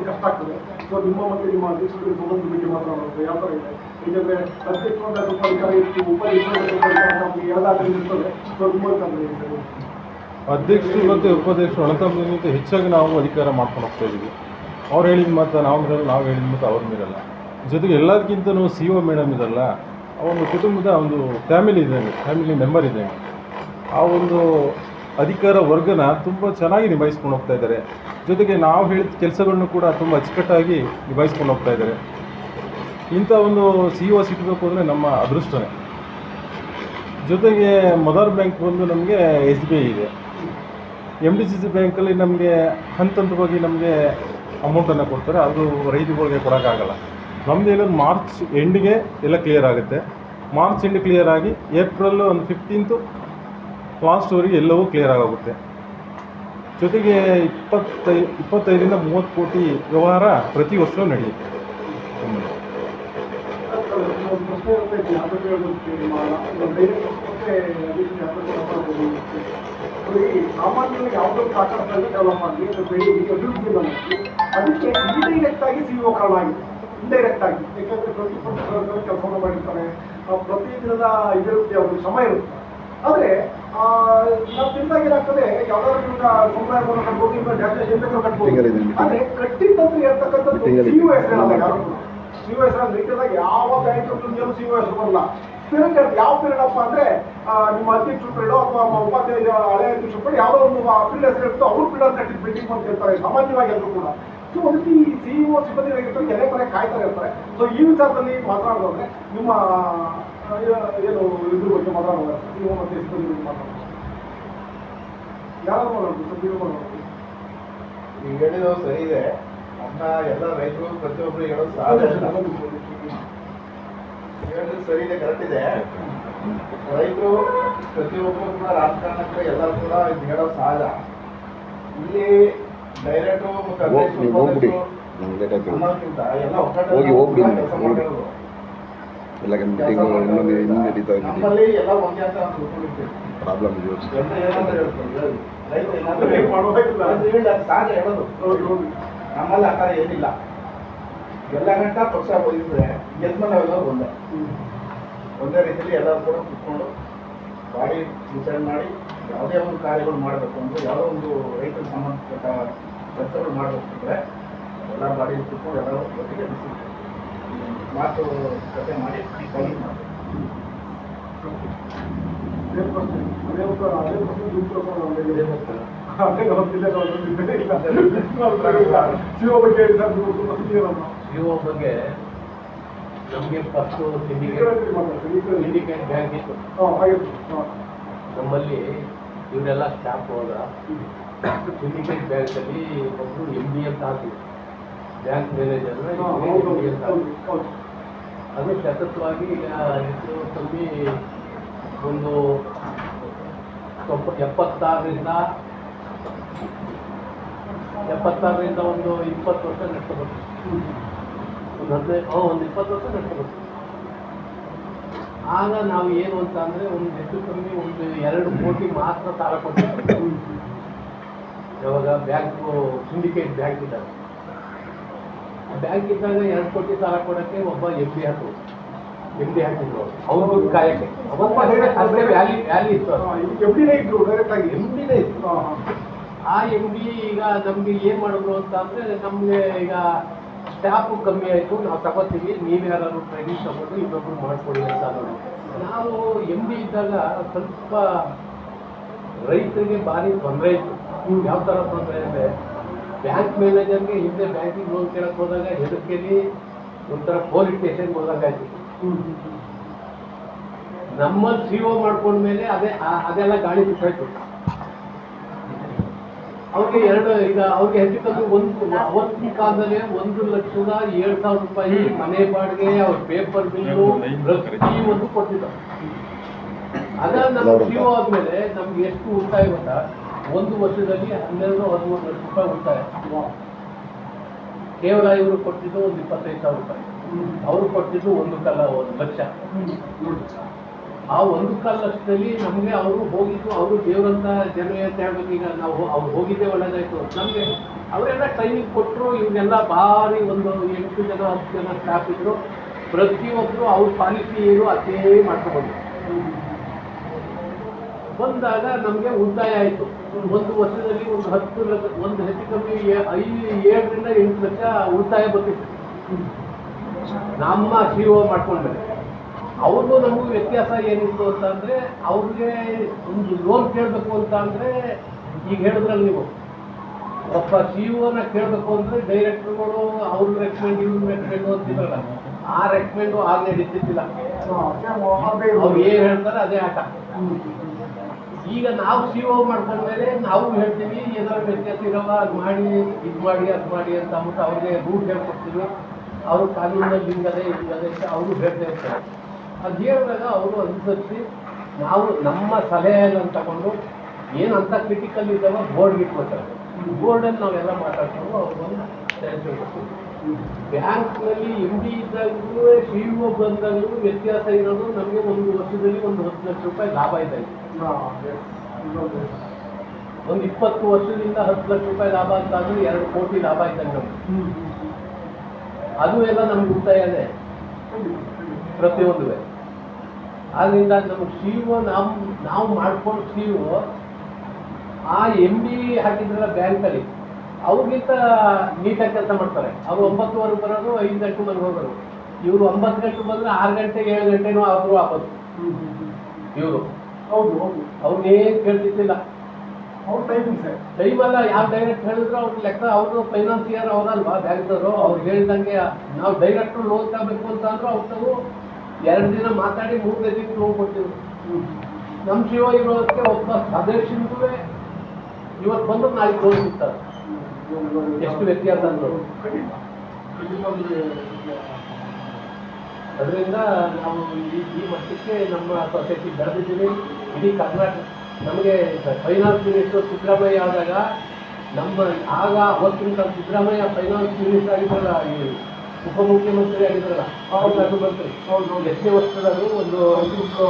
ಕಷ್ಟ ಆಗ್ತದೆ. ಸೊ ನಿಮ್ಮ ಮತ್ತು ನಿಮ್ಮ ಅಧ್ಯಕ್ಷರಿಗೆ ಸಂಬಂಧ ಬಗ್ಗೆ ಮಾತನಾಡೋದು ಯಾವ ಥರ ಇದೆ? ಏಕೆಂದರೆ ಅಧ್ಯಕ್ಷರಿಂದ ಸ್ವಲ್ಪ ಅಧಿಕಾರ ಇತ್ತು, ಉಪಾಧ್ಯಕ್ಷರಿಂದ ಸ್ವಲ್ಪ ಅಧಿಕಾರ ನಮಗೆ ಎಲ್ಲಾದ್ರೂ ಇರ್ತದೆ. ಸೊ ನಿಮ್ಮ
ಅಧ್ಯಕ್ಷರು ಮತ್ತು ಉಪಾಧ್ಯಕ್ಷರು ಅಣತಂಬರಿಗಿಂತ ಹೆಚ್ಚಾಗಿ ನಾವು ಅಧಿಕಾರ ಮಾಡ್ಕೊಂಡು ಹೋಗ್ತಾ ಇದ್ದೀವಿ. ಅವ್ರು ಹೇಳಿದ ಮಾತು ನಾವು ಮೀರಲ್ಲ, ನಾವು ಹೇಳಿದ ಮಾತು ಅವ್ರು ಮೀರಲ್ಲ. ಜೊತೆಗೆ ಎಲ್ಲದಕ್ಕಿಂತಲೂ CO ಮೇಡಮ್ ಇದಲ್ಲ, ಆ ಒಂದು ಕುಟುಂಬದ ಒಂದು ಫ್ಯಾಮಿಲಿ ಮೆಂಬರ್ ಇದ್ದಂಗೆ ಆ ಒಂದು ಅಧಿಕಾರ ವರ್ಗನ ತುಂಬ ಚೆನ್ನಾಗಿ ನಿಭಾಯಿಸ್ಕೊಂಡು ಹೋಗ್ತಾ ಇದ್ದಾರೆ. ಜೊತೆಗೆ ನಾವು ಹೇಳಿದ ಕೆಲಸಗಳನ್ನು ಕೂಡ ತುಂಬ ಅಚ್ಚುಕಟ್ಟಾಗಿ ನಿಭಾಯಿಸ್ಕೊಂಡು ಹೋಗ್ತಾ ಇದ್ದಾರೆ. ಇಂಥ ಒಂದು CO ಸಿಗಬೇಕು ಅಂದರೆ ನಮ್ಮ ಅದೃಷ್ಟನೇ. ಜೊತೆಗೆ ಮದರ್ ಬ್ಯಾಂಕ್ ಬಂದು ನಮಗೆ SBI ಇದೆ. MDCC ಬ್ಯಾಂಕಲ್ಲಿ ನಮಗೆ ಹಂತವಾಗಿ ನಮಗೆ ಅಮೌಂಟನ್ನು ಕೊಡ್ತಾರೆ. ಅದು ರೈತರುಗಳಿಗೆ ಕೊಡೋಕ್ಕಾಗಲ್ಲ. ನಮ್ಮದೇನೋ ಮಾರ್ಚ್ ಎಂಡಿಗೆ ಎಲ್ಲ ಕ್ಲಿಯರ್ ಆಗುತ್ತೆ. ಮಾರ್ಚ್ ಎಂಡ್ ಕ್ಲಿಯರ್ ಆಗಿ ಏಪ್ರಿಲ್ ಒಂದು 15th ಲಾಸ್ಟ್ವರೆಗೆ ಎಲ್ಲವೂ ಕ್ಲಿಯರ್ ಆಗೋಗುತ್ತೆ. ಜೊತೆಗೆ 25ರಿಂದ 30 ಕೋಟಿ ವ್ಯವಹಾರ ಪ್ರತಿ ವರ್ಷವೂ ನಡೆಯುತ್ತೆ.
ಸಾಮಾನ್ಯವಾಗಿ ಯಾವುದೋ ಸಹಕಾರದಲ್ಲಿ ಡೆವಲಪ್ ಮಾಡಲಿ, ಅಭಿವೃದ್ಧಿ ಮಾಡಿ, ಅದಕ್ಕೆ ಇಂಡೈರೆಕ್ಟ್ ಆಗಿ CO ಕಾರಣ ಆಗಿದೆ. ಇಂಡೈರೆಕ್ಟ್ ಆಗಿ, ಯಾಕೆಂದರೆ 24 ಕೆಲಸವನ್ನು ಮಾಡಿರ್ತಾರೆ. ಪ್ರತಿದಿನದ ಇದರಲ್ಲಿ ಅವ್ರಿಗೆ ಶ್ರಮ ಇರುತ್ತೆ. ಆದರೆ ನಾವು ತಿಂದಾಗ ಏನಾಗ್ತದೆ, ಯಾವ್ದಾದ್ರು ಸಮುದಾಯ ಭವನ ಕಟ್ಬೋದು, ಇಲ್ಲ ಡ್ಯಾಮೇಜ್ ಕಟ್ಬೋದು. ಆದರೆ ಕಟ್ಟಿದ್ದಂತ ಹೇಳ್ತಕ್ಕಂಥದ್ದು CO ಹೆಸರಲ್ಲ. ಯಾರು CO ಹೆಸರು ರೀತಿಯಾಗಿ ಯಾವ ಬ್ಯಾಂಕ್ CO ಹೆಸರು ಬರಲ್ಲ. ಪಿರಿಯಡ್ ಯಾವ ಪಿರಿಯಡ್ ಅಪ್ಪ ಅಂದರೆ ನಿಮ್ಮ ಅಧ್ಯಕ್ಷರು ಪಿರಿಯಡ್ ಅಥವಾ ಉಪಾಧ್ಯಾಯ ಹಳೆ ಅಧ್ಯಕ್ಷರು ಪಿರಿಯಡ್ ಯಾವುದೋ ಒಂದು ಪಿರಿಯಡ್ ಹೆಸರು ಇರ್ತೋ ಅವ್ರ ಪಿರಿಯಡ್ ಕಟ್ಟಿದ್ದು ಬಿಲ್ಡಿಂಗ್ ಅಂತ ಹೇಳ್ತಾರೆ ಸಾಮಾನ್ಯವಾಗಿ ಎಲ್ಲರೂ ಕೂಡ. ಸೊ ಅದಕ್ಕೆ ಈ CEO ಸಿಬ್ಬಂದಿಗಳಿರ್ತಾರೆ, ಎಲೆ ಮನೆ ಕಾಯ್ತಾ ಇರ್ತಾರೆ. ಸೊ ಈ ವಿಚಾರದಲ್ಲಿ ಮಾತನಾಡೋದ್ರೆ ನಿಮ್ಮ ಏನು ಇದ್ರ ಬಗ್ಗೆ ಮಾತನಾಡೋದು, CEO ಮತ್ತು ಸಿಬ್ಬಂದಿ ಬಗ್ಗೆ ಮಾತನಾಡೋದು ಯಾರು ಮಾಡೋದು? ನೀವು ಮಾಡೋದು
ನೀವು ಹೇಳಿದ್ರು ಸರಿ ಇದೆ. ಅದನ್ನ ಎಲ್ಲ ರೈತರು ಪ್ರತಿಯೊಬ್ಬರು ಹೇಳೋದು ಹೇಳಿದ್ರು ಸರಿ ಇದೆ, ಕರೆಕ್ಟ್ ಇದೆ. ರೈತರು ಪ್ರತಿಯೊಬ್ಬರು ಕೂಡ ರಾಜಕಾರಣಕ್ಕೆ ಎಲ್ಲರೂ ಕೂಡ ಇದು ಹೇಳೋದು ಸಹಜ. ಇಲ್ಲಿ ಡೈರೆಕ್ಟ್ರು ಮತ್ತು ಅನ್ನೋದಕ್ಕಿಂತ ಎಲ್ಲ ಒಗ್ಗಟ್ಟು ನಮ್ಮಲ್ಲಿ ಎಲ್ಲ ಒಂದೇ ಅಂತ ನಾವು ತಿಳ್ಕೊಂಡಿರ್ತೀವಿ. ಸಹಜ ಹೇಳೋದು. ನಮ್ಮಲ್ಲಿ ಆ ಥರ ಏನಿಲ್ಲ. ಎಲ್ಲ ಗಂಟ ಪಕ್ಷ ಹೋಗಿದ್ರೆ ಗೆದ್ಮೇಲೆ ನಾವೆಲ್ಲರೂ ಒಂದೇ ರೀತಿಯಲ್ಲಿ ಎಲ್ಲರೂ ಕೂಡ ಕುತ್ಕೊಂಡು ಬಾಡಿ ಡಿಸೈಡ್ ಮಾಡಿ ಯಾವುದೇ ಒಂದು ಕಾರ್ಯಗಳು ಮಾಡಬೇಕು ಅಂದರೆ ಯಾವುದೋ ಒಂದು ರೈತರಿಗೆ ಸಂಬಂಧಪಟ್ಟ ಕೆಲಸಗಳು ಮಾಡಬೇಕಂದ್ರೆ ಎಲ್ಲ ಬಾಡಿ ಕುತ್ಕೊಂಡು ಎಲ್ಲರೂ ಒಟ್ಟಿಗೆ ಮಾತು ಕತೆ ಮಾಡಿ
CO ಬಗ್ಗೆ ನಮಗೆ ಫಸ್ಟು ಸಿಂಡಿಕೇಟ್ ಬ್ಯಾಂಕ್ ಇತ್ತು ನಮ್ಮಲ್ಲಿ. ಇವರೆಲ್ಲ ಸ್ಟಾಫ್ ಹೋದ ಸಿಂಡಿಕೇಟ್ ಬ್ಯಾಂಕಲ್ಲಿ ಒಬ್ಬರು MD ಅಂತ ಹಾಕಿದ್ರು, ಬ್ಯಾಂಕ್ ಮ್ಯಾನೇಜರ್ MD ಅಂತ. ಅದು ಸತತವಾಗಿ ಈಗ ಹೆಸರು ತುಂಬಿ ಒಂದು 76ರಿಂದ ಒಂದು 20 ವರ್ಷ ನಡೆಸಬೇಕು. ಒಂದು 20 ವರ್ಷ ನಡೆಸಬೇಕು. ಆಗ ನಾವು ಏನು ಅಂತ ಅಂದರೆ ಒಂದು ಹೆಚ್ಚು ಕಮ್ಮಿ ಒಂದು 2 ಕೋಟಿ ಮಾತ್ರ ಸಾಲ ಕೊಟ್ಟಿದ್ದೀವಿ. ಯಾವಾಗ ಬ್ಯಾಂಕು ಸಿಂಡಿಕೇಟ್ ಬ್ಯಾಂಕ್ ಇದ್ದಾಗ ಬ್ಯಾಂಕ್ ಇದ್ದಾಗ 2 ಕೋಟಿ ಸಾಲ ಕೊಡೋಕ್ಕೆ ಒಬ್ಬ ಎಮ್ ಡಿ ಹಾಕಿದ್ರು ಅವ್ರ ಕಾಯಕ್ಕೆ ಅಷ್ಟೇ ವ್ಯಾಲಿ ಇತ್ತು.
ಎಫ್ಡಿನೇ ಇದ್ರು ಡೈರೆಕ್ಟ್ ಆಗಿ
ಎಮ್ಡಿನೇ ಇತ್ತು. ಆ ಎಮ್ ಡಿ ಈಗ ನಮ್ಗೆ ಏನು ಮಾಡಿದ್ರು ಅಂತ ಅಂದರೆ ನಮಗೆ ಈಗ ಸ್ಟಾಫು ಕಮ್ಮಿ ಆಯಿತು, ನಾವು ತಗೋತೀವಿ, ನೀವು ಯಾರು ಟ್ರೈನಿಂಗ್ ತಗೊಂಡು ಇನ್ನೊಬ್ರು ಮಾಡಿಕೊಡಿ ಅಂತ ನೋಡಿ. ನಾವು ಎಮ್ ಡಿ ಇದ್ದಾಗ ಸ್ವಲ್ಪ ರೈತರಿಗೆ ಭಾರಿ ತೊಂದರೆ ಇತ್ತು. ಯಾವ ಥರ ತೊಂದರೆ ಅಂದರೆ ಬ್ಯಾಂಕ್ ಮ್ಯಾನೇಜರ್ಗೆ ಹಿಂದೆ ಬ್ಯಾಂಕಿಗೆ ಲೋನ್ ಕೇಳಕ್ಕೆ ಹೋದಾಗ ಹೆದರಿಕೆಲಿ ಒಂಥರ ಪೊಲೀಸ್ ಸ್ಟೇಷನ್ಗೆ ಹೋದಾಗಾಯ್ತು. ನಮ್ಮಲ್ಲಿ CO ಮಾಡ್ಕೊಂಡ್ಮೇಲೆ ಅದೆಲ್ಲ ಗಾಳಿ ಬಿಟ್ಟಾಯ್ತು. ಅವ್ರಿಗೆ ಅವ್ರಿಗೆ ಹೆಚ್ಚು ಕಮ್ಮಿ ಅವತ್ತಿನ ಕಾಲದಲ್ಲಿ 1,07,000 ರೂಪಾಯಿ ಮನೆ ಬಾಡಿಗೆ, ಅವ್ರ ಪೇಪರ್ ಬಿಲ್ಲು ಪ್ರತಿಯೊಂದು ಕೊಟ್ಟಿದ್ದಾರೆ. ಅದ ನಮ್ಮ CO ಆದ್ಮೇಲೆ ನಮ್ಗೆ ಎಷ್ಟು ಉಳಿತಾಯ ಗೊತ್ತಾ? 1 ವರ್ಷದಲ್ಲಿ 12-13 ಲಕ್ಷ ರೂಪಾಯಿ ಉಳಿತಾಯ. ಕೇವಲ ಇವರು ಕೊಟ್ಟಿದ್ದು ಒಂದು 25,000 ರೂಪಾಯಿ, ಅವರು ಕೊಟ್ಟಿದ್ದು 1 ಲಕ್ಷ. ಆ 1 ಲಕ್ಷದಲ್ಲಿ ನಮಗೆ ಅವರು ಹೋಗಿದ್ದು, ಅವರು ದೇವರಂತ ಜನ ಅಂತ ಹೇಳ್ಬೇಕು. ಈಗ ನಾವು ಅವ್ರು ಹೋಗಿದ್ದೇ ಒಳ್ಳೇದಾಯ್ತು. ನಮಗೆ ಅವರೆಲ್ಲ ಟ್ರೈನಿಂಗ್ ಕೊಟ್ಟರು. ಇವ್ರಿಗೆಲ್ಲ ಭಾರಿ ಒಂದು 8 ಜನ 10 ಜನ ಸ್ಟಾಫ್ ಇದ್ರು. ಪ್ರತಿಯೊಬ್ಬರು ಅವ್ರ ಪಾಲಿಸಿ ಏನು ಅದೇ ಮಾಡ್ಕೊಬೋದು. ಬಂದಾಗ ನಮಗೆ ಉಳಿತಾಯ ಆಯಿತು. 1 ವರ್ಷದಲ್ಲಿ ಒಂದು 10 ಲಕ್ಷ, ಒಂದು ಹೆಚ್ಚು ಕಮ್ಮಿ 7ರಿಂದ 8 ಲಕ್ಷ ಉಳಿತಾಯ ಬಂದಿತ್ತು ನಮ್ಮ CO ಮಾಡ್ಕೊಂಡ್ಮೇಲೆ. ಅವ್ರಿಗೂ ನಮಗೂ ವ್ಯತ್ಯಾಸ ಏನಿತ್ತು ಅಂತ ಅಂದರೆ, ಅವ್ರಿಗೆ ಒಂದು ಲೋನ್ ಕೇಳಬೇಕು ಅಂತ ಅಂದರೆ, ಈಗ ಹೇಳಿದ್ರಲ್ಲಿ ನೀವು ಒಬ್ಬ CO ಕೇಳಬೇಕು ಅಂದರೆ ಡೈರೆಕ್ಟರ್ಗಳು ಅವ್ರ ರೆಕಮೆಂಡ್ ಇವ್ರ ರೆಕಮೆಂಡು ಅಂತಿದ್ರಲ್ಲ, ಆ ರೆಕಮೆಂಡು ಆಗ ನಡೀತಿದ್ದಿಲ್ಲ. ಅವ್ರು ಏನು ಹೇಳ್ತಾರೆ ಅದೇ ಆಟ. ಈಗ ನಾವು CO ಮಾಡ್ಕೊಂಡ್ಮೇಲೆ ನಾವು ಹೇಳ್ತೀವಿ, ಏನಾದ್ರು ವ್ಯತ್ಯಾಸ ಇರಲ್ಲ, ಅದು ಮಾಡಿ ಇದು ಮಾಡಿ ಅಂತ ಅಂದ್ಬಿಟ್ಟು ಅವ್ರಿಗೆ ರೂಟ್ ಹೇಳ್ಕೊಡ್ತೀವಿ. ಅವರು ಕಾನೂನಲ್ಲಿ ಹಿಂಗದೆ ಹಿಂಗದೆ ಅಂತ ಅವರು ಹೇಳ್ತಾ ಇರ್ತಾರೆ. ಅದು ಹೇಳಿದಾಗ ಅವರು ಅನುಸರಿಸಿ ನಾವು ನಮ್ಮ ಸಲಹೆಯನ್ನು ತಗೊಂಡು ಏನಂತ ಕ್ರಿಟಿಕಲ್ ಇದ್ದಾವ ಬೋರ್ಡ್ಗೆ ಇಟ್ಕೊಳ್ತಾರೆ. ಬೋರ್ಡಲ್ಲಿ ನಾವೆಲ್ಲ ಮಾತಾಡ್ಕೊಂಡು ಅವ್ರಿಗೊಂದು ಸೆಲೆಕ್ಷನ್ ಕೊಡ್ತೀವಿ. ಬ್ಯಾಂಕ್ನಲ್ಲಿ MD ಇದ್ದಾಗಲೂ CO ಬಂದಾಗಲೂ ವ್ಯತ್ಯಾಸ ಇರೋದು ನಮಗೆ 1 ವರ್ಷದಲ್ಲಿ ಒಂದು 10 ಲಕ್ಷ ರೂಪಾಯಿ ಲಾಭ ಇದೆ. ಒಂದು 20 ವರ್ಷದಿಂದ 10 ಲಕ್ಷ ರೂಪಾಯಿ ಲಾಭ ಅಂತ ಅಂದ್ರೆ 2 ಕೋಟಿ ಲಾಭ ಇದ್ದಂಗೆ ನಮಗೆ. ಅದು ಎಲ್ಲ ನಮ್ಗೆ ಉಳಿತಾಯನೇ ಪ್ರತಿಯೊಂದು. ಆದ್ದರಿಂದ ನಮಗೆ CO ನಾವು ಮಾಡ್ಕೊಂಡು CO ಆ MD ಹಾಕಿದ್ರಲ್ಲ ಬ್ಯಾಂಕಲ್ಲಿ, ಅವ್ರಿಗಿಂತ ನೀಟಾಗಿ ಕೆಲಸ ಮಾಡ್ತಾರೆ. ಅವರು 9:15 ಬರೋದು, 5 ಗಂಟೆ ಮನೆಗೆ ಹೋಗೋರು. ಇವರು 9 ಗಂಟೆ ಬಂದರೆ 6 ಗಂಟೆ 7 ಗಂಟೆನೂ ಆದರೂ ಆಗೋದು. ಇವರು ಅವ್ರನ್ನೇನು ಕೇಳ್ತಿದ್ದಿಲ್ಲ.
ಅವ್ರ
ಟೈಮಲ್ಲ, ಯಾವ ಡೈರೆಕ್ಟ್ ಹೇಳಿದ್ರು ಅವ್ರ ಲೆಕ್ಕ. ಅವರು ಫೈನಾನ್ಸಿಯರ್ ಅವರಲ್ವಾ ಬ್ಯಾಂಕ್ದವರು. ಅವ್ರು ಹೇಳಿದಂಗೆ ನಾವು ಡೈರೆಕ್ಟ್ರು ಲೋನ್ ತಗೋಬೇಕು ಅಂತ ಅಂದ್ರು ಅವ್ರು ತಾವು 2 ದಿನ ಮಾತಾಡಿ 3ನೇ ದಿನ ಲೋನ್ ಕೊಡ್ತಿದ್ರು. ನಮ್ಮ CO ಇರೋದಕ್ಕೆ ಒಬ್ಬ ಸದಸ್ಯನಿಗೂ ಇವತ್ತು ಬಂದು ನಾಳೆ ಲೋನ್ ಸಿಗ್ತಾರೆ. ಎಷ್ಟು ವ್ಯತ್ಯಾಸ ಅಂದರು. ಅದರಿಂದ ನಾವು ಈ ಮಟ್ಟಕ್ಕೆ ನಮ್ಮ ಸೊಸೈಟಿ ಬೆಳೆದಿದ್ದೀವಿ. ಇಡೀ ಕರ್ನಾಟಕ ನಮಗೆ ಫೈನಾನ್ಸ್ ಮಿನಿಸ್ಟರ್ ಸಿದ್ದರಾಮಯ್ಯ ಆದಾಗ ಅವತ್ತಿನ ಸಿದ್ದರಾಮಯ್ಯ ಫೈನಾನ್ಸ್ ಮಿನಿಸ್ಟರ್ ಆಗಿದ್ರಲ್ಲ, ಈ ಉಪಮುಖ್ಯಮಂತ್ರಿ ಆಗಿದ್ರಲ್ಲ, ಹಣಕಾಸು ಮಂತ್ರಿ. ಎಷ್ಟನೇ ವರ್ಷದಲ್ಲೂ ಒಂದು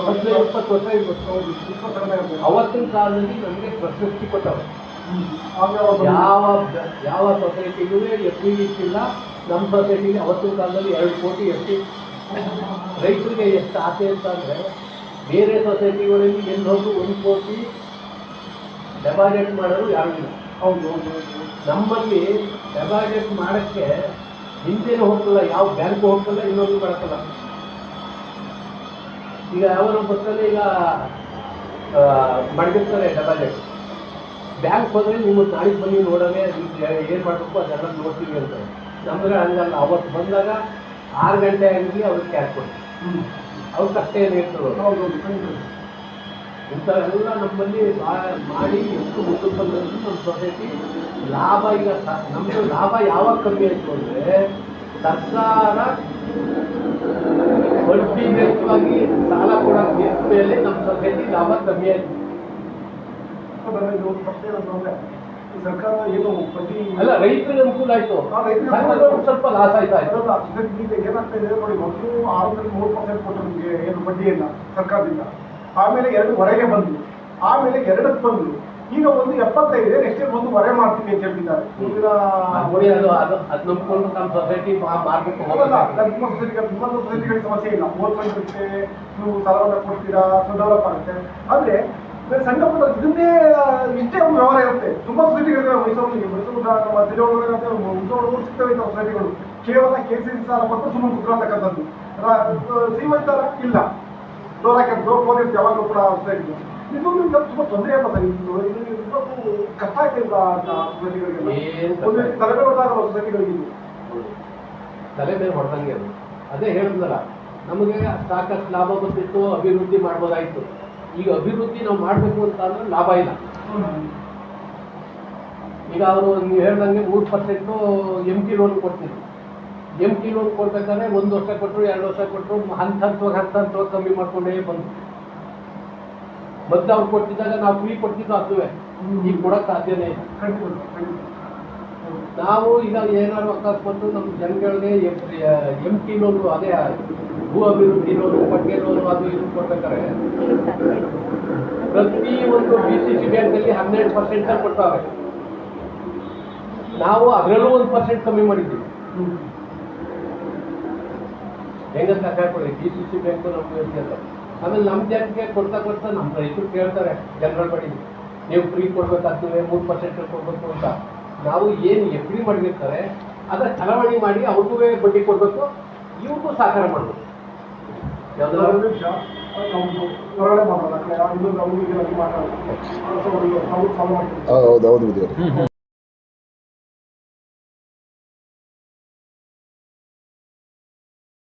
20 ವರ್ಷ ಇರ್ಬೋದು. ಅವತ್ತಿನ ಕಾಲದಲ್ಲಿ ನಮಗೆ ಪ್ರಶಸ್ತಿ ಕೊಟ್ಟವರು. ಯಾವ ಸೊಸೈಟಿಗೂ FD ಇಲ್ಲ. ನಮ್ಮ ಸೊಸೈಟಿಗೆ ಅವತ್ತಿನ ಕಾಲದಲ್ಲಿ 2 ಕೋಟಿ FD. ರೈತರಿಗೆ ಎಷ್ಟು ಆಸೆ ಅಂತ ಅಂದರೆ, ಬೇರೆ ಸೊಸೈಟಿಗಳಲ್ಲಿ ಎಲ್ಲೋದ್ರು 1 ಕೋಟಿ ಡೆಪಾಸಿಟ್ ಮಾಡೋರು ಯಾರೂ ಇಲ್ಲ. ನಮ್ಮಲ್ಲಿ ಡೆಪಾಸಿಟ್ ಮಾಡೋಕ್ಕೆ ಹಿಂದೆನೂ ಹೋಗ್ತಲ್ಲ, ಯಾವ ಬ್ಯಾಂಕು ಹೋಗ್ತಲ್ಲ, ಇನ್ನೊಂದು ಮಾಡೋಕ್ಕಲ್ಲ. ಈಗ ಯಾವನೋ ಬಸ್ಸಲ್ಲಿ ಈಗ ಮಾಡಿರ್ತಾರೆ ಡೆಪಾಸಿಟ್. ಬ್ಯಾಂಕ್ ಹೋದರೆ ನೀವು ನಾಳೆಗೆ ಬನ್ನಿ ನೋಡೋಣ, ಏನು ಮಾಡಬೇಕು ಅದೆಲ್ಲ ನೋಡ್ತೀವಿ ಅಂತಾರೆ. ನಮಗೆ ಹಂಗಲ್ಲ. ಅವತ್ತು ಬಂದಾಗ 6 ಗಂಟೆ ಆಗಿ ಅವ್ರಿಗೆ ಕ್ಯಾಶ್ ಕೊಡ್ತೀವಿ. ಅವ್ರ ಕಷ್ಟ ಏನಿರ್ತದೆ ಇಂಥವೆಲ್ಲ ನಮ್ಮಲ್ಲಿ ಮಾಡಿ ಎಷ್ಟು ಮುಂದೆ ಬಂದಂತೂ ನಮ್ಮ ಸೊಸೈಟಿ ಲಾಭ. ಈಗ ನಮ್ಮದು ಲಾಭ ಯಾವಾಗ ಕಮ್ಮಿ ಆಯಿತು ಅಂದರೆ, ಸರ್ಕಾರ ಬಡ್ಡಿ ರಹಿತವಾಗಿ ಸಾಲ ಕೊಡೋಕೆ ನಿಂತ ಮೇಲೆ ನಮ್ಮ ಸೊಸೈಟಿ ಲಾಭ ಕಮ್ಮಿ ಆಯ್ತು.
ಇದು ಒಂದು ಪ್ರಶ್ನೆ ಏನಂತಂದ್ರೆ ಈ ಸರ್ಕಾರ ಏನು ಬಡ್ಡಿ
ಅಲ್ಲ, ರೈತರಿಗೆ ಅನುಕೂಲ ಆಯ್ತು,
ರೈತರಿಗೆ
ಸಣ್ಣದವ್ರಿಗೆ ಸ್ವಲ್ಪ ಲಾಸ್ ಆಯ್ತು.
ಅದಲ್ಲ, ಈಗ ಏನಾಗ್ತಾ ಇದೆ ನೋಡಿ, ಮೊದಲು 6-3% ಕೊಟ್ಟು ನಿಮಗೆ ಏನು ಬಡ್ಡಿಯನ್ನ ಸರ್ಕಾರದಿಂದ, ಆಮೇಲೆ 2.25ಗೆ ಬಂದು, ಆಮೇಲೆ 2ಕ್ಕೆ ಬಂದು, ಈಗ ಒಂದು 75 ನೆಕ್ಸ್ಟ್ ಇಯರ್ ಒಂದು ಹೊರೆ ಮಾಡ್ತೀವಿ ಅಂತ ಹೇಳ್ತಿದ್ದಾರೆ.
ಅದು ನಂಬ್ಕೊಂಡು ನಮ್ಮ ಸೊಸೈಟಿ ಮಾರ್ಕೆಟ್
ಅಲ್ಲ, ನಿಮ್ಮ ಸೊಸೈಟಿಗಳಿಗೆ ಸಮಸ್ಯೆ ಇಲ್ಲ, ಗೋರ್ಮೆಂಟ್ ಇರುತ್ತೆ, ನೀವು ಸಾಲವನ್ನು ಕೊಡ್ತೀರಾ, ಡೆವಲಪ್ ಆಗುತ್ತೆ. ಆದ್ರೆ ಸಣ್ಣ ಪುಟ್ಟ ಇದನ್ನೇ ಇಷ್ಟೇ ಒಂದು ವ್ಯವಹಾರ ಇರುತ್ತೆ. ತುಂಬಾ ಸೊಸೈಟಿಗಳಿವೆ ಮೈಸೂರಲ್ಲಿ, ಉದ್ಯೋಗಗಳು ಸಿಗ್ತವೆ ಇಂಥ ಸೊಸೈಟಿಗಳು. ಕೇವಲ KCC ಸಾಲ ಕೊಟ್ಟು ಸುಮ್ಮನೆ ಕುತ್ಕೊಳ್ತಕ್ಕಂಥದ್ದು. ಶ್ರೀಮಂತರ ಇಲ್ಲ, ಡೋರ್ ಹಾಕಿ ಯಾವಾಗಲೂ ಕೂಡ ಸೊಸೈಟಿ ಇದು ನಿಮ್ಗೆ ತುಂಬಾ ತೊಂದರೆ ಅಲ್ಲ ಸರ್. ಇದು ಕಷ್ಟ ಆಗ್ತಿಲ್ಲ ಸೊಸೈಟಿಗಳಿಗೆಲ್ಲ, ಒಂದು ತಲೆಗೆ ಹೊಡೆದಾಗಲ್ಲ ಸೊಸೈಟಿಗಳಿಗೆ.
ತಲೆ ಮೇಲೆ ಹೊಡೆದಂಗೆ ಅದು. ಅದೇ ಹೇಳಿದ್ನಲ್ಲ, ನಮಗೆ ಸಾಕಷ್ಟು ಲಾಭ ಬಂದಿತ್ತು, ಅಭಿವೃದ್ಧಿ ಮಾಡ್ಬೋದಾಯ್ತು. ಈಗ ಅಭಿವೃದ್ಧಿ ನಾವು ಮಾಡಬೇಕು ಅಂತ ಅಂದ್ರೆ ಲಾಭ ಇಲ್ಲ. ಈಗ ಅವರು ನೀವು ಹೇಳ್ದಂಗೆ 3% MT ಲೋನ್ ಕೊಡ್ತಿದ್ರು. MT ಲೋನ್ ಕೊಡ್ಬೇಕಾದ್ರೆ 1 ವರ್ಷ ಕೊಟ್ಟರು, 2 ವರ್ಷ ಕೊಟ್ಟರು, ಹಂತವಾಗಿ ಕಮ್ಮಿ ಮಾಡ್ಕೊಂಡೇ ಬಂದು. ಮೊದಲು ಅವ್ರು ಕೊಟ್ಟಿದ್ದಾಗ ನಾವು ಫ್ರೀ ಕೊಡ್ತಿದ್ದು ಅದುವೇ, ಈಗ ಕೊಡೋಕೆ ಸಾಧ್ಯನೇ ಇಲ್ಲ. ನಾವು ಈಗ ಏನಾದ್ರು ಅಕಸ್ಮಾತ್ ನಮ್ಮ ಜನಗಳಿಗೆ MT ಲೋನು, ಅದೇ ಭೂ ಅಭಿವೃದ್ಧಿ ಲೋನು, ಪಟ್ಟಿ ಲೋನು, ಅದು ಇದು ಕೊಡ್ಬೇಕಾದ್ರೆ ಪ್ರತಿ ಒಂದು BCC ಬ್ಯಾಂಕಲ್ಲಿ 12% ಕೊಡ್ತಾರೆ. ನಾವು ಅದರಲ್ಲೂ 1% ಕಮ್ಮಿ ಮಾಡಿದ್ದೀವಿ. ಹೆಂಗಂತ ಹಾಕೊಳ್ಳಿ, BCC ಬ್ಯಾಂಕು ನಮ್ಗೆ ಅಂತ. ಆಮೇಲೆ ನಮ್ಮ ಜನಕ್ಕೆ ಕೊಡ್ತಾ ನಮ್ಮ ರೈತರು ಕೇಳ್ತಾರೆ ಜನರಲ್ ಬಡ್ಡಿ, ನೀವು ಫ್ರೀ ಕೊಡ್ಬೇಕಾಗ್ತದೆ, 3% ಕೊಡ್ಬೇಕು ಅಂತ. ನಾವು ಏನು FD ಮಾಡಿರ್ತಾರೆ ಅದರ ಚಲಾವಣೆ ಮಾಡಿ ಅವ್ರಿಗೂ ಬಡ್ಡಿ ಕೊಡಬೇಕು, ಇವ್ರಿಗೂ ಸಹಕಾರ ಮಾಡಬೇಕು.
ಹೊರಗಡೆ ಮಾಡೋಣ,
ಹೌದು ಹೌದು.